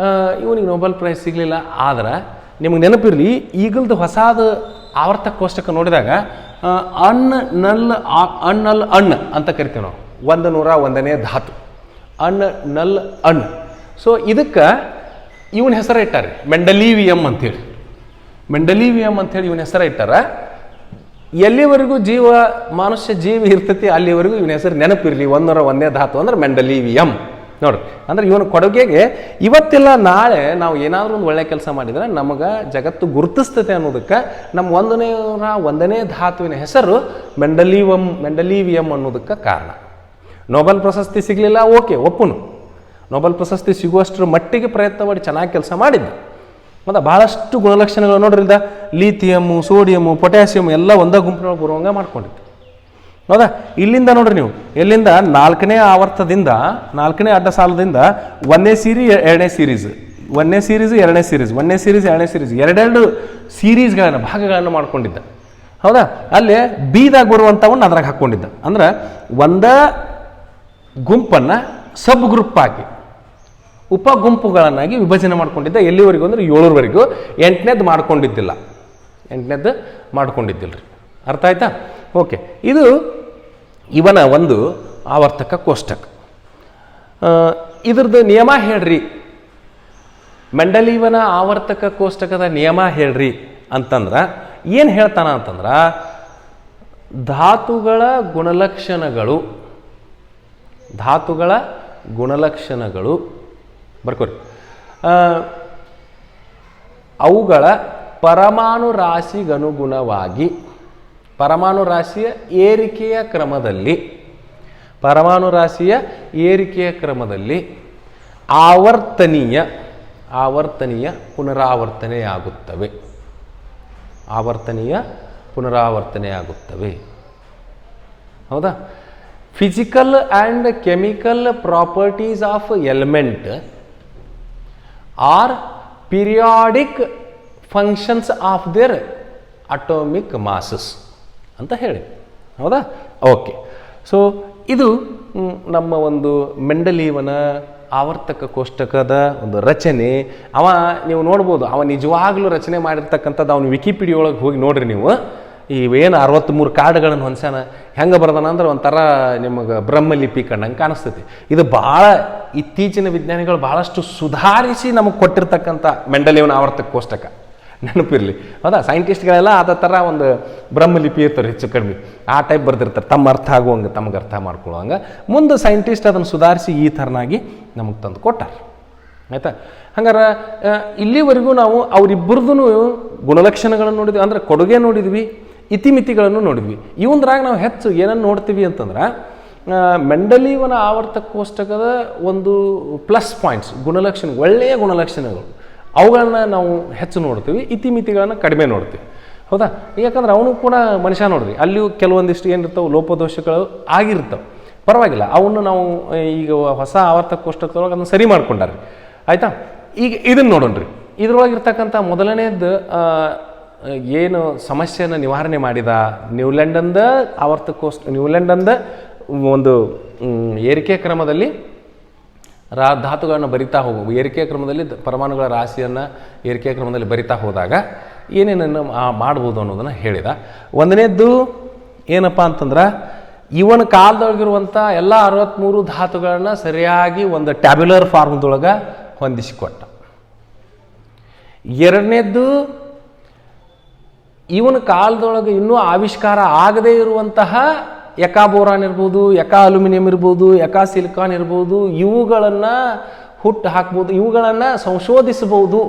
ಇವನಿಗೆ ನೊಬೆಲ್ ಪ್ರೈಸ್ ಸಿಗಲಿಲ್ಲ. ಆದ್ರೆ ನಿಮಗೆ ನೆನಪಿರಲಿ, ಈಗಲ್ದು ಹೊಸಾದ ಆವರ್ತಕ ಕೋಷ್ಟಕ ನೋಡಿದಾಗ ಅಣ್ ಅಂತ ಕರಿತೀವಿ ನಾವು. 101ನೇ ಧಾತು ಅಣ್. ಸೊ ಇದಕ್ಕೆ ಇವನ ಹೆಸರು ಇಟ್ಟಾರೆ ಮೆಂಡಲೀವಿಯಂ ಅಂಥೇಳಿ. ಮೆಂಡಲೀವಿಯಂ ಅಂಥೇಳಿ ಇವನ ಹೆಸರು ಇಟ್ಟಾರ. ಎಲ್ಲಿವರೆಗೂ ಮನುಷ್ಯ ಜೀವಿ ಇರ್ತೈತಿ ಅಲ್ಲಿವರೆಗೂ ಇವನ ಹೆಸರು ನೆನಪಿರಲಿ. 101ನೇ ಧಾತು ಅಂದ್ರೆ ಮೆಂಡಲೀವಿಯಂ ನೋಡ್ರಿ. ಅಂದ್ರೆ ಇವನ ಕೊಡುಗೆಗೆ ಇವತ್ತೆಲ್ಲ ನಾಳೆ ನಾವು ಏನಾದರೂ ಒಂದು ಒಳ್ಳೆ ಕೆಲಸ ಮಾಡಿದ್ರೆ ನಮಗೆ ಜಗತ್ತು ಗುರುತಿಸ್ತತೆ ಅನ್ನೋದಕ್ಕೆ ನಮ್ಮ 101ನೇ ಧಾತುವಿನ ಹೆಸರು ಮೆಂಡಲೀವಿಯಂ ಅನ್ನೋದಕ್ಕೆ ಕಾರಣ. ನೊಬೆಲ್ ಪ್ರಶಸ್ತಿ ಸಿಗಲಿಲ್ಲ, ಓಕೆ ಒಪ್ಪುನು. ನೊಬೆಲ್ ಪ್ರಶಸ್ತಿ ಸಿಗುವಷ್ಟರ ಮಟ್ಟಿಗೆ ಪ್ರಯತ್ನ ಮಾಡಿ ಚೆನ್ನಾಗಿ ಕೆಲಸ ಮಾಡಿದ್ದು. ಮತ್ತು ಭಾಳಷ್ಟು ಗುಣಲಕ್ಷಣಗಳು ನೋಡ್ರಿಲ್ದ, ಲೀಥಿಯಮ್ಮು, ಸೋಡಿಯಮ್ಮು, ಪೊಟ್ಯಾಸಿಯಮ್ ಎಲ್ಲ ಒಂದೇ ಗುಂಪಿನೊಳಗೆ ಬರುವಂಗೆ ಮಾಡ್ಕೊಂಡಿದ್ದು. ಹೌದಾ, ಇಲ್ಲಿಂದ ನೋಡ್ರಿ ನೀವು, ಎಲ್ಲಿಂದ 4ನೇ ಆವರ್ತದಿಂದ 4ನೇ ಅಡ್ಡ ಸಾಲದಿಂದ 1ನೇ ಸೀರೀಸ್ 2ನೇ ಸೀರೀಸ್, 1ನೇ ಸೀರೀಸ್ 2ನೇ ಸೀರೀಸ್, 1ನೇ ಸೀರೀಸ್ 2ನೇ ಸೀರೀಸ್, ಎರಡೆರಡು ಸೀರೀಸ್ಗಳನ್ನು ಭಾಗಗಳನ್ನು ಮಾಡ್ಕೊಂಡಿದ್ದ. ಹೌದಾ, ಅಲ್ಲೇ ಬಿದಾಗ ಬರುವಂಥವನ್ನ ಅದ್ರಾಗ ಹಾಕ್ಕೊಂಡಿದ್ದ. ಅಂದ್ರೆ ಒಂದ ಗುಂಪನ್ನು ಸಬ್ ಗ್ರೂಪ್ ಆಗಿ ಉಪ ಗುಂಪುಗಳನ್ನಾಗಿ ವಿಭಜನೆ ಮಾಡ್ಕೊಂಡಿದ್ದ. ಎಲ್ಲಿವರೆಗೂ ಅಂದ್ರೆ 7ರವರೆಗೂ. 8ನೇದು ಮಾಡ್ಕೊಂಡಿದ್ದಿಲ್ಲ, 8ನೇದು ಮಾಡ್ಕೊಂಡಿದ್ದಿಲ್ಲ ರೀ. ಅರ್ಥ ಆಯ್ತಾ? ಓಕೆ, ಇದು ಇವನ ಒಂದು ಆವರ್ತಕ ಕೋಷ್ಟಕ. ಇದ್ರದ್ದು ನಿಯಮ ಹೇಳ್ರಿ, ಮೆಂಡಲೀವನ ಆವರ್ತಕ ಕೋಷ್ಟಕದ ನಿಯಮ ಹೇಳ್ರಿ ಅಂತಂದ್ರೆ ಏನು ಹೇಳ್ತಾನ ಅಂತಂದ್ರೆ, ಧಾತುಗಳ ಗುಣಲಕ್ಷಣಗಳು ಬರ್ಕೋರಿ, ಅವುಗಳ ಪರಮಾಣು ರಾಶಿಗನುಗುಣವಾಗಿ ಪರಮಾಣು ರಾಶಿಯ ಏರಿಕೆಯ ಕ್ರಮದಲ್ಲಿ ಆವರ್ತನೀಯ ಪುನರಾವರ್ತನೆಯಾಗುತ್ತವೆ. ಹೌದಾ, physical and chemical properties of element are periodic functions of their atomic masses ಅಂತ ಹೇಳಿ. ಹೌದಾ, ಓಕೆ. ಸೊ ಇದು ನಮ್ಮ ಒಂದು ಮೆಂಡಲೀವನ ಆವರ್ತಕ ಕೋಷ್ಟಕದ ಒಂದು ರಚನೆ. ನೀವು ನೋಡ್ಬೋದು, ನಿಜವಾಗ್ಲೂ ರಚನೆ ಮಾಡಿರ್ತಕ್ಕಂಥದ್ದು ಅವನು ವಿಕಿಪೀಡಿಯಾ ಒಳಗೆ ಹೋಗಿ ನೋಡ್ರಿ ನೀವು. ಇವೇನು 63 ಕಾರ್ಡ್ಗಳನ್ನು ಹೊಂದ್ಸಾನ, ಹೆಂಗೆ ಬರ್ದಾನ ಅಂದ್ರೆ ಒಂಥರ ನಿಮಗೆ ಬ್ರಹ್ಮಲಿಪಿ ಕಂಡಂಗೆ ಕಾಣಿಸ್ತೈತಿ. ಇದು ಭಾಳ ಇತ್ತೀಚಿನ ವಿಜ್ಞಾನಿಗಳು ಭಾಳಷ್ಟು ಸುಧಾರಿಸಿ ನಮಗೆ ಕೊಟ್ಟಿರ್ತಕ್ಕಂಥ ಮೆಂಡಲೀವನ ಆವರ್ತಕ ಕೋಷ್ಟಕ. ನೆನಪಿರಲಿ. ಹೌದಾ, ಸೈಂಟಿಸ್ಟ್ಗಳೆಲ್ಲ ಅದ ಥರ ಒಂದು ಬ್ರಹ್ಮಲಿಪಿ ಇರ್ತಾರೆ, ಹೆಚ್ಚು ಕಡಿಮೆ ಆ ಟೈಪ್ ಬರ್ದಿರ್ತಾರೆ, ತಮ್ಮ ಅರ್ಥ ಆಗುವಂಗೆ, ತಮಗೆ ಅರ್ಥ ಮಾಡ್ಕೊಳ್ಳುವಂಗೆ. ಮುಂದೆ ಸೈಂಟಿಸ್ಟ್ ಅದನ್ನು ಸುಧಾರಿಸಿ ಈ ಥರನಾಗಿ ನಮಗೆ ತಂದು ಕೊಟ್ಟಾರೆ. ಆಯಿತಾ? ಹಂಗಾರೆ ಇಲ್ಲಿವರೆಗೂ ನಾವು ಅವರಿಬ್ಬರದೂ ಗುಣಲಕ್ಷಣಗಳನ್ನು ನೋಡಿದ್ವಿ, ಅಂದರೆ ಕೊಡುಗೆ ನೋಡಿದ್ವಿ, ಇತಿಮಿತಿಗಳನ್ನು ನೋಡಿದ್ವಿ. ಇವಂದ್ರಾಗ ನಾವು ಹೆಚ್ಚು ಏನನ್ನು ನೋಡ್ತೀವಿ ಅಂತಂದ್ರೆ, ಮೆಂಡಲೀವನ ಆವರ್ತಕ ಕೋಷ್ಟಕದ ಒಂದು ಪ್ಲಸ್ ಪಾಯಿಂಟ್ಸ್, ಒಳ್ಳೆಯ ಗುಣಲಕ್ಷಣಗಳು, ಅವುಗಳನ್ನ ನಾವು ಹೆಚ್ಚು ನೋಡ್ತೀವಿ, ಇತಿಮಿತಿಗಳನ್ನು ಕಡಿಮೆ ನೋಡ್ತೀವಿ. ಹೌದಾ, ಯಾಕಂದ್ರೆ ಅವನು ಕೂಡ ಮನುಷ್ಯ ನೋಡ್ರಿ, ಅಲ್ಲಿಯೂ ಕೆಲವೊಂದಿಷ್ಟು ಏನಿರ್ತಾವೆ ಲೋಪದೋಷಗಳು ಆಗಿರ್ತವೆ, ಪರವಾಗಿಲ್ಲ, ಅವನ್ನ ನಾವು ಈಗ ಹೊಸ ಆವರ್ತಕ ಕೋಷ್ಟಕದೊಳಗೆ ಅದನ್ನು ಸರಿ ಮಾಡ್ಕೊಂಡಾರೆ. ಆಯಿತಾ? ಈಗ ಇದನ್ನು ನೋಡೋಣ್ರಿ. ಇದ್ರೊಳಗಿರ್ತಕ್ಕಂಥ ಮೊದಲನೇದು ಏನು ಸಮಸ್ಯೆಯನ್ನು ನಿವಾರಣೆ ಮಾಡಿದ ನ್ಯೂಲ್ಯಾಂಡಂದ ಒಂದು ಏರಿಕೆ ಕ್ರಮದಲ್ಲಿ ಧಾತುಗಳನ್ನು ಬರಿತಾ ಹೋಗುವ ಏರಿಕೆ ಕ್ರಮದಲ್ಲಿ ಪರಮಾಣುಗಳ ರಾಶಿಯನ್ನು ಏರಿಕೆ ಕ್ರಮದಲ್ಲಿ ಬರಿತಾ ಹೋದಾಗ ಏನೇನನ್ನು ಮಾಡ್ಬೋದು ಅನ್ನೋದನ್ನು ಹೇಳಿದ. ಒಂದನೇದ್ದು ಏನಪ್ಪ ಅಂತಂದ್ರೆ ಇವನ ಕಾಲದೊಳಗಿರುವಂಥ ಎಲ್ಲ 63 ಧಾತುಗಳನ್ನು ಸರಿಯಾಗಿ ಒಂದು ಟ್ಯಾಬ್ಯುಲರ್ ಫಾರ್ಮ್ದೊಳಗೆ ಹೊಂದಿಸಿಕೊಟ್ಟ. ಎರಡನೇದ್ದು ಇವನ ಕಾಲದೊಳಗೆ ಇನ್ನೂ ಆವಿಷ್ಕಾರ ಆಗದೇ ಇರುವಂತಹ ಎಕಾ ಬೋರಾನ್ ಇರ್ಬೋದು, ಎಕಾ ಅಲ್ಯೂಮಿನಿಯಂ ಇರ್ಬೋದು, ಎಕಾ ಸಿಲಿಕಾನ್ ಇರ್ಬೋದು, ಇವುಗಳನ್ನು ಹುಟ್ಟು ಹಾಕ್ಬೋದು, ಇವುಗಳನ್ನು ಸಂಶೋಧಿಸಬಹುದು.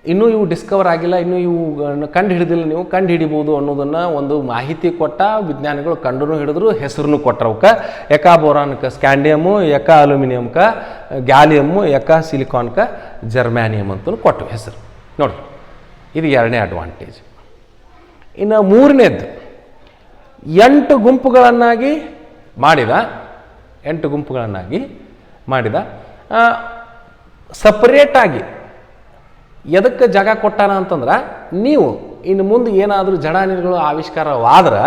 ಇನ್ನೂ ಇವು ಡಿಸ್ಕವರ್ ಆಗಿಲ್ಲ, ಇನ್ನೂ ಇವುಗಳನ್ನು ಕಂಡು ಹಿಡಿದಿಲ್ಲ, ನೀವು ಕಂಡು ಹಿಡಿಬೋದು ಅನ್ನೋದನ್ನು ಒಂದು ಮಾಹಿತಿ ಕೊಟ್ಟ. ವಿಜ್ಞಾನಿಗಳು ಕಂಡು ಹಿಡಿದ್ರು, ಹೆಸರನ್ನು ಕೊಟ್ಟರವಕ್ಕೆ. ಎಕಾ ಬೋರಾನ್ಕ ಸ್ಕ್ಯಾಂಡಿಯಮ್ಮು, ಎಕಾ ಅಲ್ಯೂಮಿನಿಯಮ್ಗೆ ಗ್ಯಾಲಿಯಮ್ಮು, ಎಕಾ ಸಿಲಿಕಾನ್ಗೆ ಜರ್ಮ್ಯಾನಿಯಮ್ ಅಂತಲೂ ಕೊಟ್ಟವು ಹೆಸರು. ನೋಡಿ, ಇದು ಎರಡನೇ ಅಡ್ವಾಂಟೇಜ್. ಇನ್ನು ಮೂರನೇದ್ದು 8 ಗುಂಪುಗಳನ್ನಾಗಿ ಮಾಡಿದ. 8 ಗುಂಪುಗಳನ್ನಾಗಿ ಮಾಡಿದ. ಸಪ್ರೇಟಾಗಿ ಎದಕ್ಕೆ ಜಾಗ ಕೊಟ್ಟಾನ ಅಂತಂದ್ರೆ, ನೀವು ಇನ್ನು ಮುಂದೆ ಏನಾದರೂ ಜಡಾನಿಲುಗಳು ಆವಿಷ್ಕಾರವಾದ್ರೆ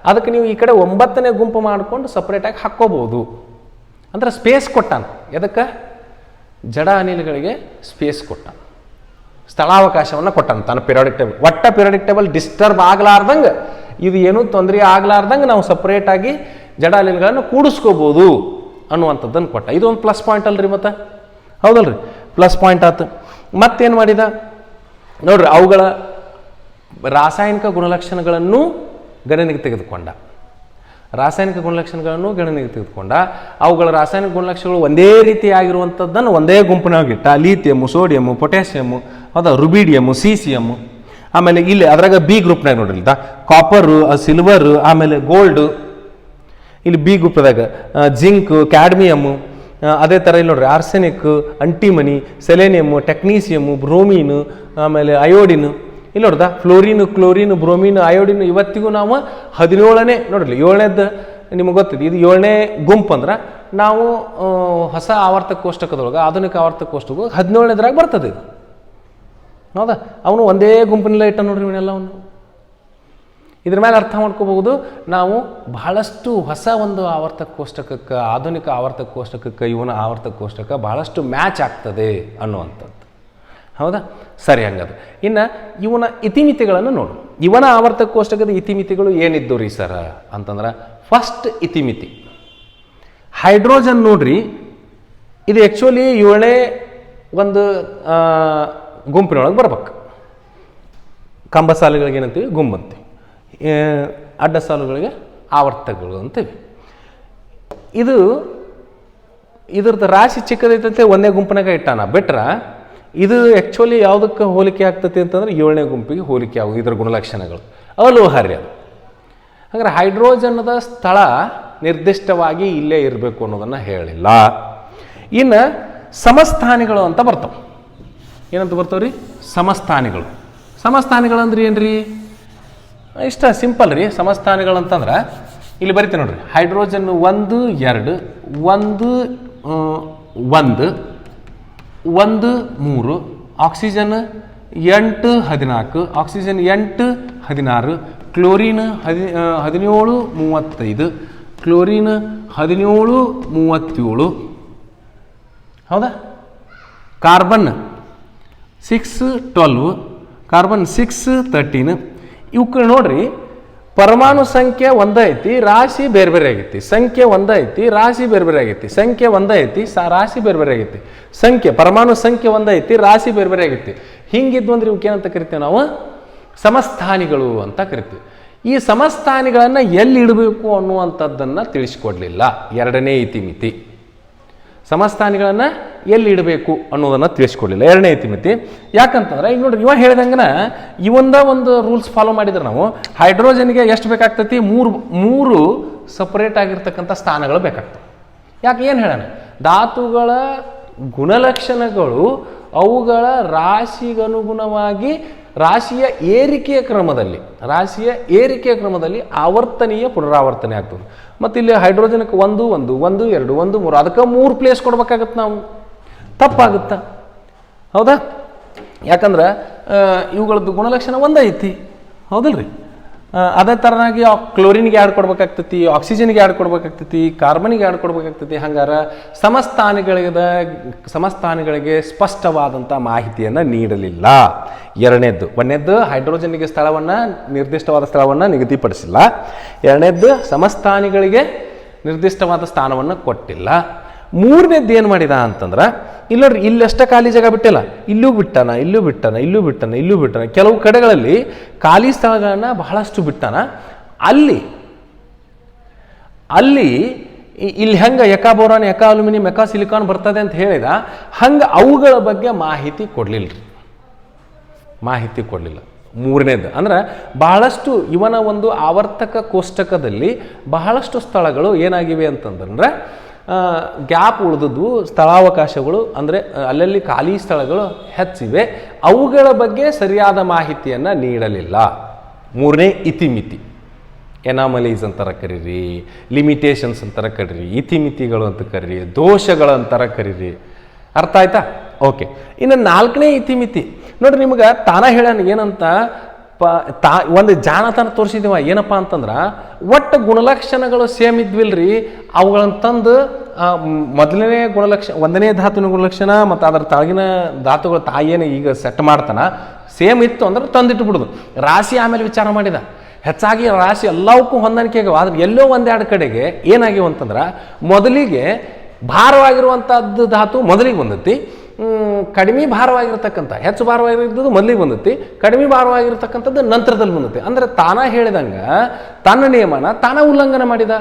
ಅದಕ್ಕೆ ನೀವು ಈ ಕಡೆ 9ನೇ ಗುಂಪು ಮಾಡಿಕೊಂಡು ಸಪ್ರೇಟಾಗಿ ಹಾಕ್ಕೋಬೋದು. ಅಂದ್ರೆ ಸ್ಪೇಸ್ ಕೊಟ್ಟಾನ. ಎದಕ್ಕೆ? ಜಡ ಅನಿಲಗಳಿಗೆ ಸ್ಪೇಸ್ ಕೊಟ್ಟಾನ, ಸ್ಥಳಾವಕಾಶವನ್ನು ಕೊಟ್ಟಾನ ತನ್ನ ಪಿರಿಯಾಡಿಕ್ ಟೇಬಲ್. ಒಟ್ಟ ಪಿರಿಯಾಡಿಕ್ ಟೇಬಲ್ ಡಿಸ್ಟರ್ಬ್ ಆಗಲಾರ್ದಂಗೆ, ಇದು ಏನೂ ತೊಂದರೆ ಆಗಲಾರ್ದಂಗೆ ನಾವು ಸಪ್ರೇಟಾಗಿ ಜಡ ಅನಿಲಗಳನ್ನು ಕೂಡಿಸ್ಕೋಬೋದು ಅನ್ನುವಂಥದ್ದನ್ನು ಕೊಟ್ಟ. ಇದು ಒಂದು ಪ್ಲಸ್ ಪಾಯಿಂಟ್ ಅಲ್ರಿ, ಮತ್ತೆ ಹೌದಲ್ರಿ, ಪ್ಲಸ್ ಪಾಯಿಂಟ್ ಆಯ್ತು. ಮತ್ತೇನು ಮಾಡಿದ ನೋಡ್ರಿ, ಅವುಗಳ ರಾಸಾಯನಿಕ ಗುಣಲಕ್ಷಣಗಳನ್ನು ಗಣನೆಗೆ ತೆಗೆದುಕೊಂಡ. ರಾಸಾಯನಿಕ ಗುಣಲಕ್ಷಣಗಳನ್ನು ಗಣನೆಗೆ ತೆಗೆದುಕೊಂಡ. ಅವುಗಳ ರಾಸಾಯನಿಕ ಗುಣಲಕ್ಷಣಗಳು ಒಂದೇ ರೀತಿಯಾಗಿರುವಂಥದ್ದನ್ನು ಒಂದೇ ಗುಂಪಿನಾಗಿಟ್ಟ. ಲೀಥಿಯಮ್ಮು, ಸೋಡಿಯಮ್ಮು, ಪೊಟ್ಯಾಸಿಯಮ್ಮು, ಹೌದಾ, ರುಬಿಡಿಯಮ್ಮು, ಸೀಸಿಯಮ್ಮು. ಆಮೇಲೆ ಇಲ್ಲಿ ಅದ್ರಾಗ ಬಿ ಗ್ರೂಪ್ನಾಗ ನೋಡ್ರಿ, ಇಲ್ದ ಕಾಪರು, ಸಿಲ್ವರು, ಆಮೇಲೆ ಗೋಲ್ಡು. ಇಲ್ಲಿ ಬಿ ಗ್ರೂಪ್ದಾಗ ಜಿಂಕ್, ಕ್ಯಾಡ್ಮಿಯಮ್ಮು. ಅದೇ ಥರ ಇಲ್ಲಿ ನೋಡ್ರಿ ಆರ್ಸೆನಿಕ್, ಅಂಟಿಮನಿ, ಸೆಲೆನಿಯಮ್ಮು, ಟೆಕ್ನೀಸಿಯಮ್ಮು, ಬ್ರೋಮೀನು, ಆಮೇಲೆ ಅಯೋಡಿನು. ಇಲ್ಲಿ ನೋಡ್ದ ಫ್ಲೋರಿನು, ಕ್ಲೋರಿನು, ಬ್ರೋಮೀನು, ಅಯೋಡಿನು. ಇವತ್ತಿಗೂ ನಾವು 17ನೇ ನೋಡ್ರಿ, 7ನೇದ್ದು ನಿಮಗೆ ಗೊತ್ತಿದೆ. ಇದು 7ನೇ ಗುಂಪು ಅಂದ್ರೆ ನಾವು ಹೊಸ ಆವರ್ತಕ ಕೋಷ್ಟಕದೊಳಗೆ, ಆಧುನಿಕ ಆವರ್ತಕ ಕೋಷ್ಟಕ 17ನೇದ್ರಾಗ ಬರ್ತದೆ ಇದು, ಹೌದಾ. ಅವನು ಒಂದೇ ಗುಂಪಿನೆಲ್ಲ ಇಟ್ಟ ನೋಡ್ರಿ ಇವನ್ನೆಲ್ಲವನ್ನು. ಇದ್ರ ಮೇಲೆ ಅರ್ಥ ಮಾಡ್ಕೋಬಹುದು ನಾವು ಬಹಳಷ್ಟು ಹೊಸ ಒಂದು ಆವರ್ತಕ ಕೋಷ್ಟಕಕ್ಕೆ, ಆಧುನಿಕ ಆವರ್ತಕ ಕೋಷ್ಟಕಕ್ಕೆ ಇವನ ಆವರ್ತಕ ಕೋಷ್ಟಕ ಬಹಳಷ್ಟು ಮ್ಯಾಚ್ ಆಗ್ತದೆ ಅನ್ನುವಂಥದ್ದು, ಹೌದಾ. ಸರಿ, ಹಂಗದು. ಇನ್ನು ಇವನ ಇತಿಮಿತಿಗಳನ್ನು ನೋಡು. ಇವನ ಆವರ್ತಕ ಕೋಷ್ಟಕದ ಇತಿಮಿತಿಗಳು ಏನಿದ್ದು ರೀ ಸರ್ ಅಂತಂದ್ರೆ, ಫಸ್ಟ್ ಇತಿಮಿತಿ ಹೈಡ್ರೋಜನ್ ನೋಡ್ರಿ. ಇದು ಆ್ಯಕ್ಚುಲಿ 7ನೇ ಒಂದು ಗುಂಪಿನೊಳಗೆ ಬರ್ಬೇಕು. ಕಂಬ ಸಾಲುಗಳಿಗೆ ಏನಂತೀವಿ? ಗುಂಬಂತೀವಿ. ಅಡ್ಡ ಸಾಲುಗಳಿಗೆ ಆವರ್ತಕಗಳು ಅಂತೀವಿ. ಇದ್ರದ್ದು ರಾಶಿ ಚಿಕ್ಕದೈತಂತೆ ಒಂದೇ ಗುಂಪಿನಾಗ ಇಟ್ಟಾನ. ಬಿಟ್ರೆ ಇದು ಆ್ಯಕ್ಚುಲಿ ಯಾವುದಕ್ಕೆ ಹೋಲಿಕೆ ಆಗ್ತೈತಿ ಅಂತಂದ್ರೆ 7ನೇ ಗುಂಪಿಗೆ ಹೋಲಿಕೆ ಆಗೋದು. ಇದರ ಗುಣಲಕ್ಷಣಗಳು ಅಲೋಹಾರ್ಯ. ಹಾಗಾದ್ರೆ ಹೈಡ್ರೋಜನ್ದ ಸ್ಥಳ ನಿರ್ದಿಷ್ಟವಾಗಿ ಇಲ್ಲೇ ಇರಬೇಕು ಅನ್ನೋದನ್ನು ಹೇಳಿಲ್ಲ. ಇನ್ನು ಸಮಸ್ಥಾನಿಗಳು ಅಂತ ಬರ್ತಾವೆ. ಏನಂತ ಬರ್ತಾವ್ರಿ? ಸಮಸ್ಥಾನಿಗಳು. ಸಮಸ್ಥಾನಿಗಳು ಅಂದ್ರೆ ಏನ್ರಿ? ಇಷ್ಟ ಸಿಂಪಲ್ ರೀ. ಸಮಸ್ಥಾನಿಗಳಂತಂದ್ರೆ ಇಲ್ಲಿ ಬರಿತೀನಿ ನೋಡ್ರಿ. Hydrogen 1 2 1 1 1 3, oxygen 8 14, oxygen 8 16, chlorine 17 35, chlorine 17 37, ಹೌದಾ. Carbon 6 12, carbon 6 13. ಇವಕ್ಕೆ ನೋಡ್ರಿ, ಪರಮಾಣು ಸಂಖ್ಯೆ ಒಂದೇ ಐತಿ, ರಾಶಿ ಬೇರೆ ಬೇರೆ ಆಗೈತಿ. ಸಂಖ್ಯೆ ಒಂದೇ ಐತಿ, ರಾಶಿ ಬೇರೆ ಬೇರೆ ಆಗೈತಿ. ಸಂಖ್ಯೆ ಒಂದೇ ಐತಿ, ರಾಶಿ ಬೇರೆ ಬೇರೆ ಆಗೈತಿ. ಪರಮಾಣು ಸಂಖ್ಯೆ ಒಂದೇ ಐತಿ, ರಾಶಿ ಬೇರೆ ಬೇರೆ ಆಗೈತಿ. ಹಿಂಗಿದ್ವು ಅಂದ್ರೆ ಇವಕ್ಕೆ ಏನಂತ ಕರಿತೀವಿ ನಾವು? ಸಮಸ್ಥಾನಿಗಳು ಅಂತ ಕರಿತೀವಿ. ಈ ಸಮಸ್ಥಾನಿಗಳನ್ನು ಎಲ್ಲಿ ಇಡಬೇಕು ಅನ್ನುವಂಥದ್ದನ್ನು ತಿಳಿಸ್ಕೊಡ್ಲಿಲ್ಲ 2ನೇ ಇತಿಮಿತಿ. ಸಮಸ್ಥಾನಿಗಳನ್ನು ಎಲ್ಲಿ ಇಡಬೇಕು ಅನ್ನೋದನ್ನು ತಿಳಿಸ್ಕೊಡ್ಲಿಲ್ಲ 2ನೇ ಇತಿಮಿತಿ. ಯಾಕಂತಂದ್ರೆ ಈಗ ನೋಡ್ರಿ, ಇವ ಹೇಳಿದಂಗನ ಇವಂದ ಒಂದು ರೂಲ್ಸ್ ಫಾಲೋ ಮಾಡಿದ್ರೆ ನಾವು ಹೈಡ್ರೋಜನ್ಗೆ ಎಷ್ಟು ಬೇಕಾಗ್ತೈತಿ? 3 ಸಪ್ರೇಟ್ ಆಗಿರ್ತಕ್ಕಂಥ ಸ್ಥಾನಗಳು ಬೇಕಾಗ್ತವೆ. ಯಾಕೆ? ಏನು ಹೇಳೋಣ, ಧಾತುಗಳ ಗುಣಲಕ್ಷಣಗಳು ಅವುಗಳ ರಾಶಿಗನುಗುಣವಾಗಿ ರಾಶಿಯ ಏರಿಕೆಯ ಕ್ರಮದಲ್ಲಿ ಆವರ್ತನೀಯ ಪುನರಾವರ್ತನೆ ಆಗ್ತದೆ. ಮತ್ತು ಇಲ್ಲಿ ಹೈಡ್ರೋಜನ್ಗೆ 1 1 1 2 1 3, ಅದಕ್ಕೆ 3 ಪ್ಲೇಸ್ ಕೊಡ್ಬೇಕಾಗತ್ತೆ ನಾವು. ತಪ್ಪಾಗುತ್ತಾ? ಹೌದಾ. ಯಾಕಂದ್ರೆ ಇವುಗಳದ್ದು ಗುಣಲಕ್ಷಣ ಒಂದೇ ಐತಿ, ಹೌದಲ್ರಿ. ಅದೇ ಥರನಾಗಿ ಕ್ಲೋರಿನ್ಗೆ ಯಾರು ಕೊಡ್ಬೇಕಾಗ್ತೈತಿ, ಆಕ್ಸಿಜನ್ಗೆ ಯಾರು ಕೊಡ್ಬೇಕಾಗ್ತೈತಿ, ಕಾರ್ಬನ್ಗೆ ಯಾರು ಕೊಡ್ಬೇಕಾಗ್ತೈತಿ. ಹಂಗಾರೆ ಸಮಸ್ಥಾನಿಗಳಿಗೆ ಸ್ಪಷ್ಟವಾದಂಥ ಮಾಹಿತಿಯನ್ನು ನೀಡಲಿಲ್ಲ. ಒಂದನೇದ್ದು ಹೈಡ್ರೋಜನ್ಗೆ ನಿರ್ದಿಷ್ಟವಾದ ಸ್ಥಳವನ್ನು ನಿಗದಿಪಡಿಸಿಲ್ಲ. ಎರಡನೇದ್ದು ಸಮಸ್ಥಾನಿಗಳಿಗೆ ನಿರ್ದಿಷ್ಟವಾದ ಸ್ಥಾನವನ್ನು ಕೊಟ್ಟಿಲ್ಲ. ಮೂರನೇದ್ದು ಏನು ಮಾಡಿದ ಅಂತಂದ್ರೆ, ಇಲ್ಲೋಡ್ರಿ ಇಲ್ಲಷ್ಟೇ ಖಾಲಿ ಜಾಗ ಬಿಟ್ಟಿಲ್ಲ, ಇಲ್ಲೂ ಬಿಟ್ಟಾನ. ಕೆಲವು ಕಡೆಗಳಲ್ಲಿ ಖಾಲಿ ಸ್ಥಳಗಳನ್ನ ಬಹಳಷ್ಟು ಬಿಟ್ಟಾನ. ಅಲ್ಲಿ ಇಲ್ಲಿ ಹೆಂಗೆ ಎಕಾ ಬೋರಾನ್, ಎಕಾ ಅಲ್ಯೂಮಿನಿಯಂ, ಎಕಾ ಸಿಲಿಕಾನ್ ಬರ್ತದೆ ಅಂತ ಹೇಳಿದ, ಹಂಗೆ ಅವುಗಳ ಬಗ್ಗೆ ಮಾಹಿತಿ ಕೊಡಲಿಲ್ಲ. ಮೂರನೇದು ಅಂದ್ರೆ ಬಹಳಷ್ಟು ಇವನ ಒಂದು ಆವರ್ತಕ ಕೋಷ್ಟಕದಲ್ಲಿ ಬಹಳಷ್ಟು ಸ್ಥಳಗಳು ಏನಾಗಿವೆ ಅಂತಂದ್ರೆ ಗ್ಯಾಪ್ ಉಳಿದದ್ದು, ಸ್ಥಳಾವಕಾಶಗಳು ಅಂದರೆ ಅಲ್ಲಲ್ಲಿ ಖಾಲಿ ಸ್ಥಳಗಳು ಹೆಚ್ಚಿವೆ, ಅವುಗಳ ಬಗ್ಗೆ ಸರಿಯಾದ ಮಾಹಿತಿಯನ್ನು ನೀಡಲಿಲ್ಲ. ಮೂರನೇ ಇತಿಮಿತಿ, ಎನಾಮಲೀಸ್ ಅಂತಾರ ಕರೀರಿ, ಲಿಮಿಟೇಷನ್ಸ್ ಅಂತಾರ ಕರೀರಿ, ಇತಿಮಿತಿಗಳು ಅಂತ ಕರೀರಿ, ದೋಷಗಳು ಅಂತಾರ ಕರೀರಿ. ಅರ್ಥ ಆಯ್ತಾ? ಓಕೆ. ಇನ್ನು ನಾಲ್ಕನೇ ಇತಿಮಿತಿ ನೋಡ್ರಿ, ನಿಮ್ಗೆ ತಾನ ಹೇಳೋಣ ಏನಂತ ಒಂದು ಜಾಣತನ ತೋರಿಸಿದೀವ. ಏನಪ್ಪ ಅಂತಂದ್ರೆ ಒಟ್ಟು ಗುಣಲಕ್ಷಣಗಳು ಸೇಮ್ ಇದ್ವಿಲ್ರಿ, ಅವುಗಳನ್ನು ತಂದು ಮೊದಲನೇ ಒಂದನೇ ಧಾತುವಿನ ಗುಣಲಕ್ಷಣ ಮತ್ತು ಅದರ ತಾಗಿನ ಧಾತುಗಳು ತಾಯಿಯನ್ನು ಈಗ ಸೆಟ್ ಮಾಡ್ತಾನ, ಸೇಮ್ ಇತ್ತು ಅಂದ್ರೆ ತಂದಿಟ್ಟು ಬಿಡುದು. ರಾಶಿ ಆಮೇಲೆ ವಿಚಾರ ಮಾಡಿದ, ಹೆಚ್ಚಾಗಿ ರಾಶಿ ಎಲ್ಲವಕ್ಕೂ ಹೊಂದಾಣಿಕೆ ಆಗ್ಯಾವ. ಆದ್ರೆ ಎಲ್ಲೋ ಒಂದೆರಡು ಕಡೆಗೆ ಏನಾಗ್ಯಾವ ಅಂತಂದ್ರೆ, ಮೊದಲಿಗೆ ಭಾರವಾಗಿರುವಂಥದ್ದು ಧಾತು ಮೊದಲಿಗೆ ಬಂದೈತಿ, ಕಡಿಮೆ ಭಾರವಾಗಿರ್ತಕ್ಕಂಥ ಹೆಚ್ಚು ಭಾರವಾಗಿರೋದು ಮೊದಲಿಗೆ ಬಂದೈತಿ, ಕಡಿಮೆ ಭಾರವಾಗಿರ್ತಕ್ಕಂಥದ್ದು ನಂತರದಲ್ಲಿ ಬಂದೈತಿ. ಅಂದ್ರೆ ತಾನ ಹೇಳಿದಂಗೆ ತನ್ನ ನಿಯಮನ ತಾನ ಉಲ್ಲಂಘನೆ ಮಾಡಿದ.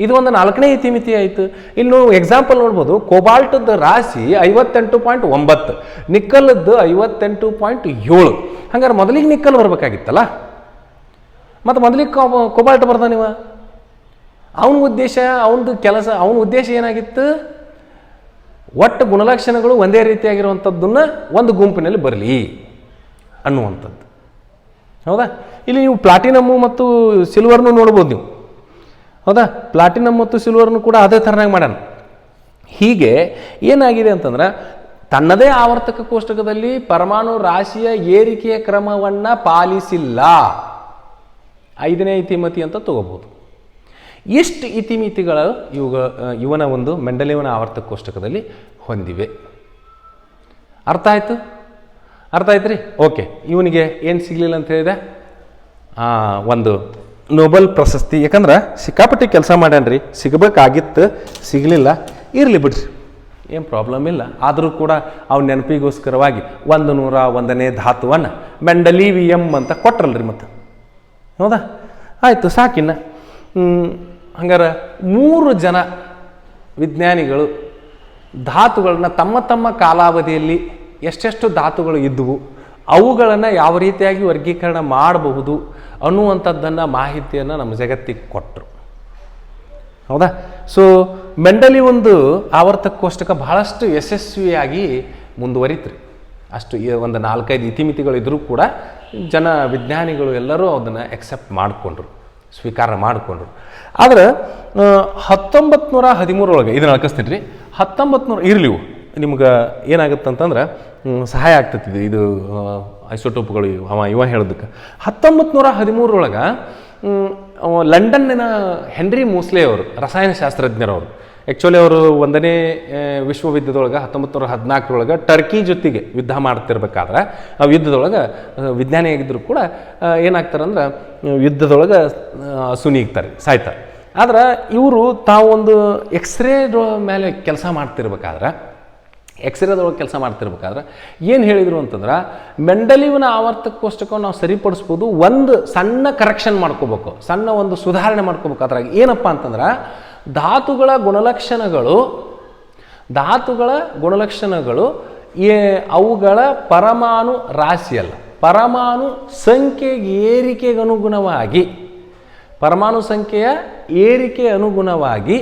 ಇದು ಒಂದು ನಾಲ್ಕನೇ ಇತಿಮಿತಿ ಆಯಿತು. ಇನ್ನು ಎಕ್ಸಾಂಪಲ್ ನೋಡ್ಬೋದು, ಕೋಬಾಲ್ಟದ್ದು ರಾಶಿ 58.9, ನಿಕ್ಕಲ್ದ್ದು 58.7. ಹಂಗಾರೆ ಮೊದಲಿಗೆ ನಿಕ್ಕಲ್ ಬರ್ಬೇಕಾಗಿತ್ತಲ್ಲ, ಮತ್ತು ಮೊದಲಿಗೆ ಕೋಬಾಲ್ಟ್ ಬರ್ದಾನಿವ. ಅವನ ಉದ್ದೇಶ ಏನಾಗಿತ್ತು? ಒಟ್ಟು ಗುಣಲಕ್ಷಣಗಳು ಒಂದೇ ರೀತಿಯಾಗಿರುವಂಥದ್ದನ್ನು ಒಂದು ಗುಂಪಿನಲ್ಲಿ ಬರಲಿ ಅನ್ನುವಂಥದ್ದು. ಹೌದಾ? ಇಲ್ಲಿ ನೀವು ಪ್ಲಾಟಿನಮ್ಮು ಮತ್ತು ಸಿಲ್ವರ್ನು ನೋಡ್ಬೋದು ನೀವು. ಹೌದಾ? ಪ್ಲಾಟಿನಮ್ ಮತ್ತು ಸಿಲ್ವರ್ನು ಕೂಡ ಅದೇ ಥರನಾಗಿ ಮಾಡೋಣ. ಹೀಗೆ ಏನಾಗಿದೆ ಅಂತಂದ್ರೆ, ತನ್ನದೇ ಆವರ್ತಕ ಕೋಷ್ಟಕದಲ್ಲಿ ಪರಮಾಣು ರಾಶಿಯ ಏರಿಕೆಯ ಕ್ರಮವನ್ನು ಪಾಲಿಸಿಲ್ಲ. 5ನೇ ಇತಿಮಿತಿ ಅಂತ ತಗೋಬಹುದು. ಎಷ್ಟು ಇತಿಮಿತಿಗಳು ಇವನ ಒಂದು ಮೆಂಡಲೀವನ ಆವರ್ತಕ ಕೋಷ್ಟಕದಲ್ಲಿ ಹೊಂದಿವೆ. ಅರ್ಥ ಆಯ್ತು ರೀ? ಓಕೆ. ಇವನಿಗೆ ಏನು ಸಿಗಲಿಲ್ಲ ಅಂತ ಹೇಳಿದೆ? ಒಂದು ನೊಬೆಲ್ ಪ್ರಶಸ್ತಿ. ಯಾಕಂದ್ರೆ ಸಿಕ್ಕಾಪಟ್ಟಿ ಕೆಲಸ ಮಾಡ್ಯಾನ್ರಿ, ಸಿಗಬೇಕಾಗಿತ್ತು, ಸಿಗಲಿಲ್ಲ, ಇರಲಿ ಬಿಡ್ರಿ, ಏನು ಪ್ರಾಬ್ಲಮ್ ಇಲ್ಲ. ಆದರೂ ಕೂಡ ಅವ್ನ ನೆನಪಿಗೋಸ್ಕರವಾಗಿ 101ನೇ ಧಾತುವನ್ನು ಮೆಂಡಲೀವಿಯಂ ಅಂತ ಕೊಟ್ರಲ್ರಿ ಮತ್ತೆ. ಹೌದಾ? ಆಯಿತು, ಸಾಕಿನ್ನ. ಹಂಗಾರೆ 3 ಜನ ವಿಜ್ಞಾನಿಗಳು ಧಾತುಗಳನ್ನ ತಮ್ಮ ಕಾಲಾವಧಿಯಲ್ಲಿ ಎಷ್ಟೆಷ್ಟು ಧಾತುಗಳು ಇದ್ದವು, ಅವುಗಳನ್ನು ಯಾವ ರೀತಿಯಾಗಿ ವರ್ಗೀಕರಣ ಮಾಡಬಹುದು ಅನ್ನುವಂಥದ್ದನ್ನು ಮಾಹಿತಿಯನ್ನು ನಮ್ಮ ಜಗತ್ತಿಗೆ ಕೊಟ್ಟರು. ಹೌದಾ? ಸೊ ಮೆಂಡಲಿ ಒಂದು ಆವರ್ತಕ ಕೋಷ್ಟಕ ಬಹಳಷ್ಟು ಯಶಸ್ವಿಯಾಗಿ ಮುಂದುವರಿತ್ರಿ. ಅಷ್ಟು ಒಂದು 4-5 ಇತಿಮಿತಿಗಳಿದ್ರೂ ಕೂಡ ವಿಜ್ಞಾನಿಗಳು ಎಲ್ಲರೂ ಅದನ್ನು ಎಕ್ಸೆಪ್ಟ್ ಮಾಡಿಕೊಂಡ್ರು, ಸ್ವೀಕಾರ ಮಾಡಿಕೊಂಡ್ರು. ಆದರೆ 1913 ಇದನ್ನು ಅಳ್ಕಿಸ್ತೀನಿ ರೀ. 1900 ಇರಲಿ, ನಿಮ್ಗೆ ಏನಾಗುತ್ತೆ ಅಂತಂದ್ರೆ ಸಹಾಯ ಆಗ್ತೈತಿ ಇದು ಐಸೋಟೋಪ್ಗಳು ಇವ ಹೇಳೋದಕ್ಕೆ. 1913 ಲಂಡನ್ನಿನ ಹೆನ್ರಿ ಮೂಸ್ಲೆ ಅವರು, ರಸಾಯನಶಾಸ್ತ್ರಜ್ಞರವರು, ಆ್ಯಕ್ಚುಲಿ ಅವರು 1ನೇ ವಿಶ್ವಯುದ್ಧದೊಳಗೆ 1914 ಟರ್ಕಿ ಜೊತೆಗೆ ಯುದ್ಧ ಮಾಡ್ತಿರ್ಬೇಕಾದ್ರೆ ಆ ಯುದ್ಧದೊಳಗೆ ವಿಜ್ಞಾನಿಯಾಗಿದ್ದರೂ ಕೂಡ ಏನಾಗ್ತಾರಂದ್ರೆ ಯುದ್ಧದೊಳಗೆ ಸುನೀಗ್ತಾರೆ, ಸಾಯ್ತಾರೆ. ಆದ್ರೆ ಇವರು ತಾವೊಂದು ಎಕ್ಸ್ರೇ ಮೇಲೆ ಕೆಲಸ ಮಾಡ್ತಿರ್ಬೇಕಾದ್ರೆ ಏನು ಹೇಳಿದರು ಅಂತಂದ್ರೆ, ಮೆಂಡಲೀವನ ಆವರ್ತಕ ಕೋಷ್ಟಕವನ್ನು ನಾವು ಸರಿಪಡಿಸ್ಬೋದು, ಒಂದು ಸಣ್ಣ ಕರೆಕ್ಷನ್ ಮಾಡ್ಕೋಬೇಕು, ಸಣ್ಣ ಒಂದು ಸುಧಾರಣೆ ಮಾಡ್ಕೋಬೇಕು. ಅದ್ರಾಗ ಏನಪ್ಪ ಅಂತಂದ್ರೆ, ಧಾತುಗಳ ಗುಣಲಕ್ಷಣಗಳು ಅವುಗಳ ಪರಮಾಣು ರಾಶಿಯಲ್ಲ, ಪರಮಾಣು ಸಂಖ್ಯೆಗೆ ಏರಿಕೆಗೆ ಅನುಗುಣವಾಗಿ, ಪರಮಾಣು ಸಂಖ್ಯೆಯ ಏರಿಕೆ ಅನುಗುಣವಾಗಿ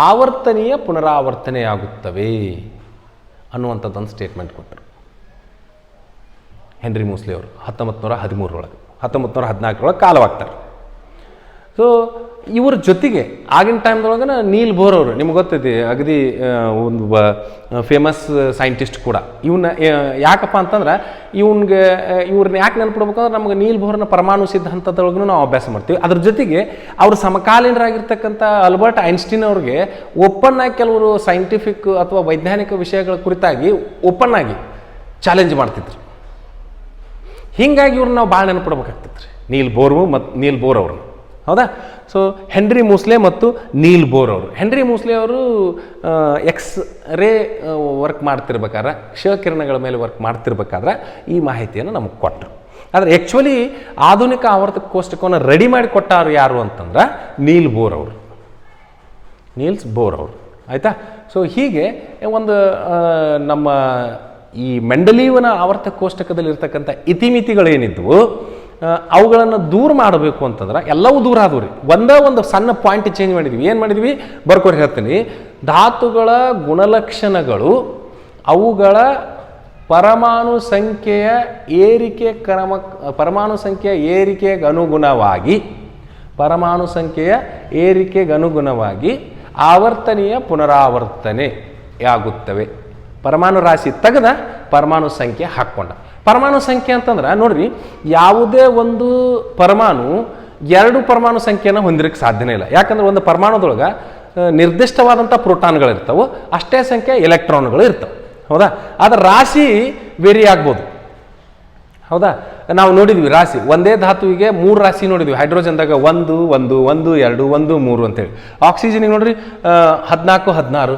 ಆವರ್ತನೀಯ ಪುನರಾವರ್ತನೆಯಾಗುತ್ತವೆ ಅನ್ನುವಂಥದ್ದೊಂದು ಸ್ಟೇಟ್ಮೆಂಟ್ ಕೊಟ್ಟರು ಹೆನ್ರಿ ಮೂಸ್ಲೆ ಅವರು 1913. 1914 ಕಾಲವಾಗ್ತಾರೆ. ಸೊ ಇವ್ರ ಜೊತೆಗೆ ಆಗಿನ ಟೈಮ್ದೊಳಗೆ ನೀಲ್ ಬೋರ್ ಅವರು ನಿಮ್ಗೆ ಗೊತ್ತೈತಿ, ಅಗದಿ ಒಂದು ಫೇಮಸ್ ಸೈಂಟಿಸ್ಟ್ ಕೂಡ. ಇವನ್ನ ಯಾಕಪ್ಪ ಅಂತಂದ್ರೆ ಇವ್ರನ್ನ ಯಾಕೆ ನೆನ್ಪಿಡ್ಬೇಕಂದ್ರೆ ನಮ್ಗೆ ನೀಲ್ ಬೋರ್ನ ಪರಮಾಣು ಸಿದ್ಧಾಂತದೊಳಗೂ ನಾವು ಅಭ್ಯಾಸ ಮಾಡ್ತೀವಿ. ಅದ್ರ ಜೊತೆಗೆ ಅವ್ರ ಸಮಕಾಲೀನರಾಗಿರ್ತಕ್ಕಂಥ ಆಲ್ಬರ್ಟ್ ಐನ್ಸ್ಟೀನ್ ಅವ್ರಿಗೆ ಓಪನ್ ಆಗಿ ಕೆಲವರು ಸೈಂಟಿಫಿಕ್ ಅಥವಾ ವೈಜ್ಞಾನಿಕ ವಿಷಯಗಳ ಕುರಿತಾಗಿ ಓಪನ್ ಆಗಿ ಚಾಲೆಂಜ್ ಮಾಡ್ತಿದ್ರು. ಹೀಗಾಗಿ ಇವ್ರನ್ನ ನಾವು ಭಾಳ ನೆನಪಿಡ್ಬೇಕಾಗ್ತೈತ್ರಿ, ನೀಲ್ ಬೋರ್ ಅವ್ರನ್ನ. ಹೌದಾ? ಸೊ ಹೆನ್ರಿ ಮೂಸ್ಲೆ ಮತ್ತು ನೀಲ್ ಬೋರ್ ಅವರು. ಹೆನ್ರಿ ಮೂಸ್ಲೆ ಅವರು ಎಕ್ಸ್ ರೇ ವರ್ಕ್ ಮಾಡ್ತಿರ್ಬೇಕಾದ್ರೆ, ಕ್ಷಕಿರಣಗಳ ಮೇಲೆ ವರ್ಕ್ ಮಾಡ್ತಿರ್ಬೇಕಾದ್ರೆ ಈ ಮಾಹಿತಿಯನ್ನು ನಮಗೆ ಕೊಟ್ಟರು. ಆದರೆ ಆ್ಯಕ್ಚುಲಿ ಆಧುನಿಕ ಆವರ್ತಕ ಕೋಷ್ಟಕವನ್ನು ರೆಡಿ ಮಾಡಿ ಕೊಟ್ಟಾರು ಯಾರು ಅಂತಂದ್ರೆ ನೀಲ್ಸ್ ಬೋರ್ ಅವರು. ಆಯಿತಾ? ಸೊ ಹೀಗೆ ಒಂದು ನಮ್ಮ ಈ ಮೆಂಡಲೀವನ ಆವರ್ತಕ ಕೋಷ್ಟಕದಲ್ಲಿ ಇರ್ತಕ್ಕಂಥ ಇತಿಮಿತಿಗಳೇನಿದ್ವು ಅವುಗಳನ್ನು ದೂರ ಮಾಡಬೇಕು ಅಂತಂದ್ರೆ ಎಲ್ಲವೂ ದೂರ ಆದವು ರೀ. ಒಂದು ಸಣ್ಣ ಪಾಯಿಂಟ್ ಚೇಂಜ್ ಮಾಡಿದ್ವಿ. ಏನು ಮಾಡಿದ್ವಿ ಬರ್ಕೋರಿ ಹೇಳ್ತೀನಿ. ಧಾತುಗಳ ಗುಣಲಕ್ಷಣಗಳು ಅವುಗಳ ಪರಮಾಣು ಸಂಖ್ಯೆಯ ಏರಿಕೆಗನುಗುಣವಾಗಿ ಆವರ್ತನೀಯ ಪುನರಾವರ್ತನೆಯಾಗುತ್ತವೆ. ಪರಮಾಣು ರಾಶಿ ತೆಗೆದ ಪರಮಾಣು ಸಂಖ್ಯೆ ಹಾಕ್ಕೊಂಡ. ಪರಮಾಣು ಸಂಖ್ಯೆ ಅಂತಂದ್ರೆ ನೋಡ್ರಿ, ಯಾವುದೇ ಒಂದು ಪರಮಾಣು ಎರಡು ಪರಮಾಣು ಸಂಖ್ಯೆಯನ್ನು ಹೊಂದಿರಕ್ಕೆ ಸಾಧ್ಯನೇ ಇಲ್ಲ. ಯಾಕಂದ್ರೆ ಒಂದು ಪರಮಾಣುದೊಳಗೆ ನಿರ್ದಿಷ್ಟವಾದಂಥ ಪ್ರೋಟಾನ್ಗಳಿರ್ತಾವೆ, ಅಷ್ಟೇ ಸಂಖ್ಯೆ ಎಲೆಕ್ಟ್ರಾನ್ಗಳು ಇರ್ತವೆ. ಹೌದಾ? ಅದರ ರಾಶಿ ವೇರಿ ಆಗ್ಬೋದು. ಹೌದಾ? ನಾವು ನೋಡಿದ್ವಿ ರಾಶಿ, ಒಂದೇ ಧಾತುವಿಗೆ 3 ರಾಶಿ ನೋಡಿದ್ವಿ. ಹೈಡ್ರೋಜನ್ದಾಗ 1 1 1 2 1 3 ಅಂತೇಳಿ. ಆಕ್ಸಿಜನ್ಗೆ ನೋಡ್ರಿ 14 16.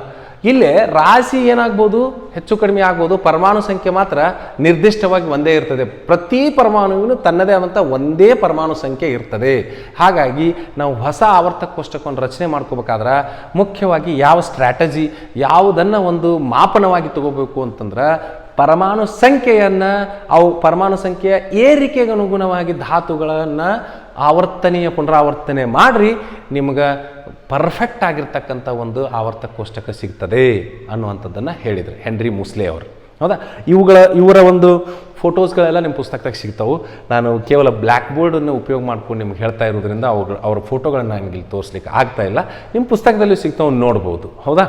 ಇಲ್ಲೇ ರಾಶಿ ಏನಾಗ್ಬೋದು, ಹೆಚ್ಚು ಕಡಿಮೆ ಆಗ್ಬೋದು, ಪರಮಾಣು ಸಂಖ್ಯೆ ಮಾತ್ರ ನಿರ್ದಿಷ್ಟವಾಗಿ ಒಂದೇ ಇರ್ತದೆ. ಪ್ರತಿ ಪರಮಾಣುವಿಗೂ ತನ್ನದೇ ಆದಂಥ ಒಂದೇ ಪರಮಾಣು ಸಂಖ್ಯೆ ಇರ್ತದೆ. ಹಾಗಾಗಿ ನಾವು ಹೊಸ ಆವರ್ತಕ ಕೋಷ್ಟಕವನ್ನು ರಚನೆ ಮಾಡ್ಕೋಬೇಕಾದ್ರೆ ಮುಖ್ಯವಾಗಿ ಯಾವ ಸ್ಟ್ರಾಟಜಿ, ಯಾವುದನ್ನು ಒಂದು ಮಾಪನವಾಗಿ ತಗೋಬೇಕು ಅಂತಂದ್ರೆ ಪರಮಾಣು ಸಂಖ್ಯೆಯನ್ನು, ಪರಮಾಣು ಸಂಖ್ಯೆಯ ಏರಿಕೆಗೆ ಅನುಗುಣವಾಗಿ ಧಾತುಗಳನ್ನು ಪುನರಾವರ್ತನೆ ಮಾಡ್ರಿ, ನಿಮ್ಗೆ ಪರ್ಫೆಕ್ಟ್ ಆಗಿರ್ತಕ್ಕಂಥ ಒಂದು ಆವರ್ತಕ ಕೋಷ್ಟಕ ಸಿಗ್ತದೆ ಅನ್ನುವಂಥದ್ದನ್ನು ಹೇಳಿದರು ಹೆನ್ರಿ ಮೂಸ್ಲೆ ಅವರು. ಹೌದಾ? ಇವರ ಒಂದು ಫೋಟೋಸ್ಗಳೆಲ್ಲ ನಿಮ್ಮ ಪುಸ್ತಕದಾಗ ಸಿಗ್ತಾವೆ. ನಾನು ಕೇವಲ ಬ್ಲ್ಯಾಕ್ ಬೋರ್ಡನ್ನು ಉಪಯೋಗ ಮಾಡ್ಕೊಂಡು ನಿಮ್ಗೆ ಹೇಳ್ತಾ ಇರೋದ್ರಿಂದ ಅವ್ರ ಫೋಟೋಗಳನ್ನು ನನಗೆ ಇಲ್ಲಿ ತೋರಿಸ್ಲಿಕ್ಕೆ ಆಗ್ತಾ ಇಲ್ಲ. ನಿಮ್ಮ ಪುಸ್ತಕದಲ್ಲಿ ಸಿಗ್ತಾವೆ, ನೋಡ್ಬೋದು. ಹೌದಾ?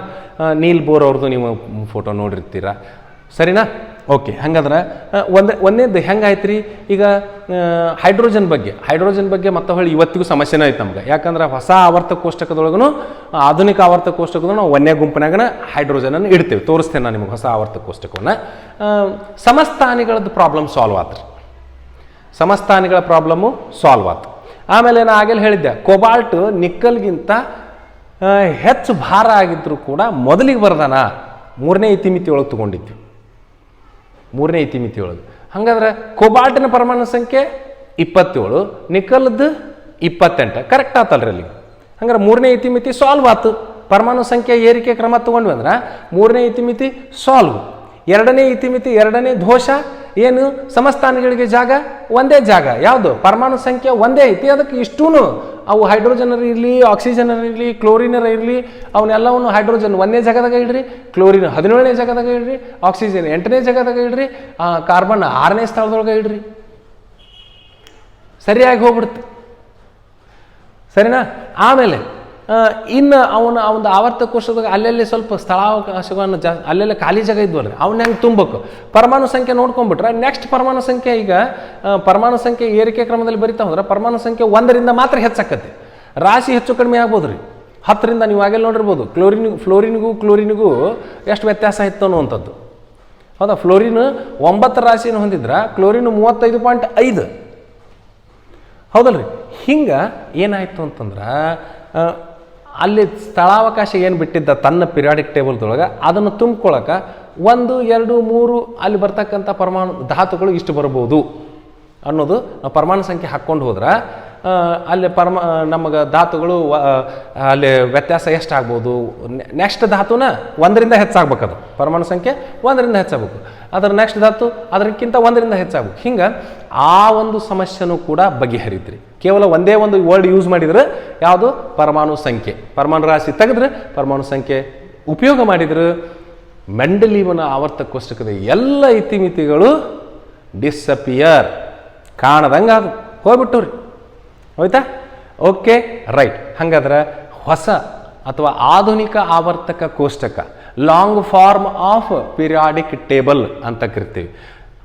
ನೀಲ್ ಬೋರ್ ಅವ್ರದ್ದು ನೀವು ಫೋಟೋ ನೋಡಿರ್ತೀರ, ಸರಿನಾ? ಓಕೆ. ಹಂಗಂದ್ರೆ ಒಂದೇದು ಹೆಂಗಾಯ್ತು ರೀ, ಈಗ ಹೈಡ್ರೋಜನ್ ಬಗ್ಗೆ ಮತ್ತೆ ಹೊಳ್ಳಿ ಇವತ್ತಿಗೂ ಸಮಸ್ಯೆನೇ ಆಯ್ತು ನಮ್ಗೆ. ಯಾಕಂದ್ರೆ ಹೊಸ ಆವರ್ತಕ ಕೋಷ್ಟಕದೊಳಗೂ ಆಧುನಿಕ ಆವರ್ತಕ ಕೋಷ್ಟಕದೊಳಗೆ ನಾವು ಒಂದೇ ಗುಂಪಿನಾಗನ ಹೈಡ್ರೋಜನನ್ನು ಇಡ್ತೇವೆ. ತೋರಿಸ್ತೇನೆ ನಾನು ನಿಮಗೆ ಹೊಸ ಆವರ್ತಕ ಕೋಷ್ಟಕವನ್ನು. ಸಮಸ್ಥಾನಿಗಳದ್ದು ಪ್ರಾಬ್ಲಮ್ ಸಾಲ್ವ್ ಆತ್ರಿ. ಸಮಸ್ಥಾನಿಗಳ ಪ್ರಾಬ್ಲಮ್ಮು ಸಾಲ್ವ್ ಆಯ್ತು. ಆಮೇಲೆ ನಾನು ಆಗಲೇ ಹೇಳಿದ್ದೆ, ಕೋಬಾಲ್ಟ್ ನಿಕ್ಕಲ್ಗಿಂತ ಹೆಚ್ಚು ಭಾರ ಆಗಿದ್ದರೂ ಕೂಡ ಮೊದಲಿಗೆ ಬರ್ದಾನ. 3ನೇ ಇತಿಮಿತಿ ಒಳಗೆ ತೊಗೊಂಡಿದ್ವಿ. 3ನೇ ಇತಿಮಿತಿ ಒಳಗೆ. ಹಾಗಾದ್ರೆ ಕೋಬಾಲ್ಟಿನ ಪರಮಾಣು ಸಂಖ್ಯೆ 27, ನಿಕ್ಕಲ್ದು 28. ಕರೆಕ್ಟ್ ಆತಲ್ರಿ ಅಲ್ಲಿ. ಹಂಗಾರೆ 3ನೇ ಇತಿಮಿತಿ ಸಾಲ್ವ್ ಆಯ್ತು. ಪರಮಾಣು ಸಂಖ್ಯೆ ಏರಿಕೆ ಕ್ರಮ ತೊಗೊಂಡ್ವಿ ಅಂದ್ರೆ 3ನೇ ಇತಿಮಿತಿ ಸಾಲ್ವ್. 2ನೇ ಇತಿಮಿತಿ, 2ನೇ ದೋಷ ಏನು, ಸಮಸ್ಥಾನಿಗಳಿಗೆ ಜಾಗ ಒಂದೇ ಜಾಗ. ಯಾವುದು? ಪರಮಾಣು ಸಂಖ್ಯೆ ಒಂದೇ ಐತಿ. ಅದಕ್ಕೆ ಇಷ್ಟೂ ಅವು ಹೈಡ್ರೋಜನರ್ ಇರಲಿ, ಆಕ್ಸಿಜನರ್ ಇರಲಿ, ಕ್ಲೋರಿನರ್ ಇರಲಿ, ಅವನ್ನೆಲ್ಲವನ್ನು ಹೈಡ್ರೋಜನ್ 1ನೇ ಜಾಗದಾಗ ಇಡ್ರಿ, ಕ್ಲೋರಿನ್ 17ನೇ ಜಾಗದಾಗ ಇಡ್ರಿ, ಆಕ್ಸಿಜನ್ 8ನೇ ಜಾಗದಾಗ ಇಡ್ರಿ, ಕಾರ್ಬನ್ 6ನೇ ಸ್ಥಳದೊಳಗೆ ಇಡ್ರಿ, ಸರಿಯಾಗಿ ಹೋಗ್ಬಿಡುತ್ತೆ. ಸರಿನಾ? ಆಮೇಲೆ ಇನ್ನು ಅವನ ಆವರ್ತಕ ಕೋಶದಾಗ ಅಲ್ಲೆಲ್ಲಿ ಸ್ವಲ್ಪ ಸ್ಥಳಾವಕಾಶಗಳನ್ನು ಅಲ್ಲೆಲ್ಲ ಖಾಲಿ ಜಾಗ ಇದ್ವಲ್ರಿ, ಅವನ್ನ ಹೆಂಗೆ ತುಂಬಬೇಕು? ಪರಮಾಣು ಸಂಖ್ಯೆ ನೋಡ್ಕೊಂಡ್ಬಿಟ್ರೆ ನೆಕ್ಸ್ಟ್ ಪರಮಾಣು ಸಂಖ್ಯೆ, ಈಗ ಪರಮಾಣು ಸಂಖ್ಯೆ ಏರಿಕೆ ಕ್ರಮದಲ್ಲಿ ಬರಿತಾ ಹೋದ್ರೆ ಪರಮಾಣು ಸಂಖ್ಯೆ 1ರಿಂದ ಮಾತ್ರ ಹೆಚ್ಚಾಕತ್ತೆ. ರಾಶಿ ಹೆಚ್ಚು ಕಡಿಮೆ ಆಗ್ಬೋದು ರೀ. 10ರಿಂದ ನೀವು ಆಗಲ್ಲಿ ನೋಡಿರ್ಬೋದು. ಕ್ಲೋರಿನಿಗೂ ಎಷ್ಟು ವ್ಯತ್ಯಾಸ ಇತ್ತು ಅನ್ನುವಂಥದ್ದು. ಹೌದಾ? ಫ್ಲೋರಿನ್ 9 ರಾಶಿಯನ್ನು ಹೊಂದಿದ್ರೆ ಕ್ಲೋರಿನ್ 35.5. ಹೌದಲ್ರಿ? ಹಿಂಗೆ ಏನಾಯಿತು ಅಂತಂದ್ರೆ ಅಲ್ಲಿ ಸ್ಥಳಾವಕಾಶ ಏನು ಬಿಟ್ಟಿದ್ದ ತನ್ನ ಪಿರಿಯಾಡಿಕ್ ಟೇಬಲ್ದೊಳಗೆ ಅದನ್ನು ತುಂಬ್ಕೊಳಕ್ಕೆ 1 2 3 ಅಲ್ಲಿ ಬರ್ತಕ್ಕಂಥ ಪರಮಾಣು ಧಾತುಗಳು ಇಷ್ಟು ಬರ್ಬೋದು ಅನ್ನೋದು ನಾವು ಪರಮಾಣು ಸಂಖ್ಯೆ ಹಾಕ್ಕೊಂಡು ಹೋದ್ರೆ ಅಲ್ಲಿ ನಮಗೆ ಧಾತುಗಳು ಅಲ್ಲಿ ವ್ಯತ್ಯಾಸ ಎಷ್ಟಾಗ್ಬೋದು. ನೆಕ್ಸ್ಟ್ ಧಾತುನ 1ರಿಂದ ಹೆಚ್ಚಾಗ್ಬೇಕು. ಅದು ಪರಮಾಣು ಸಂಖ್ಯೆ 1ರಿಂದ ಹೆಚ್ಚಾಗಬೇಕು. ಅದರ ನೆಕ್ಸ್ಟ್ ಧಾತು ಅದಕ್ಕಿಂತ 1ರಿಂದ ಹೆಚ್ಚಾಗಬೇಕು. ಹಿಂಗೆ ಆ ಒಂದು ಸಮಸ್ಯೆನೂ ಕೂಡ ಬಗೆಹರಿದ್ರಿ. ಕೇವಲ ಒಂದೇ ಒಂದು ವರ್ಡ್ ಯೂಸ್ ಮಾಡಿದ್ರೆ ಯಾವುದು? ಪರಮಾಣು ಸಂಖ್ಯೆ. ಪರಮಾಣು ರಾಶಿ ತೆಗೆದ್ರೆ ಪರಮಾಣು ಸಂಖ್ಯೆ ಉಪಯೋಗ ಮಾಡಿದ್ರೆ ಮೆಂಡಲೀವನ ಆವರ್ತಕ ಕೋಷ್ಟಕದ ಎಲ್ಲ ಇತಿಮಿತಿಗಳು ಡಿಸಪಿಯರ್, ಕಾಣದಂಗೆ ಅದು ಹೋಗ್ಬಿಟ್ಟು ರೀ. ಹೋಯ್ತಾ? Okay right. ಹಾಗಾದ್ರೆ ಹೊಸ ಅಥವಾ ಆಧುನಿಕ ಆವರ್ತಕ ಕೋಷ್ಟಕ, long form of periodic table ಅಂತ ಕರಿತೀವಿ.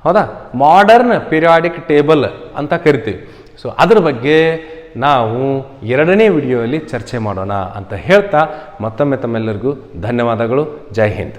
ಹೌದಾ, ಮಾಡರ್ನ್ ಪಿರಿಯಾಡಿಕ್ ಟೇಬಲ್ ಅಂತ ಕರಿತೀವಿ. ಸೊ ಅದ್ರ ಬಗ್ಗೆ ನಾವು 2ನೇ ವಿಡಿಯೋದಲ್ಲಿ ಚರ್ಚೆ ಮಾಡೋಣ ಅಂತ ಹೇಳ್ತಾ ಮತ್ತೊಮ್ಮೆ ತಮ್ಮೆಲ್ಲರಿಗೂ ಧನ್ಯವಾದಗಳು. ಜೈ ಹಿಂದ್.